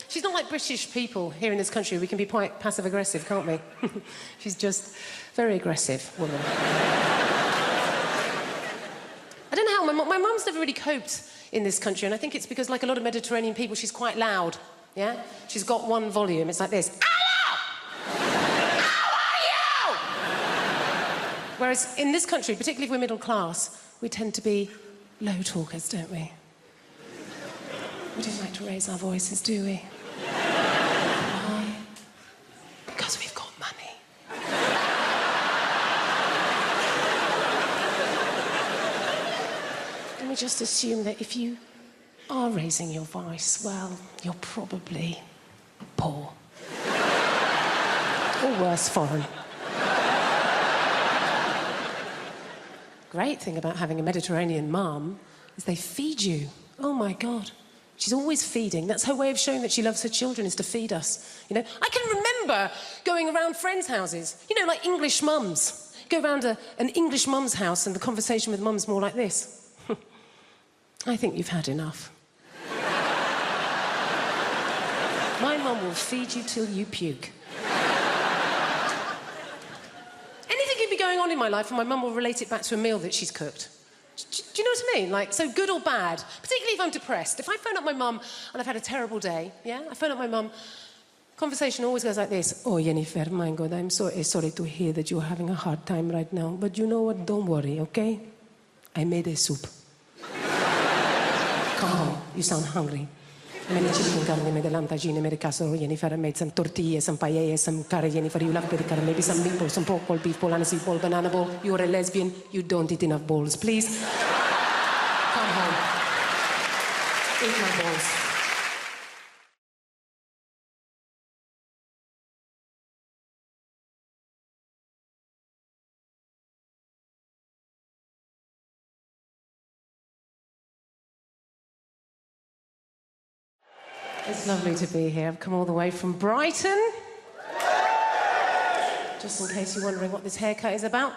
Speaker 16: She's not like British people here in this country. We can be quite passive-aggressive, can't we? She's just very aggressive woman. I don't know how my mum's never really coped in this country, and I think it's because, like a lot of Mediterranean people, she's quite loud, yeah? She's got one volume, it's like this. Hello! How are you? Whereas in this country, particularly if we're middle class, we tend to be low talkers, don't we? We don't like to raise our voices, do we? Why? Because we've got money. Let me just assume that if you are raising your voice, well, you're probably poor. Or worse, foreign. Great thing about having a Mediterranean mum is they feed you. Oh, my God. She's always feeding. That's her way of showing that she loves her children, is to feed us. You know, I can remember going around friends' houses, you know, like English mums. Go round an English mum's house and the conversation with mum's more like this. I think you've had enough. My mum will feed you till you puke. Anything can be going on in my life and my mum will relate it back to a meal that she's cooked. Do you know what I mean? Like, so good or bad, particularly if I'm depressed. If I phone up my mum and I've had a terrible day, yeah? I phone up my mum, conversation always goes like this. Oh, Jennifer, my God, I'm so sorry to hear that you're having a hard time right now. But you know what? Don't worry, okay? I made a soup. Come home. You sound hungry. I made chicken carne, made lamtagine, made casserole, Jennifer. I made some tortillas, some paella, some curry, Jennifer. You love curry, maybe some meatballs, some pork ball, beef ball, aniseed ball, banana ball. You're a lesbian. You don't eat enough balls. Please, come home. Eat my balls. It's lovely to be here. I've come all the way from Brighton. Just in case you're wondering what this haircut is about.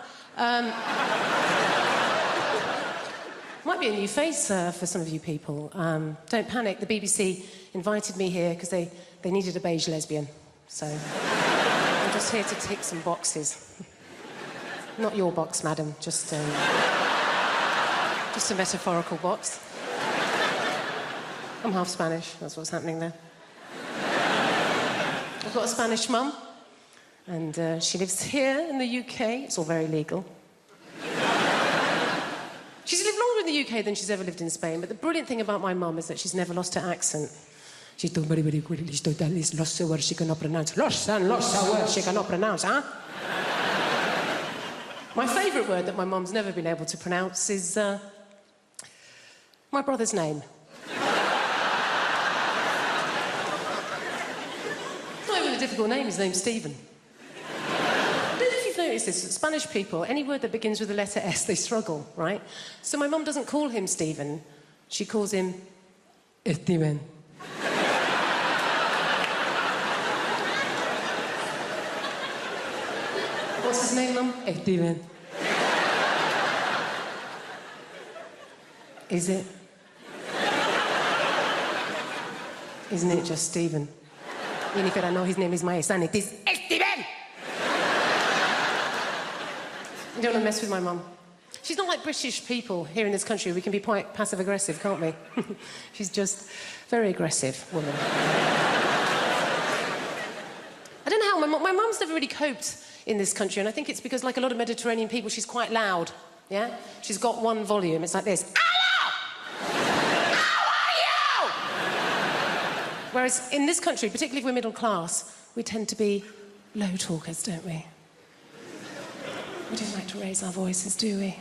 Speaker 16: Might be a new face for some of you people. Don't panic, the BBC invited me here because they needed a beige lesbian. So I'm just here to tick some boxes. Not your box, madam, just a metaphorical box. I'm half Spanish, that's what's happening there. I've got a Spanish mum, and she lives here in the UK. It's all very legal. She's lived longer in the UK than she's ever lived in Spain, but the brilliant thing about my mum is that she's never lost her accent. She talks very, very quickly. She does lots of words she cannot pronounce. Lots and lots of words she cannot pronounce, huh? My favourite word that my mum's never been able to pronounce is my brother's name. Difficult name, his name's Stephen. I don't know if you've noticed this, Spanish people, any word that begins with the letter S, they struggle, right? So my mum doesn't call him Stephen, she calls him Steven. What's his name, Mum? Steven. Is it? Isn't it just Stephen? Jennifer, I know his name is my son. It is Steven! You don't want to mess with my mum. She's not like British people here in this country. We can be quite passive-aggressive, can't we? She's just very aggressive woman. I don't know how. My mum's never really coped in this country, and I think it's because, like a lot of Mediterranean people, she's quite loud, yeah? She's got one volume. It's like this. Hello! How are you? Whereas in this country, particularly if we're middle class, we tend to be low talkers, don't we? We don't like to raise our voices, do we?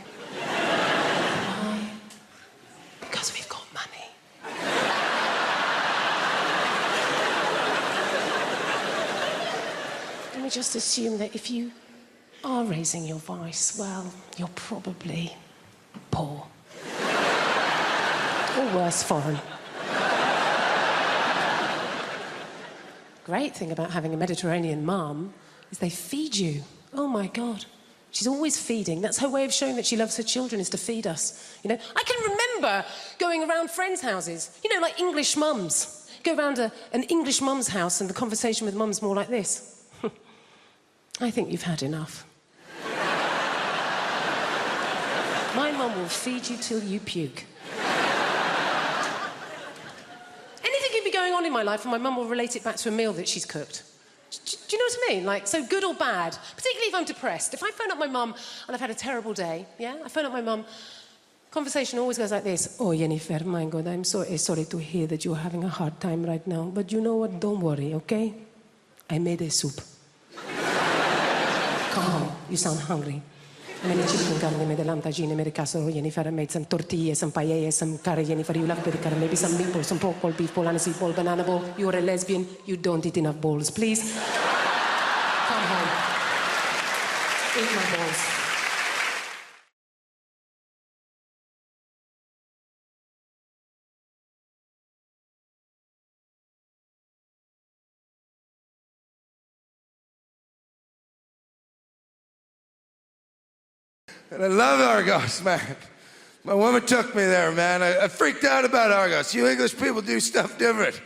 Speaker 16: Why? Because we've got money. Let me just assume that if you are raising your voice, well, you're probably poor. Or worse, foreign. Great thing about having a Mediterranean mum is they feed you. Oh, my God. She's always feeding. That's her way of showing that she loves her children, is to feed us. You know, I can remember going around friends' houses, you know, like English mums. Go around an English mum's house and the conversation with mum's more like this. I think you've had enough. My mum will feed you till you puke. Anything can be going on in my life and my mum will relate it back to a meal that she's cooked. Do you know what I mean? Like, so good or bad, particularly if I'm depressed. If I phone up my mum and I've had a terrible day, yeah? I phone up my mum, conversation always goes like this. Oh, Jennifer, my God, I'm so sorry to hear that you're having a hard time right now. But you know what? Don't worry, okay? I made a soup. Come home. You sound hungry. I made chicken curry, I made a lamb tagine, I made a casserole, Jennifer. I made some tortillas, some paella, some curry, Jennifer. You love curry, maybe some meatballs, some pork ball, beef ball, aniseed ball, banana ball. You're a lesbian. You don't eat enough balls. Please, come home. Eat my balls.
Speaker 3: And I love Argos, man. My woman took me there, man. I freaked out about Argos. You English people do stuff different.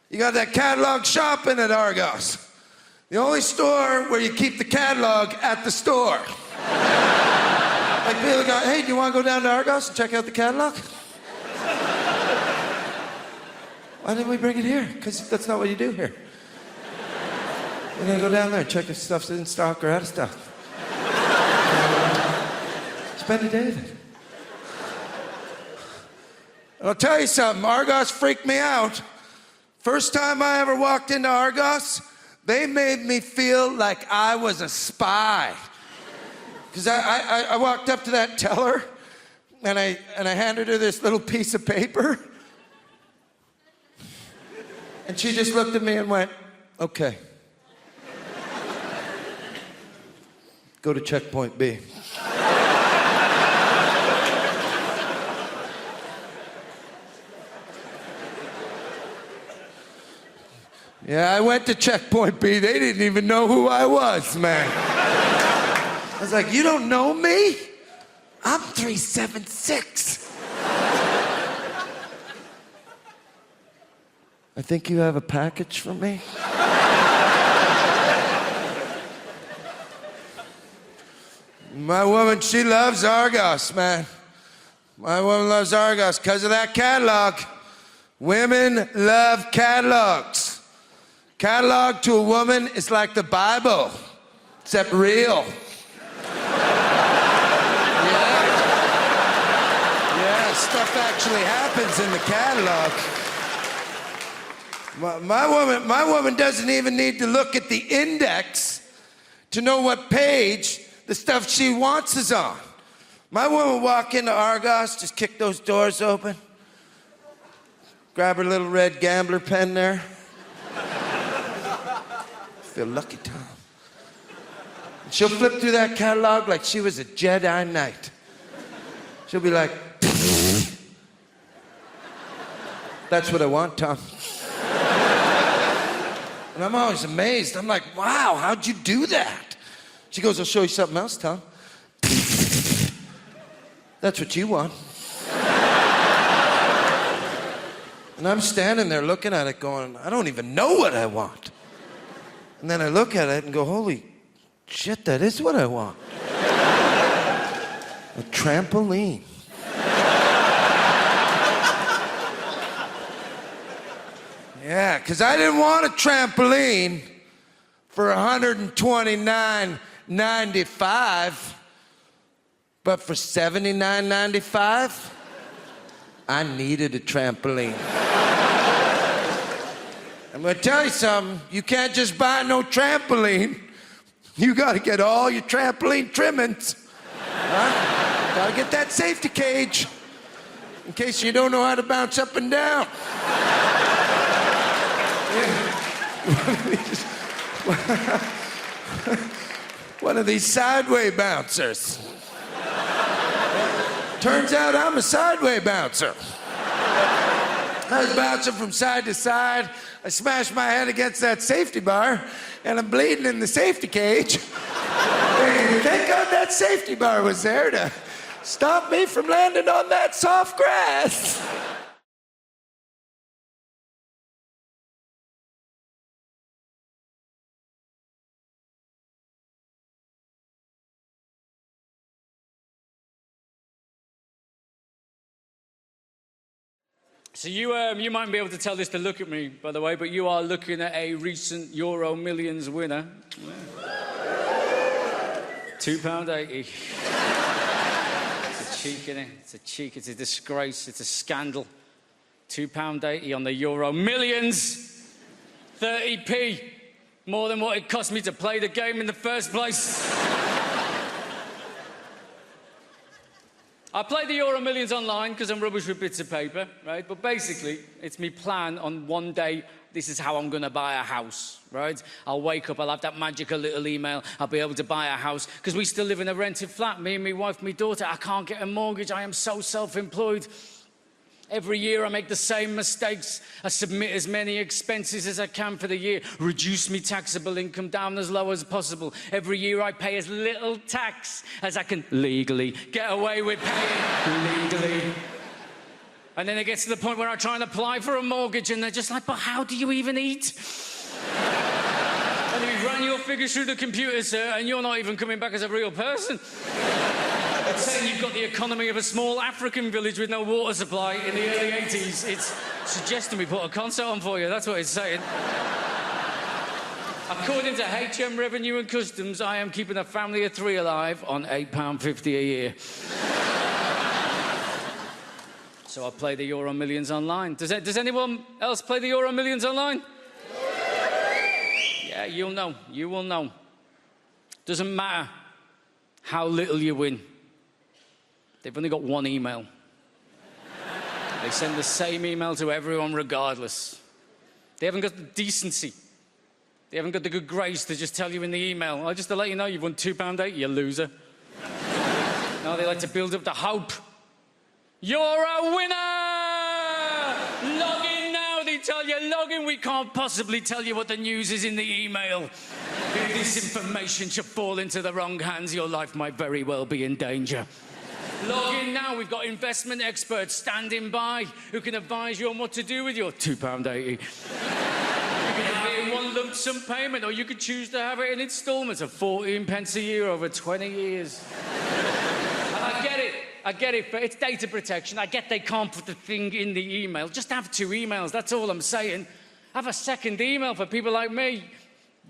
Speaker 3: You got that catalog shopping at Argos. The only store where you keep the catalog at the store. Like people go, hey, do you want to go down to Argos and check out the catalog? Why didn't we bring it here? Because that's not what you do here. We're going to go down there and check if stuff's in stock or out of stock. Spend a day with it. And I'll tell you something, Argos freaked me out. First time I ever walked into Argos, they made me feel like I was a spy. Because I walked up to that teller and I handed her this little piece of paper. And she just looked at me and went, okay. Go to checkpoint B. Yeah, I went to checkpoint B. They didn't even know who I was, man. I was like, you don't know me? I'm 376. I think you have a package for me. My woman, she loves Argos, man. My woman loves Argos because of that catalog. Women love catalogs. Catalog to a woman is like the Bible, except real. Yeah, stuff actually happens in the catalog. My woman doesn't even need to look at the index to know what page the stuff she wants is on. My woman walk into Argos, just kick those doors open, grab her little red gambler pen there. Feel lucky, Tom. And she'll flip through that catalog like she was a Jedi Knight. She'll be like, that's what I want, Tom. And I'm always amazed. I'm like, wow, how'd you do that? She goes, I'll show you something else, Tom. That's what you want. And I'm standing there looking at it going, I don't even know what I want. And then I look at it and go, holy shit, that is what I want. A trampoline. Yeah, because I didn't want a trampoline for $129.95, but for $79.95, I needed a trampoline. I'm gonna tell you something, you can't just buy no trampoline. You gotta get all your trampoline trimmings. Huh? Gotta get that safety cage in case you don't know how to bounce up and down. One of these sideway bouncers. Turns out I'm a sideway bouncer. I was bouncing from side to side. I smashed my head against that safety bar, and I'm bleeding in the safety cage. And thank God that safety bar was there to stop me from landing on that soft grass.
Speaker 14: So you might be able to tell this to look at me, by the way, but you are looking at a recent Euro Millions winner. £2.80. It's a cheek, innit? It's a cheek, it's a disgrace, it's a scandal. £2.80 on the Euro Millions. 30p. More than what it cost me to play the game in the first place. I play the Euro Millions online because I'm rubbish with bits of paper, right? But basically, it's me plan on one day, this is how I'm going to buy a house, right? I'll wake up, I'll have that magical little email, I'll be able to buy a house, because we still live in a rented flat, me and my wife, my daughter. I can't get a mortgage, I am so self-employed. Every year I make the same mistakes. I submit as many expenses as I can for the year, reduce my taxable income down as low as possible. Every year I pay as little tax as I can legally get away with paying legally. And then it gets to the point where I try and apply for a mortgage and they're just like, but how do you even eat? And we've run your figures through the computer, sir, and you're not even coming back as a real person. It's saying you've got the economy of a small African village with no water supply in the early 80s. It's suggesting we put a concert on for you. That's what it's saying. According to HM Revenue and Customs, I am keeping a family of 3 alive on £8.50 a year. So I play the Euro Millions online. Does anyone else play the Euro Millions online? Yeah, you'll know. You will know. Doesn't matter how little you win. They've only got one email. They send the same email to everyone regardless. They haven't got the decency. They haven't got the good grace to just tell you in the email, just to let you know you've won £2.80, you loser. No, they like to build up the hope. You're a winner! Log in now, they tell you. Log in, we can't possibly tell you what the news is in the email. If this information should fall into the wrong hands, your life might very well be in danger. Log in now, we've got investment experts standing by who can advise you on what to do with your £2.80. You can have it in one lump sum payment, or you could choose to have it in instalments of 14 pence a year over 20 years. And I get it, but it's data protection. I get they can't put the thing in the email. Just have 2 emails, that's all I'm saying. Have a second email for people like me.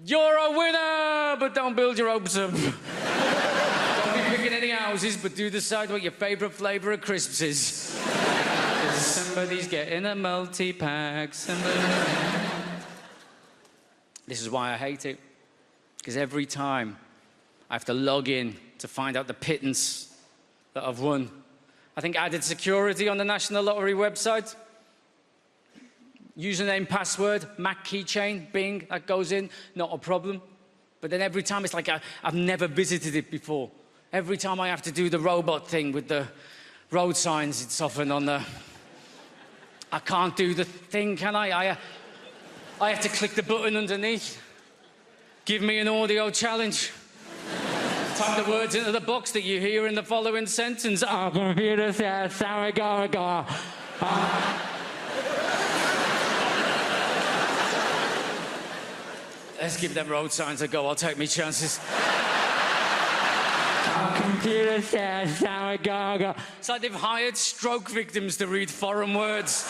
Speaker 14: You're a winner, but don't build your hopes up. Don't be picking any houses, but do decide what your favourite flavour of crisps is. Somebody's getting a multi-pack. This is why I hate it. Because every time I have to log in to find out the pittance that I've won. I think added security on the National Lottery website. Username, password, Mac keychain, Bing, that goes in, not a problem. But then every time it's like I've never visited it before. Every time I have to do the robot thing with the road signs, it's often on the... I can't do the thing, can I? I have to click the button underneath. Give me an audio challenge. Type the words into the box that you hear in the following sentence. Our computer says, sorry, go. Let's give them road signs a go. I'll take me chances. Our computer says, sorry, go. It's like they've hired stroke victims to read foreign words.